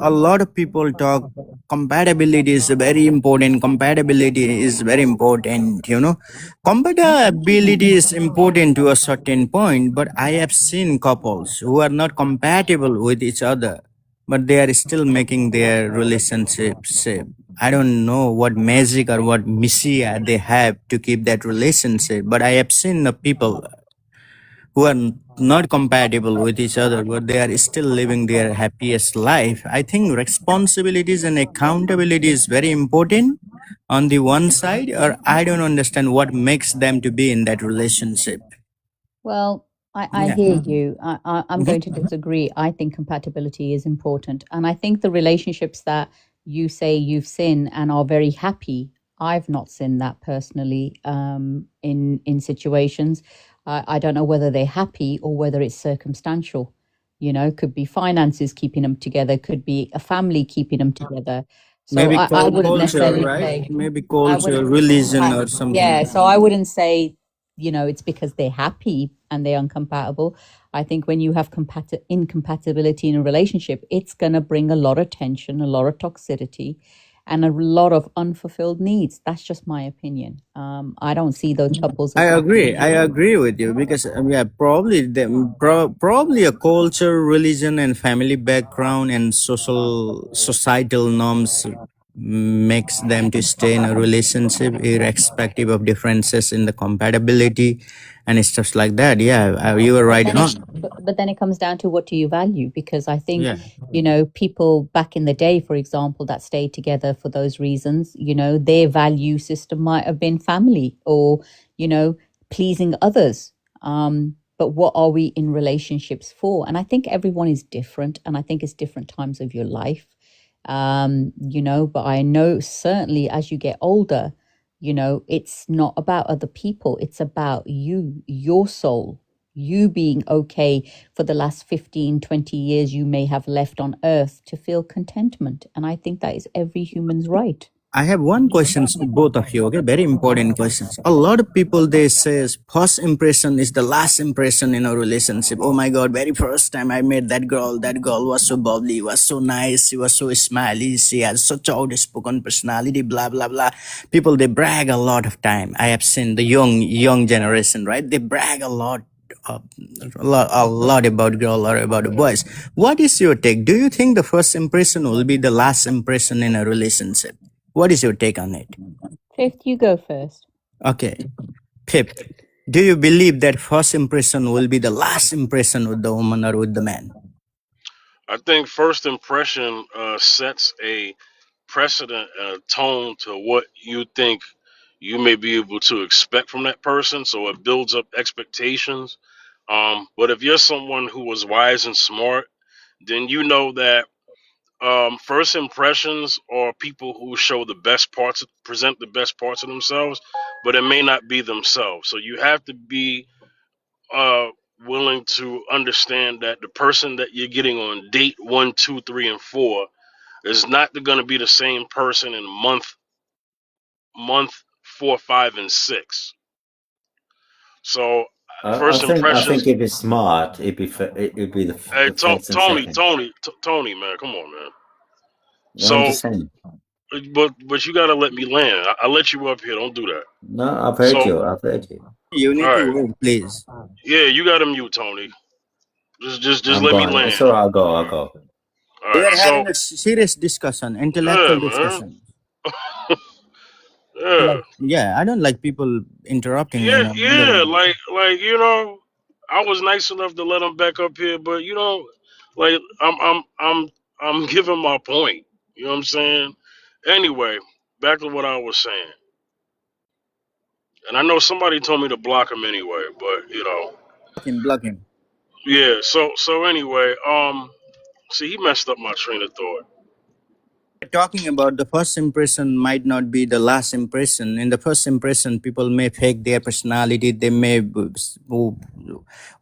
lot of people talk. Compatibility is very important. Compatibility is very important. Compatibility is important to a certain point. But I have seen couples who are not compatible with each other, but they are still making their relationships. I don't know what magic or what messiah they have to keep that relationship. But I have seen the people who are not compatible with each other, but they are still living their happiest life. I think responsibilities and accountability is very important on the one side, or I don't understand what makes them to be in that relationship. Well, I Yeah. hear you. I'm Mhm. going to disagree. I think compatibility is important. And I think the relationships that you say you've seen and are very happy, I've not seen that personally in situations. I don't know whether they're happy or whether it's circumstantial. Could be finances keeping them together, could be a family keeping them together. So Maybe I wouldn't culture, necessarily right? say, Maybe I culture, wouldn't, religion, or something. yeah, so I wouldn't say, it's because they're happy and they're incompatible. I think when you have incompatibility in a relationship, it's going to bring a lot of tension, a lot of toxicity, and a lot of unfulfilled needs. That's just my opinion. I don't see those couples I as agree. happy. I agree with you because probably a culture, religion, and family background and societal norms makes them to stay in a relationship irrespective of differences in the compatibility and stuff like that. Yeah, you were But right then on. but then it comes down to, what do you value? Because I think, Yeah. people back in the day, for example, that stayed together for those reasons, their value system might have been family or, pleasing others. But what are we in relationships for? And I think everyone is different, and I think it's different times of your life. But I know certainly as you get older, it's not about other people, it's about you, your soul. you being okay for the last 15, 20 years you may have left on earth to feel contentment. And I think that is every human's right. I have one question to both of you. Okay, very important questions. A lot of people they says first impression is the last impression in a relationship. Oh my God, very first time I met that girl was so bubbly, was so nice, she was so smiley, she has such outspoken personality, blah blah blah. People they brag a lot of time. I have seen the young generation, right? They brag uh, a lot about girl or about the boys. What is your take? Do you think the first impression will be the last impression in a relationship? What is your take on it? Fifth, you go first. Okay, Pip, do you believe that first impression will be the last impression with the woman or with the man? I think first impression sets a precedent and a tone to what you think you may be able to expect from that person. So it builds up expectations. But if you're someone who was wise and smart, then you know that first impressions are people who show the best parts, present the best parts of themselves, but it may not be themselves. So you have to be uh, willing to understand that the person that you're getting on date 1, 2, 3, and 4 is not going to be the same person in month 4, 5, and 6. So I first think impressions. if it's smart, it'd be Hey, the first and Tony, second. Tony, man, come on, man. No, I'm So, just saying. but you gotta let me land. I let you up here. Don't do that. No, I've heard So, you. I've heard you. You all need to right, wait, please. yeah, you got to mute, Tony. Just I'm let me gone. land. So I'll go. I'll go. All We right. are So, having a serious discussion, yeah, intellectual man. discussion. Yeah, Yeah, I don't like people interrupting me in the middle of yeah. it. Like I was nice enough to let him back up here, but like I'm giving my point. You know what I'm saying? Anyway, back to what I was saying. And I know somebody told me to block him anyway, but Block him. yeah. So anyway, see, he messed up my train of thought. Talking about the first impression might not be the last impression. In the first impression, people may fake their personality. They may who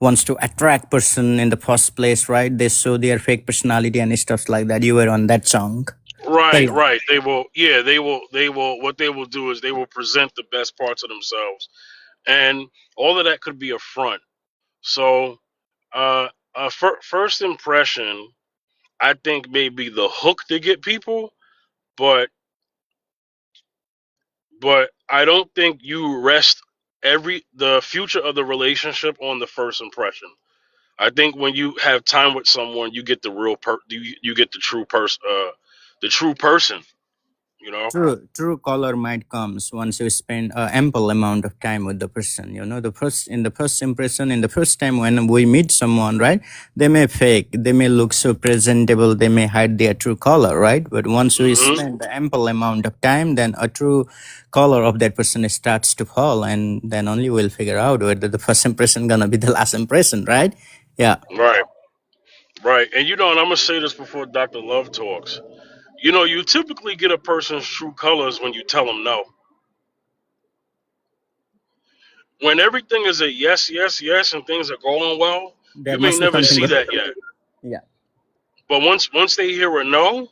wants to attract person in the first place, right? They show their fake personality and stuff like that. You were on that song. Right, Carry on. right. They will. Yeah, they will. They will. What they will do is they will present the best parts of themselves, and all of that could be a front. So, first impression, I think, may be the hook to get people, but I don't think you rest the future of the relationship on the first impression. I think when you have time with someone, you get the you get the true person, the true person. You know. True color might comes once you spend ample amount of time with the person. You know, in the first impression, in the first time when we meet someone, right? They may fake, they may look so presentable, they may hide their true color, right? But once we Hmm. spend the ample amount of time, then a true color of that person starts to fall, and then only we'll figure out whether the first impression gonna be the last impression, right? Yeah. Right. Right. And and I'm gonna say this before Dr. Love talks. You typically get a person's true colors when you tell them no. When everything is a yes, yes, yes, and things are going well, There you may must be never something see good. that yet. Yeah. But once they hear a no,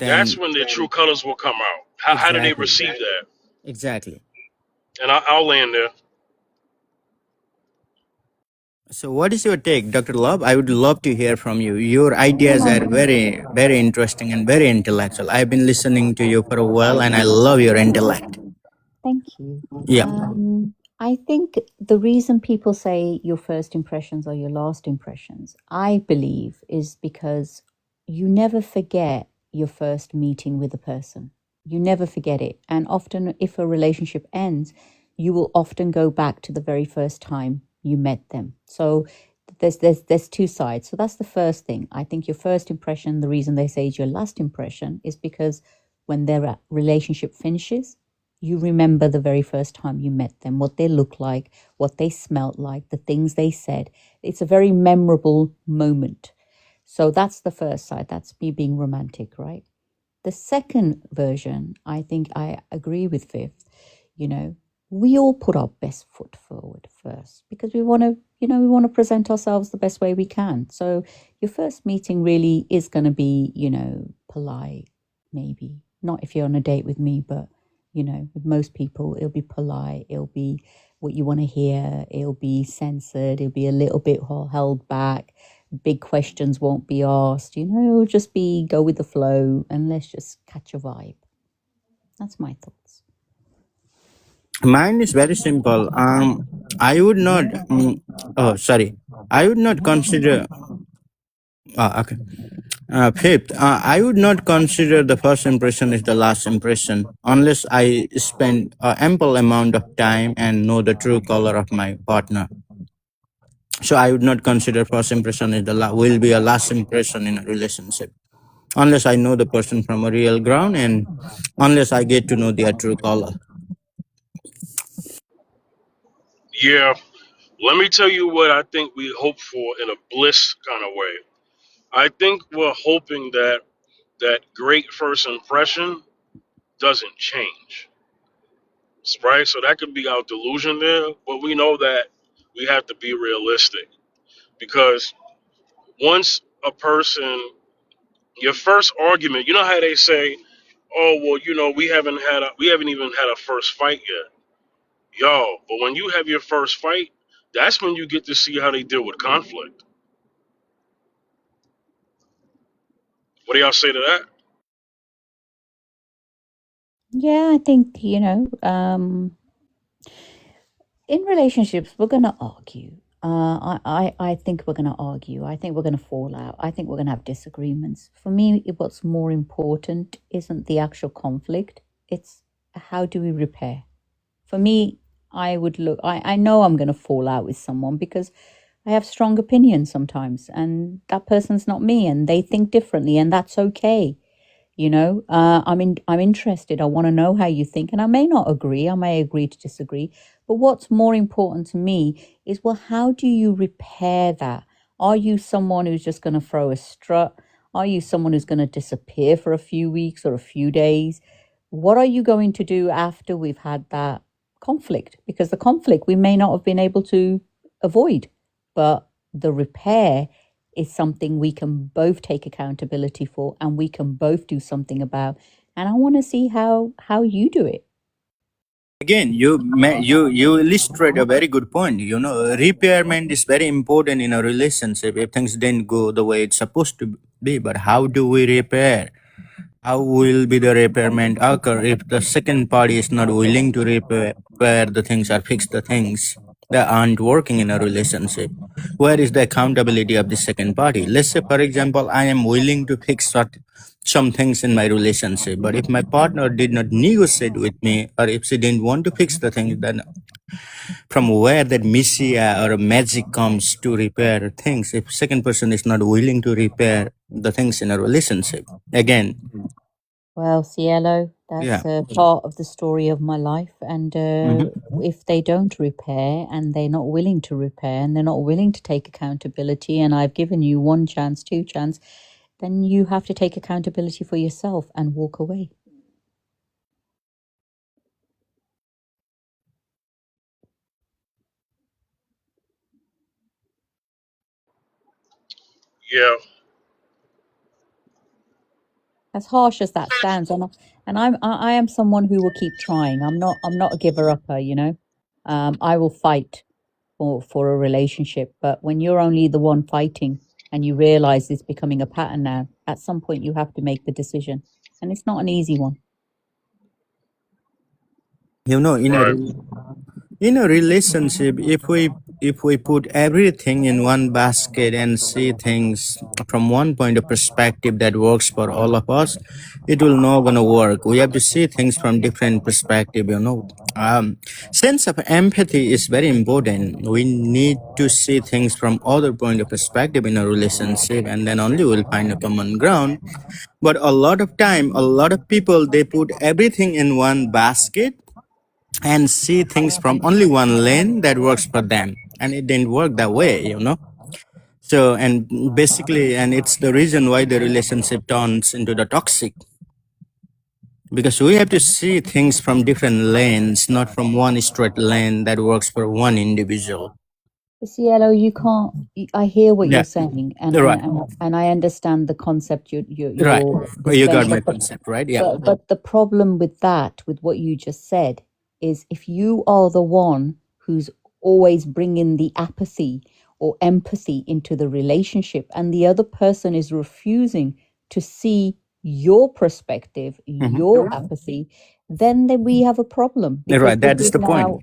that's Then when their true colors will come out. How do they exactly. receive that? Exactly. And I'll land there. So, what is your take, Dr. Love? I would love to hear from you. Your ideas are very, very interesting and very intellectual. I've been listening to you for a while, and I love your intellect. Thank you. Yeah, I think the reason people say your first impressions are your last impressions, I believe, is because you never forget your first meeting with a person. You never forget it. And often, if a relationship ends, you will often go back to the very first time you met them. So there's two sides. So that's the first thing. I think your first impression, the reason they say is your last impression, is because when their relationship finishes, you remember the very first time you met them, what they looked like, what they smelled like, the things they said. It's a very memorable moment. So that's the first side. That's me being romantic, right? The second version, I think I agree with Viv. You know, we all put our best foot forward first because we want to, we want to present ourselves the best way we can. So your first meeting really is going to be, polite, maybe. Not if you're on a date with me, but, with most people, it'll be polite. It'll be what you want to hear. It'll be censored. It'll be a little bit held back. Big questions won't be asked. It'll just be go with the flow and let's just catch a vibe. That's my thoughts. Mine is very simple. I would not. I would not consider. Okay. Fifth, I would not consider the first impression is the last impression unless I spend ample amount of time and know the true color of my partner. So I would not consider first impression is will be a last impression in a relationship unless I know the person from a real ground and unless I get to know their true color. Yeah, let me tell you what I think we hope for in a bliss kind of way. I think we're hoping that great first impression doesn't change, right? So that could be our delusion there, but we know that we have to be realistic because once a person, your first argument, you know how they say, "Oh, well, we haven't even had a first fight yet." Yo, but when you have your first fight, that's when you get to see how they deal with conflict. What do y'all say to that? Yeah, I think, in relationships, we're going to argue. I think we're going to argue. I think we're going to fall out. I think we're going to have disagreements. For me, what's more important isn't the actual conflict. It's how do we repair? For me, I know I'm going to fall out with someone because I have strong opinions sometimes and that person's not me and they think differently and that's okay. I'm interested. I want to know how you think, and I may not agree. I may agree to disagree. But what's more important to me is, well, how do you repair that? Are you someone who's just going to throw a strut? Are you someone who's going to disappear for a few weeks or a few days? What are you going to do after we've had that conflict? Because the conflict we may not have been able to avoid, but the repair is something we can both take accountability for and we can both do something about. And I want to see how you do it. Again, you illustrate a very good point. Repairment is very important in a relationship. If things didn't go the way it's supposed to be, but how do we repair? How will be the repairment occur if the second party is not willing to repair the things or fix the things that aren't working in a relationship? Where is the accountability of the second party? Let's say, for example, I am willing to fix some things in my relationship, but if my partner did not negotiate with me or if she didn't want to fix the things, then from where that messiah or magic comes to repair things if second person is not willing to repair the things in a relationship? Again, well, Cielo, that's a part of the story of my life. And if they don't repair and they're not willing to repair and they're not willing to take accountability, and I've given you 1 chance, 2 chance, then you have to take accountability for yourself and walk away. Yeah. As harsh as that sounds, I am someone who will keep trying. I'm not a giver upper, I will fight for a relationship, but when you're only the one fighting and you realize it's becoming a pattern now, at some point you have to make the decision, and it's not an easy one. In a relationship, if we put everything in one basket and see things from one point of perspective that works for all of us, it will not gonna work. We have to see things from different perspective. Sense of empathy is very important. We need to see things from other point of perspective in a relationship, and then only we'll find a common ground. But a lot of time, a lot of people, they put everything in one basket and see things from only one lane that works for them, and it didn't work that way. So, and basically, and it's the reason why the relationship turns into the toxic. because we have to see things from different lanes, not from one straight lane that works for one individual. Cielo, you can't. I hear what Yeah, you're saying, right, and I understand the concept right. you're Well, you got displaying. my concept, right? Yeah. But the problem with that, with what you just said, is if you are the one who's always bringing the apathy or empathy into the relationship, and the other person is refusing to see your perspective, Mhm. your apathy, then we have a problem because Right, that this is is the point. now.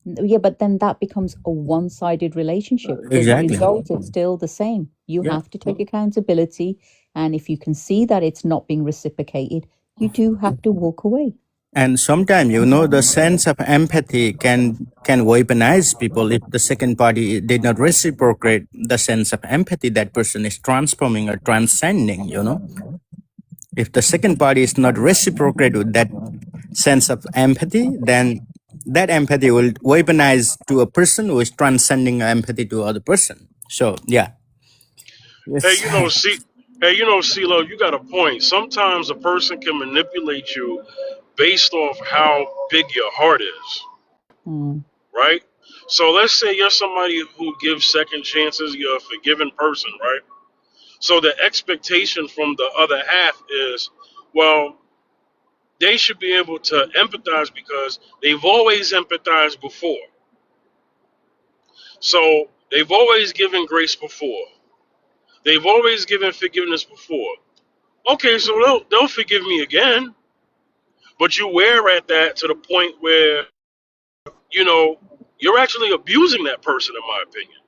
Yeah, but then that becomes a one-sided relationship. The Exactly. result is still the same. You Yeah. have to take accountability, and if you can see that it's not being reciprocated, you do have to walk away. And sometimes, you know, the sense of empathy can weaponize people if the second party did not reciprocate the sense of empathy that person is transforming or transcending, you know. If the second party is not reciprocate with that sense of empathy, then that empathy will weaponize to a person who is transcending empathy to other person. So yeah. Hey, Yes. CeeLo, you got a point. Sometimes a person can manipulate you based off how big your heart is, Mm. right? So let's say you're somebody who gives second chances, you're a forgiving person, right? So the expectation from the other half is, well, they should be able to empathize because they've always empathized before. So they've always given grace before. They've always given forgiveness before. Okay, so they'll forgive me again. But you wear at that to the point where, you know, you're actually abusing that person, in my opinion.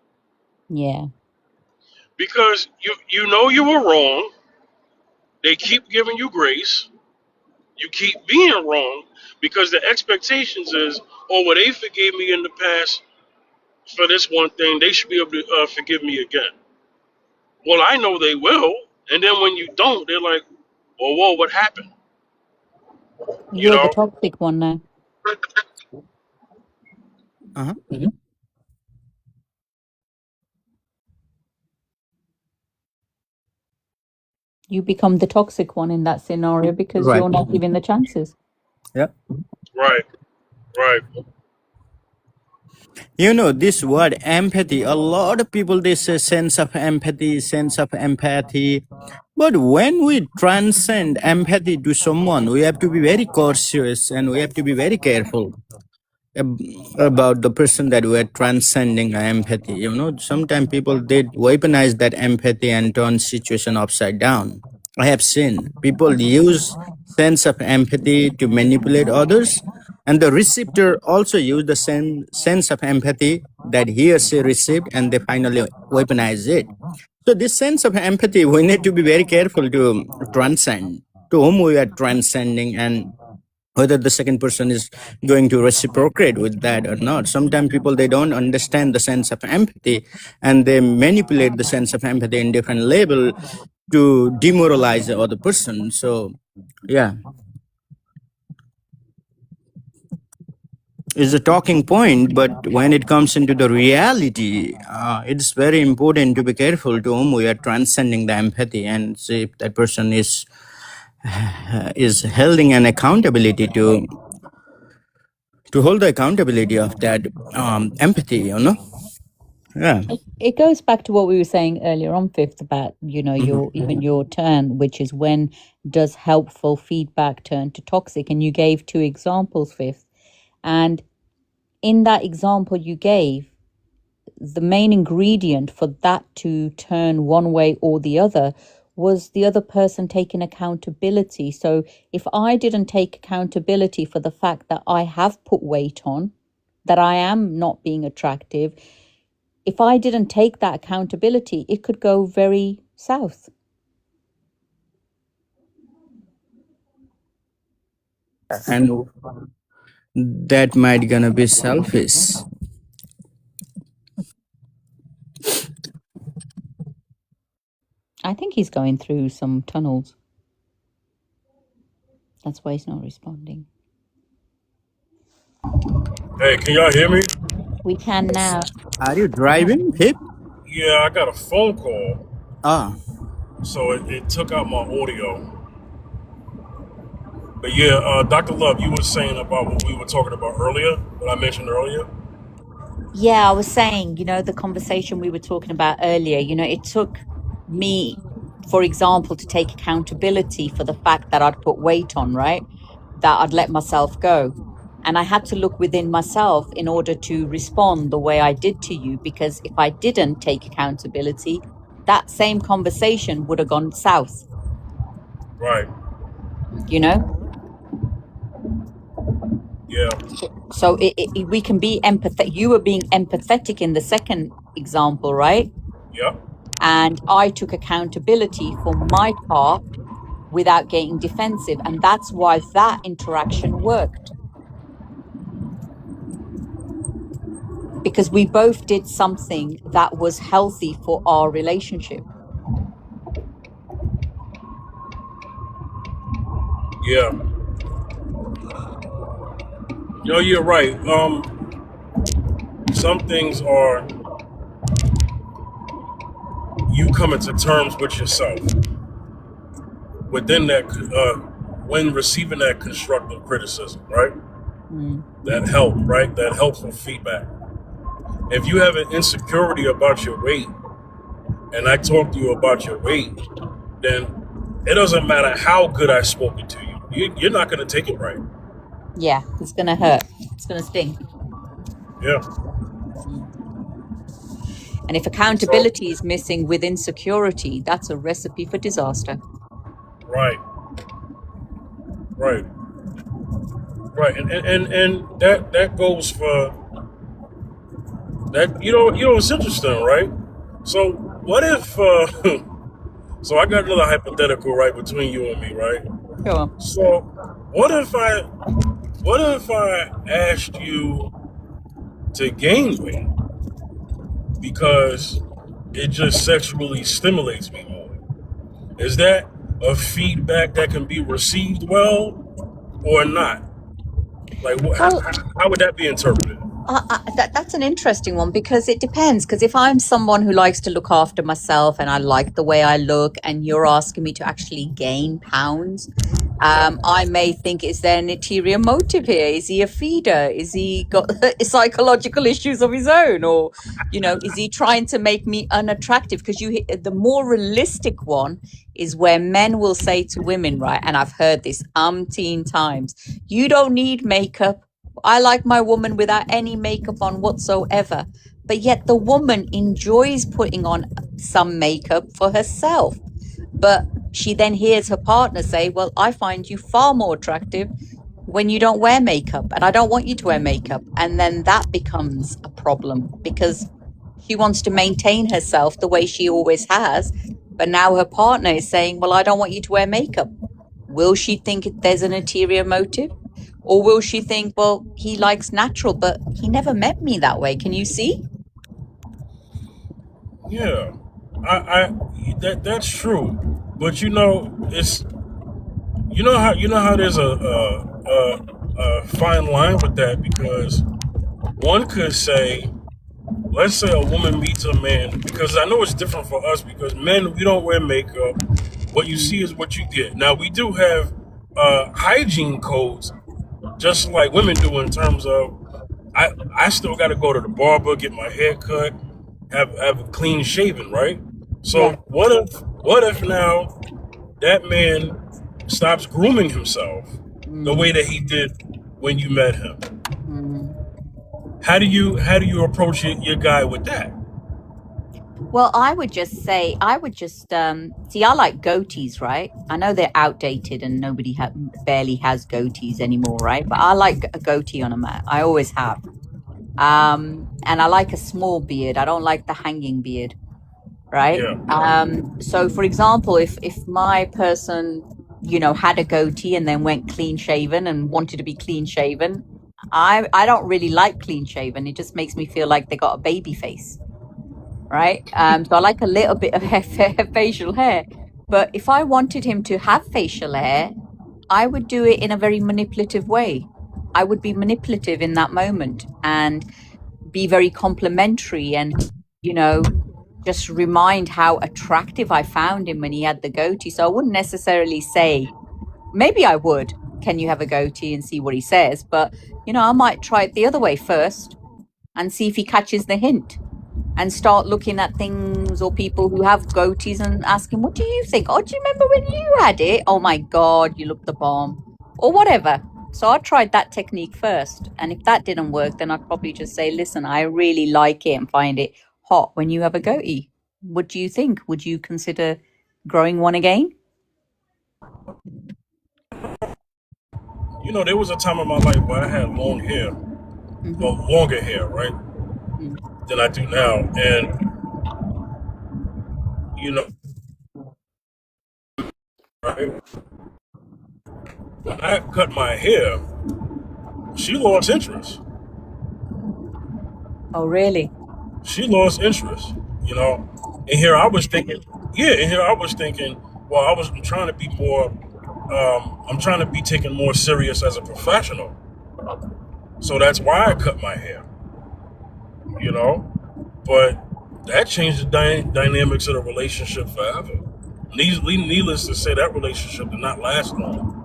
Yeah. Because you know you were wrong. They keep giving you grace. You keep being wrong because the expectations is, oh, well, they forgave me in the past for this one thing. They should be able to forgive me again. Well, I know they will. And then when you don't, they're like, well, whoa, what happened? You You're the know? toxic one now. Uh-huh. You become the toxic one in that scenario because Right. you're not giving the chances. Yeah. Right. You know, this word empathy, a lot of people, they say sense of empathy, sense of empathy. But when we transcend empathy to someone, we have to be very cautious and we have to be very careful about the person that we're transcending empathy. You know, sometimes people, they weaponize that empathy and turn situation upside down. I have seen people use sense of empathy to manipulate others, and the receptor also use the same sense of empathy that he or she received, and they finally weaponize it. So this sense of empathy, we need to be very careful to transcend, to whom we are transcending, and whether the second person is going to reciprocate with that or not. Sometimes people, they don't understand the sense of empathy, and they manipulate the sense of empathy in different level to demoralize the other person. So yeah, it's a talking point, but when it comes into the reality, it's very important to be careful to whom we are transcending the empathy and see if that person is holding an accountability to hold the accountability of that empathy, you know. Yeah. It goes back to what we were saying earlier on, Fifth, about, you know, your turn, which is when does helpful feedback turn to toxic? And you gave 2 examples, Fifth. And in that example you gave, the main ingredient for that to turn one way or the other was the other person taking accountability. So if I didn't take accountability for the fact that I have put weight on, that I am not being attractive, if I didn't take that accountability, it could go very south. And that might gonna be selfish. I think he's going through some tunnels. That's why he's not responding. Hey, can y'all hear me? We can now. Are you driving, Hip? Yeah, I got a phone call. Ah, So it took out my audio. But yeah, Dr. Love, you were saying about what we were talking about earlier, what I mentioned earlier. Yeah, I was saying, the conversation we were talking about earlier, it took me, for example, to take accountability for the fact that I'd put weight on, right? That I'd let myself go. And I had to look within myself in order to respond the way I did to you, because if I didn't take accountability, that same conversation would have gone south, Right. you know? Yeah. So we can be empathetic. You were being empathetic in the second example, right? Yep. And I took accountability for my part without getting defensive. And that's why that interaction worked. Because we both did something that was healthy for our relationship. Yeah. No, you're right. Some things are you coming to terms with yourself within that, when receiving that constructive criticism, right? That help, right? That helpful feedback. If you have an insecurity about your weight, and I talk to you about your weight, then it doesn't matter how good I've spoken to you. You're not going to take it right. Yeah, it's going to hurt. It's going to sting. Yeah. And if accountability is missing with insecurity, that's a recipe for disaster. Right. Right. Right. And that goes for that. It's interesting, right? So what if so I got another hypothetical right between you and me, right? Go on. So what if I asked you to gain weight because it just sexually stimulates me more? Is that a feedback that can be received well or not? Like, how would that be interpreted? That's an interesting one, because it depends. Because if I'm someone who likes to look after myself and I like the way I look, and you're asking me to actually gain pounds, I may think, is there an ulterior motive here? Is he a feeder? Is he got psychological issues of his own? Or, is he trying to make me unattractive? Because the more realistic one is where men will say to women, right? And I've heard this umpteen times, you don't need makeup. I like my woman without any makeup on whatsoever. But yet the woman enjoys putting on some makeup for herself. But she then hears her partner say, well, I find you far more attractive when you don't wear makeup, and I don't want you to wear makeup. And then that becomes a problem, because she wants to maintain herself the way she always has. But now her partner is saying, well, I don't want you to wear makeup. Will she think there's an ulterior motive? Or will she think, well, he likes natural, but he never met me that way. Can you see? Yeah, that's true. But it's how there's a fine line with that, because one could say, let's say a woman meets a man, because I know it's different for us, because men, we don't wear makeup. What you see is what you get. Now, we do have hygiene codes, just like women do, in terms of I still got to go to the barber, get my hair cut, have a clean shaven, right? So Yeah. what if now that man stops grooming himself the way that he did when you met him? How do you approach your guy with that? Well, I would just see, I like goatees, right? I know they're outdated and nobody barely has goatees anymore, right? But I like a goatee on a man. I always have. And I like a small beard. I don't like the hanging beard, right? Yeah. So, for example, if my person, had a goatee and then went clean shaven and wanted to be clean shaven, I don't really like clean shaven. It just makes me feel like they got a baby face. Right? So I like a little bit of facial hair. But if I wanted him to have facial hair, I would do it in a very manipulative way. I would be manipulative in that moment and be very complimentary and, just remind how attractive I found him when he had the goatee. So I wouldn't necessarily say, maybe I would, can you have a goatee and see what he says? But, you know, I might try it the other way first and see if he catches the hint and start looking at things or people who have goatees and asking, what do you think? Oh, do you remember when you had it? Oh my God, you look the bomb, or whatever. So I tried that technique first. And if that didn't work, then I'd probably just say, listen, I really like it and find it hot when you have a goatee. What do you think? Would you consider growing one again? You know, there was a time in my life where I had long hair, well, longer hair, right, than I do now. And, you know, right, when I cut my hair, she lost interest. Oh, really? She lost interest, you know. And here I was thinking, well, I'm trying to be more, I'm trying to be taken more serious as a professional. So that's why I cut my hair, you know. But that changed the dynamics of the relationship forever. Needless to say, that relationship did not last long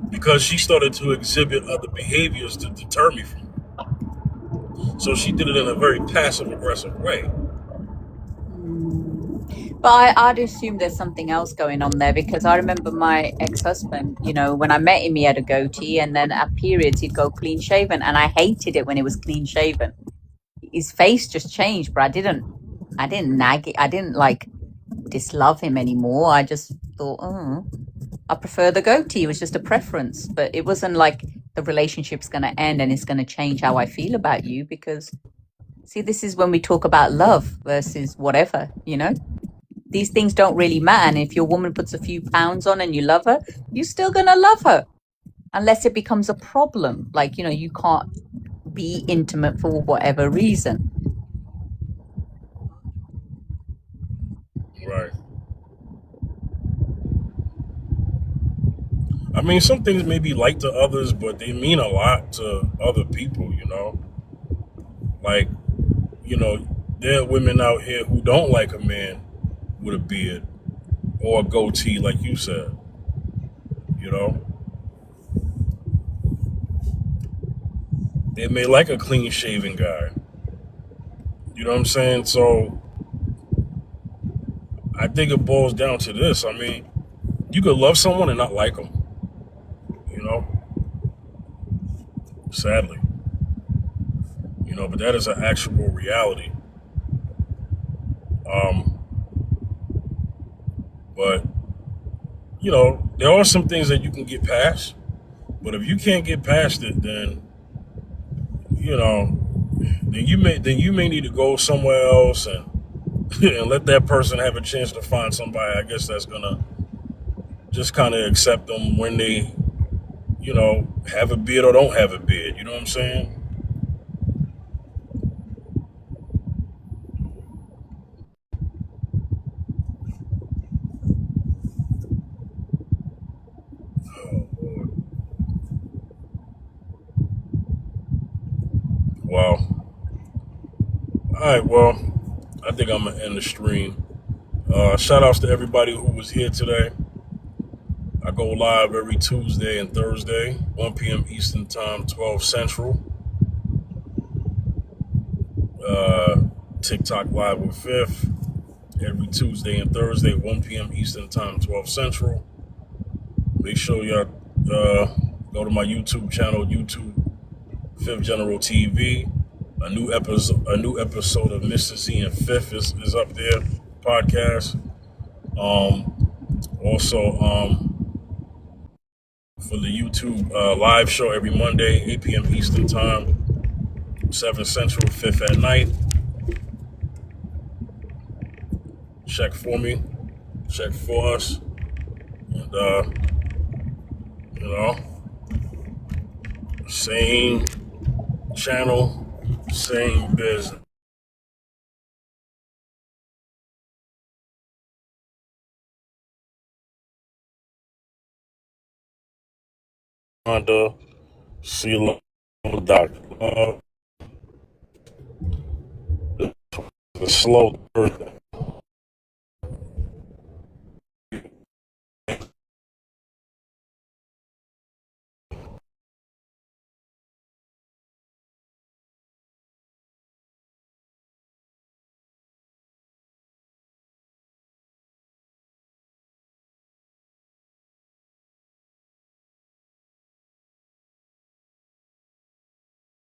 because she started to exhibit other behaviors to deter me from her. So she did it in a very passive-aggressive way. But I'd assume there's something else going on there, because I remember my ex-husband, you know, when I met him, he had a goatee, and then at periods he'd go clean shaven, and I hated it when it was clean shaven. His face just changed, but I didn't nag it. I didn't like dislove him anymore. I just thought, oh, I prefer the goatee. It was just a preference, but it wasn't like the relationship's going to end and it's going to change how I feel about you, because see, this is when we talk about love versus whatever, you know. These things don't really matter. And if your woman puts a few pounds on and you love her, you're still going to love her. Unless it becomes a problem. Like, you know, you can't be intimate for whatever reason. Right. I mean, some things may be light to others, but they mean a lot to other people, you know. Like, you know, there are women out here who don't like a man with a beard or a goatee, like you said, you know. They may like a clean shaven guy. You know what I'm saying? So I think it boils down to this. I mean, you could love someone and not like them, you know, sadly, you know, but that is an actual reality. But, you know, there are some things that you can get past, but if you can't get past it, then, you know, then you may need to go somewhere else and and let that person have a chance to find somebody, I guess, that's gonna just kind of accept them when they, you know, have a beard or don't have a beard. You know what I'm saying? Oh, Lord. Wow. All right, well, I think I'm gonna end the stream. Shout outs to everybody who was here today. I go live every Tuesday and Thursday, 1 p.m. Eastern Time, 12 Central. TikTok Live with Fifth every Tuesday and Thursday, 1 p.m. Eastern Time, 12 Central. Make sure y'all go to my YouTube channel, YouTube Fifth General TV. A new episode of Mr. Z and Fifth is up there, podcast. Also, for the YouTube live show every Monday, 8 p.m. Eastern Time, 7 Central, 5th at night. Check for me, check for us, and you know, same channel, same business. Honda, CeeLo, Dr. Love, the slow birthday.